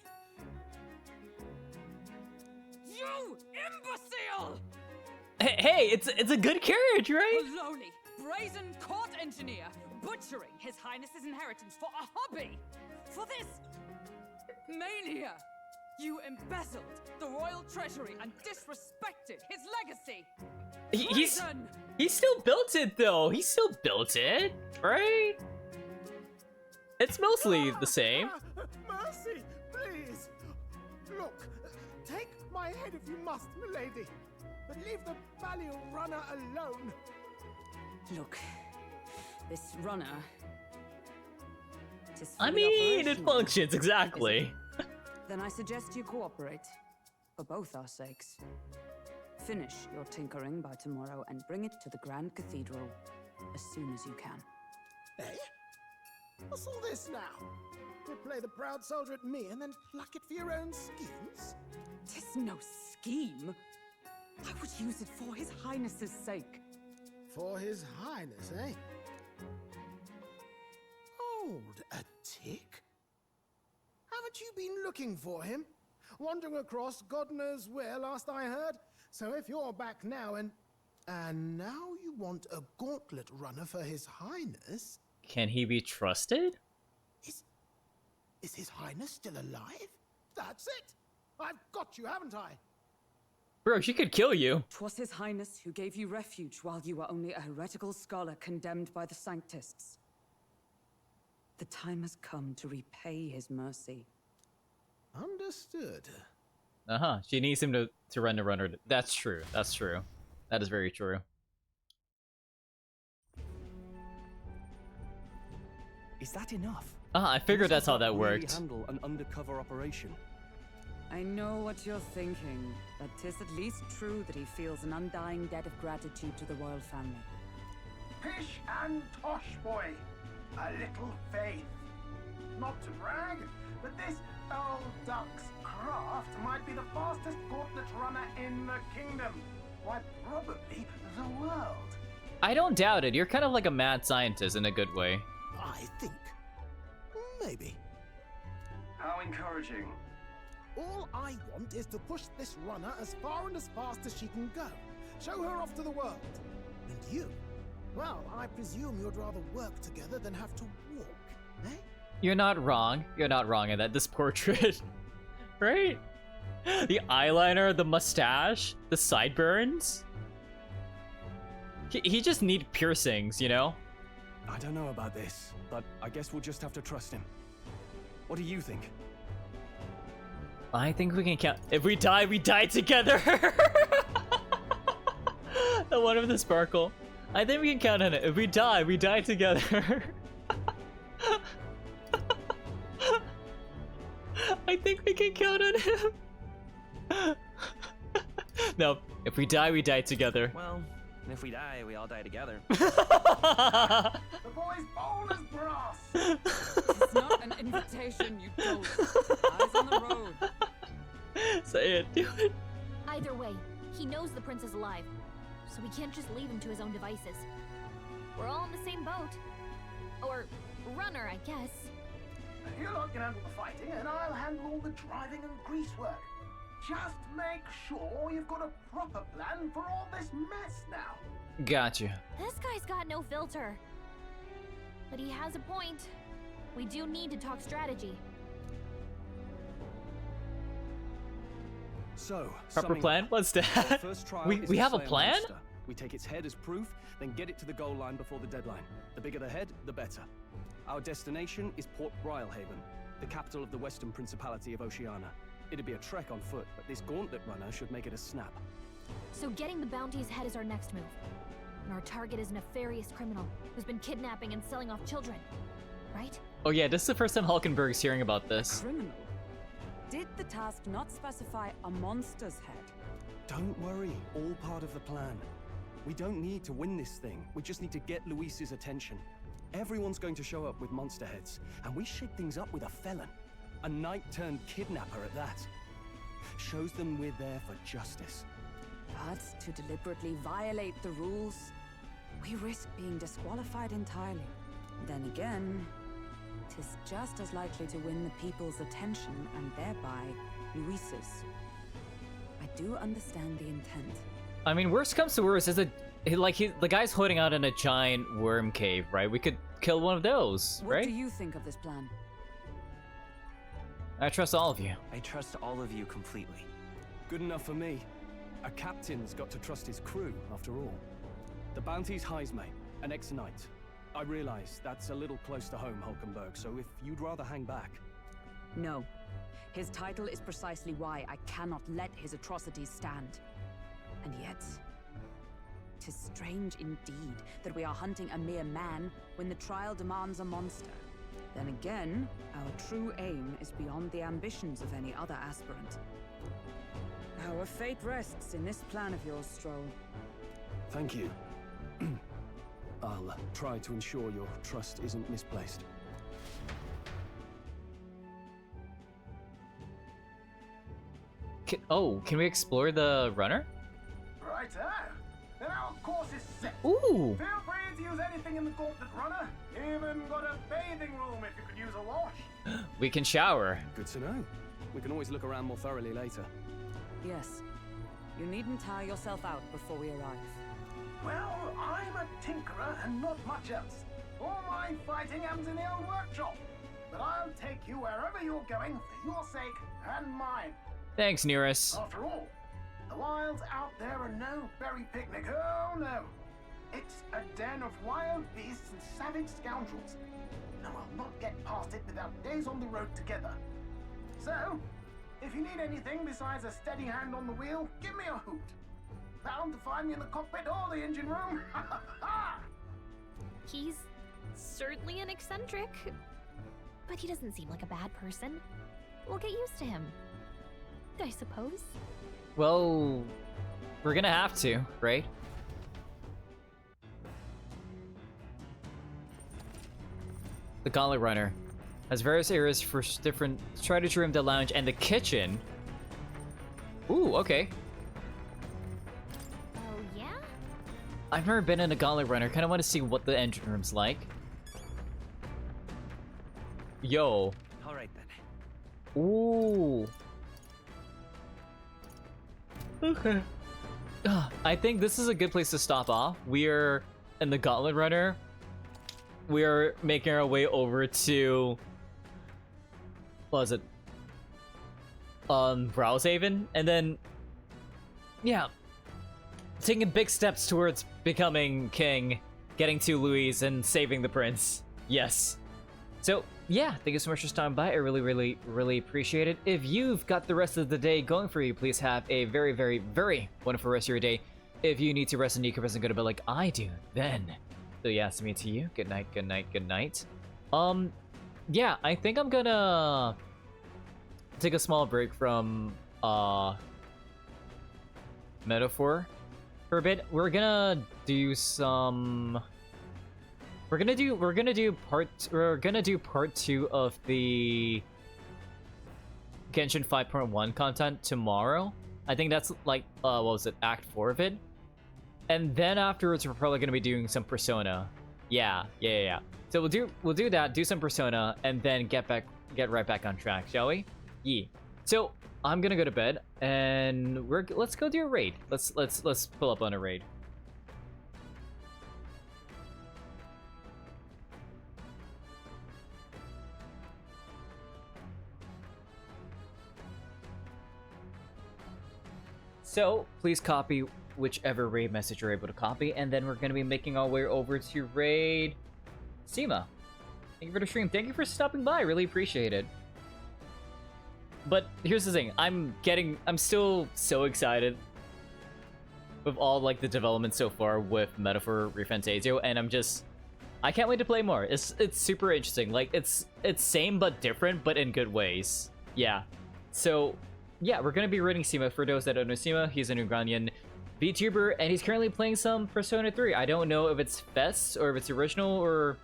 You imbecile! Hey, it's a good carriage, right? Baloney! Brazen court engineer! Butchering His Highness's inheritance for a hobby! For this... mania! You embezzled the royal treasury and disrespected his legacy! He still built it, though. He still built it, right? It's mostly the same. Mercy, please! Look, take my head if you must, milady. But leave the Balial runner alone. Look, this runner... I mean, it functions, exactly. Then I suggest you cooperate, for both our sakes. Finish your tinkering by tomorrow and bring it to the Grand Cathedral as soon as you can. Eh? What's all this now? You play the proud soldier at me and then pluck it for your own schemes? 'Tis no scheme. I would use it for His Highness's sake. For His Highness, eh? Hold a tick. Haven't you been looking for him? Wandering across God knows where last I heard? So if you're back now and now you want a gauntlet runner for His Highness? Can he be trusted? Is His Highness still alive? That's it! I've got you, haven't I? Bro, she could kill you. 'Twas His Highness who gave you refuge while you were only a heretical scholar condemned by the Sanctists. The time has come to repay His mercy. Understood. She needs him to run the runner. That's true. That's true. That is very true. Is that enough? I figured that's how that worked. Handle an undercover operation. I know what you're thinking, but 'tis at least true that he feels an undying debt of gratitude to the royal family. Pish and tosh, boy. A little faith. Not to brag, but this old duck's craft might be the fastest gauntlet runner in the kingdom. Why, probably the world. I don't doubt it. You're kind of like a mad scientist in a good way. I think. Maybe. How encouraging. All I want is to push this runner as far and as fast as she can go. Show her off to the world. And you? Well, I presume you'd rather work together than have to walk, eh? You're not wrong. You're not wrong in that. This portrait, right? The eyeliner, the mustache, the sideburns. He just need piercings, you know? I don't know about this, but I guess we'll just have to trust him. What do you think? I think we can count. If we die, we die together. The one with the sparkle. I think we can count on it. If we die, we die together. I think we can count on him. No, if we die, we die together. Well, if we die, we all die together. The boy's bold as brass. It's not an invitation, you dolt. Eyes on the road. Say it, do it. Either way, he knows the prince is alive, so we can't just leave him to his own devices. We're all in the same boat. Or runner, I guess. You lot can handle the fighting, and I'll handle all the driving and grease work. Just make sure you've got a proper plan for all this mess now. Gotcha. This guy's got no filter. But he has a point. We do need to talk strategy. So, proper plan? What's that? We have a plan? Monster. We take its head as proof, then get it to the goal line before the deadline. The bigger the head, the better. Our destination is Port Brylehaven, the capital of the Western Principality of Oceania. It'd be a trek on foot, but this gauntlet runner should make it a snap. So getting the bounty's head is our next move. And our target is a nefarious criminal who's been kidnapping and selling off children. Right? Oh yeah, this is the first time Hulkenberg's hearing about this. Criminal? Did the task not specify a monster's head? Don't worry, all part of the plan. We don't need to win this thing. We just need to get Luis's attention. Everyone's going to show up with monster heads, and we shake things up with a felon. A knight-turned-kidnapper at that. Shows them we're there for justice. But to deliberately violate the rules, we risk being disqualified entirely. Then again, 'tis just as likely to win the people's attention and thereby Luis's. I do understand the intent. I mean, worst comes to worst, is the guy's holding out in a giant worm cave, right? We could kill one of those, right? What do you think of this plan? I trust all of you. I trust all of you completely. Good enough for me. A captain's got to trust his crew, after all. The bounty's Heisme, an ex-knight. I realize that's a little close to home, Hulkenberg, so if you'd rather hang back... No. His title is precisely why I cannot let his atrocities stand. And yet... 'tis strange indeed that we are hunting a mere man when the trial demands a monster. Then again, our true aim is beyond the ambitions of any other aspirant. Our fate rests in this plan of yours, Stroll. Thank you. I'll try to ensure your trust isn't misplaced. Can we explore the runner? Righto. Then our course is set. Ooh. Feel free to use anything in the gauntlet runner. Even got a bathing room if you could use a wash. We can shower. Good to know. We can always look around more thoroughly later. Yes. You needn't tire yourself out before we arrive. Well, I'm a tinkerer and not much else. All my fighting happens in the old workshop. But I'll take you wherever you're going for your sake and mine. Thanks, Nearest. After all, the wilds out there are no berry picnic. Oh no. It's a den of wild beasts and savage scoundrels. And we'll not get past it without days on the road together. So, If you need anything besides a steady hand on the wheel, give me a hoot. Bound to find me in the cockpit or the engine room. He's certainly an eccentric, but he doesn't seem like a bad person. We'll get used to him, I suppose. Well, we're gonna have to, right? The Gauntlet Runner has various areas for different strategy room, the lounge, and the kitchen. Ooh, okay. Oh, yeah? I've never been in a Gauntlet Runner. Kind of want to see what the engine room's like. Yo. All right then. Ooh. Okay. I think this is a good place to stop off. We're in the Gauntlet Runner. We are making our way over to, what was it? Browshaven, and then, yeah, taking big steps towards becoming king, getting to Louise, and saving the prince. Yes. So, yeah, thank you so much for stopping by. I really appreciate it. If you've got the rest of the day going for you, please have a very wonderful rest of your day. If you need to rest and decompress and go to bed like I do, then... So yeah, it's me to you. Good night, good night, good night. Yeah, I think I'm gonna take a small break from Metaphor for a bit. We're gonna do some. We're gonna do part 2 of the Genshin 5.1 content tomorrow. I think that's like what was it, Act 4 of it. And then afterwards, we're probably gonna be doing some Persona. Yeah. So we'll do that, do some Persona, and then get right back on track, shall we? Yeah. So I'm gonna go to bed, and let's go do a raid. Let's pull up on a raid. So please copy whichever raid message you're able to copy, and then we're going to be making our way over to raid Seema. Thank you for the stream. Thank you for stopping by. Really appreciate it. But here's the thing. I'm still so excited with all like the development so far with Metaphor ReFantazio, and I can't wait to play more. It's super interesting. Like it's same but different, but in good ways. Yeah. So yeah, we're gonna be raiding Seema. For those that don't know Seema, he's an Ugandan VTuber, and he's currently playing some Persona 3. I don't know if it's Fest or if it's original or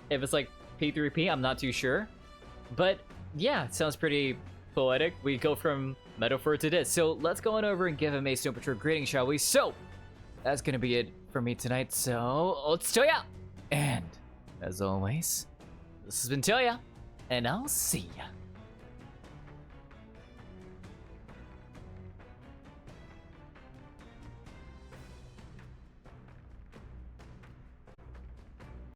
if it's like P3P. I'm not too sure. But yeah, it sounds pretty poetic. We go from Metaphor to this. So let's go on over and give him a super true greeting, shall we? So that's gonna be it for me tonight. So let's Toya. And as always, this has been Toya, and I'll see ya.